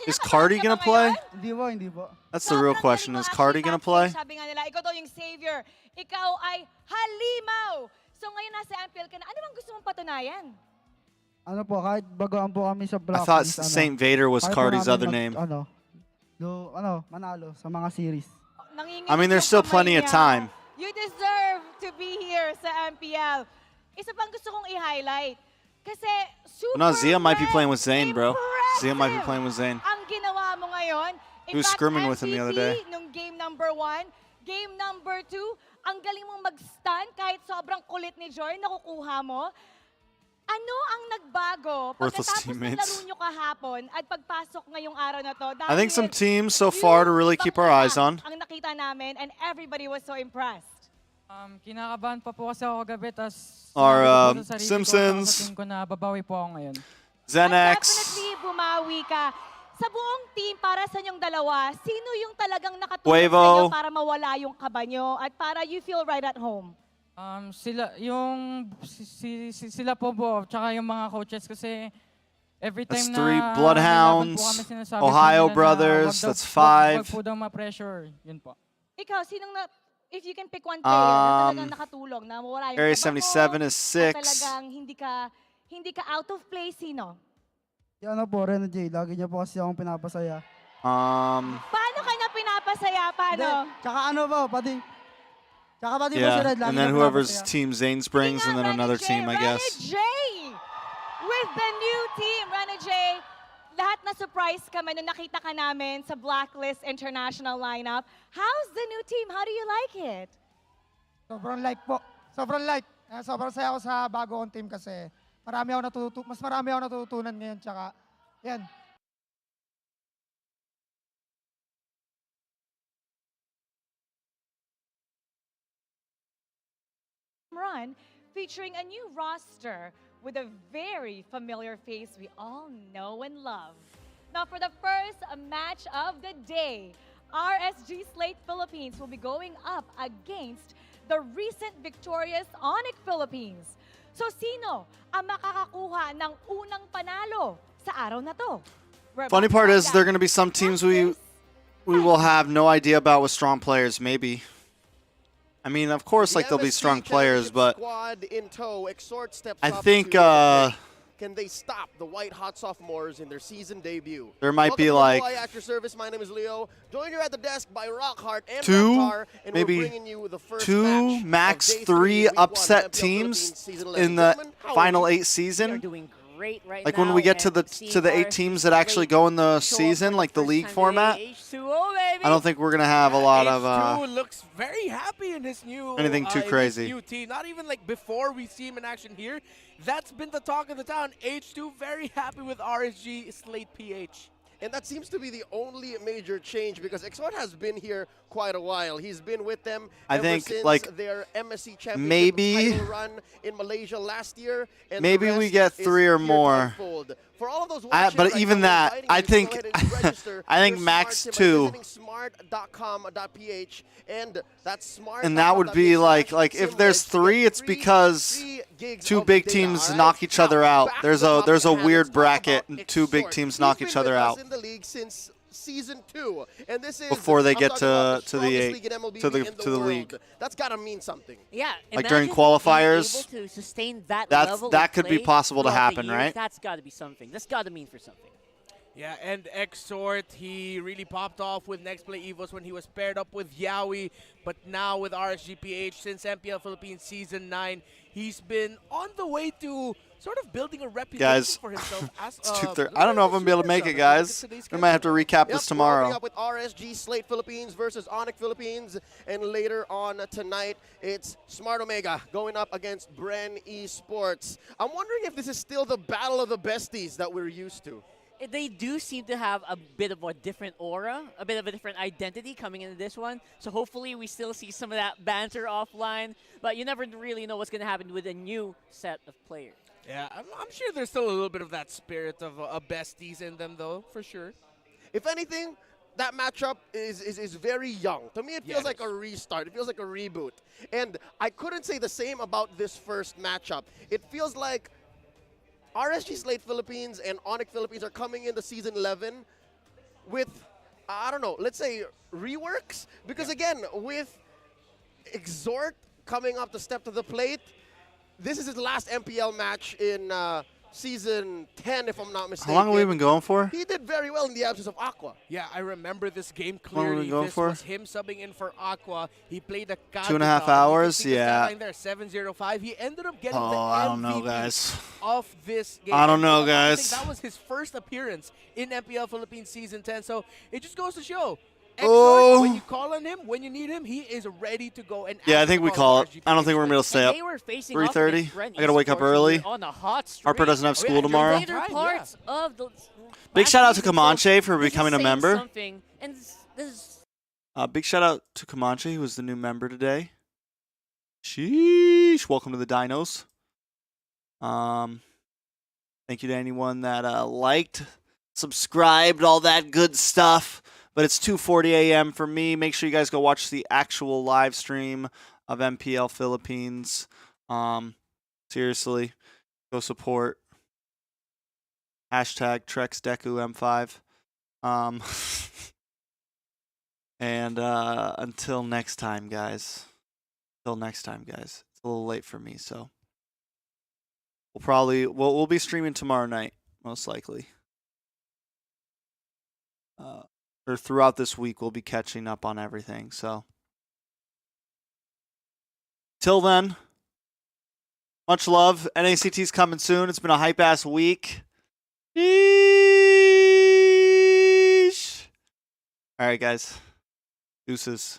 A: Is Cardi gonna play?
G: Hindi po.
A: That's the real question. Is Cardi gonna play?
F: Sabi nga nila, ikaw daw yung savior. Ikaw ay halimaw. So ngayon nasa MPL ka na, ano bang gusto mong patunayan?
G: Ano po, kahit baguhan po kami sa
A: I
G: Blacklist.
A: thought Saint Vader was
G: kahit po
A: Cardi's
G: namin
A: other name.
G: Manalo sa mga series.
F: Nanginginig
A: I mean, there's
F: yung
A: still
F: kamay
A: plenty of
F: niya.
A: time.
F: You deserve to be here sa MPL. Isa pang gusto kong i-highlight. Kasi super
A: No, Zia might be
F: red,
A: playing with Zayn, bro. Zia might be
F: impressive
A: playing with Zayn.
F: Ang ginawa mo ngayon.
A: He was scrimming with him the other day.
F: Nung game number 1, game number 2, ang galing mong mag-stun kahit sobrang kulit ni Joy, nakukuha mo. Ano ang nagbago
A: Worthless
F: pagkatapos ng
A: teammates.
F: laro nyo kahapon at pagpasok ngayong araw na to?
A: I think some
F: Dahil
A: teams so far to really keep our eyes on.
F: ang nakita namin and everybody was so impressed.
H: Kinakabahan pa po kasi ako kagabi, tas
A: Our,
H: sinabi ko po sa sarili ko,
A: Simpsons.
H: sa team ko na babawi po ako ngayon.
A: Zenex.
F: Definitely bumawi ka. Sa buong team, para sa inyong dalawa, sino yung talagang nakatulong sa
A: Quavo.
F: inyo para mawala yung kaba nyo at para you feel right at home?
H: Sila po tsaka yung mga coaches kasi every
A: That's
H: time
A: three
H: na
A: Bloodhounds,
H: may laban po kami, sinasabi
A: Ohio
H: po nila na
A: Brothers,
H: wag daw-
A: that's 5.
H: Wag po daw ma-pressure, yun po.
F: Ikaw, if you can pick one player na talagang nakatulong, na mawala yung
A: Area
F: kaba mo,
A: 77 is
F: at
A: 6.
F: talagang hindi ka out of place, sino?
G: Yan ano po, Ren J. Lagi niya po kasi akong pinapasaya.
F: Paano kanya pinapasaya? Paano?
G: Hindi, tsaka ano po, pati po si
A: Yeah,
G: Red. Lagi
A: and then
G: niya
A: whoever's
G: pinapasaya.
A: team Zane's brings, and then another team, I guess.
F: J with the new team. Rana J, lahat na surprise kami nung nakita ka namin sa Blacklist International lineup. How's the new team? How do you like it?
I: Sobrang like po. Sobrang like. Sobrang saya ako sa bago kong team kasi mas marami ako natututunan ngayon. Tsaka, yan.
F: Run featuring a new roster with a very familiar face we all know and love. Now for the first match of the day, RSG Slate Philippines will be going up against the recent victorious Onyx Philippines. So sino ang makakakuha ng unang panalo sa araw na to? We're
A: Funny
F: about to
A: part
F: find
A: is there
F: out.
A: going to be some teams
F: Watch
A: we
F: this.
A: will have no idea about with strong players, maybe. I mean, of course, like there'll be
D: MSC
A: strong players,
D: championship
A: but
D: squad in tow. Exhort steps
A: I
D: up
A: think
D: to can they stop the White Hot Sophomores in their season debut?
A: there might
D: Welcome
A: be
D: to
A: like
D: Hawaii at your service. My name is Leo. Joined here at the desk by Rockhart and
A: two,
D: Reptar, and
A: maybe
D: we're bringing you the first
A: two,
D: match
A: max
D: of day
A: 3
D: week one
A: upset
D: MPL Philippines
A: teams
D: season 11.
A: in the
D: Gentlemen, how are
A: final
D: you?
A: 8
E: They're
A: season.
E: doing great right
A: Like
E: now.
A: when we get to
E: and
A: the
E: seeing
A: 8
E: RSG
A: teams that actually
E: Slate
A: go in the
E: show up
A: season,
E: for
A: like the
E: first
A: league
E: time
A: format,
E: today. H2O, baby.
A: I don't think we're gonna have a lot of
B: H2 looks very happy in his new
A: anything too
B: in his
A: crazy.
B: new team. Not even like before we see him in action here. That's been the talk of the town. H2 very happy with RSG Slate PH.
D: And that seems to be the only major change because Exhort has been here quite a while. He's been with them
A: I
D: ever
A: think,
D: since
A: like,
D: their MSC championship
A: maybe-
D: title run in Malaysia last year. And
A: Maybe
D: the
A: we
D: rest
A: get
D: is
A: 3 or
D: here to
A: more.
D: unfold. For all of those
A: I-
D: watching
A: but
D: right
A: even
D: now, we're
A: that,
D: inviting
A: I
D: you to
A: think-
D: go ahead and register
A: I think
D: your
A: max
D: smart
A: 2.
D: by visiting smart.com.ph, and that's smart.
A: And that would be like if there's 3, it's because 2 big teams knock each other out. There's a weird bracket, and 2 big teams knock each other out
D: in the league since season 2, and this is
A: before they
D: I'm
A: get
D: talking about
A: to the
D: strongest
A: 8
D: league in MLBB
A: to the
D: in
A: to the
D: world.
A: league.
D: That's gotta mean something.
E: Yeah,
A: Like during
E: imagine being
A: qualifiers,
E: able to sustain that
A: that's-
E: level
A: that
E: of
A: could be
E: play
A: possible to
E: throughout the
A: happen,
E: years.
A: right?
E: That's got to be something. That's got to mean for something.
B: Yeah, and Exort, he really popped off with Next Play Evos when he was paired up with Yawi. But now with RSGPH, since MPL Philippines Season 9, he's been on the way to sort of building a reputation
A: Guys,
B: for himself as
A: it's 2:30. I don't know if I'm gonna be able to make it, guys. We might have to recap this
D: We're opening
A: tomorrow.
D: up with RSG Slate Philippines versus Onyx Philippines, and later on tonight it's Smart Omega going up against Bren Esports. I'm wondering if this is still the battle of the besties that we're used to.
E: They do seem to have a bit of a different aura, a bit of a different identity coming into this one. So hopefully we still see some of that banter offline. But you never really know what's going to happen with a new set of players.
B: Yeah, I'm sure there's still a little bit of that spirit of besties in them, though, for sure.
D: If anything, that matchup is very young. To me, it feels like a restart. It feels like a reboot. And I couldn't say the same about this first matchup. It feels like RSG Slate Philippines and Onyx Philippines are coming into Season 11 with, I don't know, let's say reworks. Because again, with Exort coming up to step to the plate, this is his last MPL match in Season 10, if I'm not mistaken.
A: How long have we been going for?
D: He did very well in the absence of Aqua.
B: Yeah, I remember this game
A: long have we
B: clearly.
A: been going
B: This
A: for?
B: was him subbing in for Aqua. He played a
A: 2.5 hours, yeah.
B: There, 7:05. He ended up getting the
A: Oh, I don't know,
B: MVP
A: guys.
B: of this game.
A: I don't know,
B: I
A: guys.
B: think that was his first appearance in MPL Philippines Season 10, so it just goes to show.
A: Oh.
B: When you call on him, when you need him, he is ready to go. And
A: Yeah, I
B: answer
A: think
B: the
A: we
B: call
A: call
B: of
A: it. I don't think we're gonna be able to stay
E: And
A: up.
E: they were facing
A: 3:30?
E: off against Bren
A: I gotta wake up
E: Esports, who
A: early.
E: were on a hot streak.
A: Harper doesn't have
B: Oh, yeah,
A: school
B: during
A: tomorrow.
E: Later
B: Right,
E: parts of the
A: Big
E: last
A: shout out to
E: season,
A: Comanche for
E: this is
A: becoming a
E: saying
A: member.
E: something, and this
A: Big shout out to Comanche, who was the new member today. Sheesh. Welcome to the Dinos. Thank you to anyone that liked, subscribed, all that good stuff. But it's 2:40 a.m. for me. Make sure you guys go watch the actual live stream of MPL Philippines. Seriously, go support. Hashtag TrexDeku M5. And until next time, guys. Until next time, guys. It's a little late for me, so we'll be streaming tomorrow night, most likely. Or throughout this week, we'll be catching up on everything. So, till then, much love. NACT's coming soon. It's been a hype ass week. Sheesh. All right, guys. Deuces.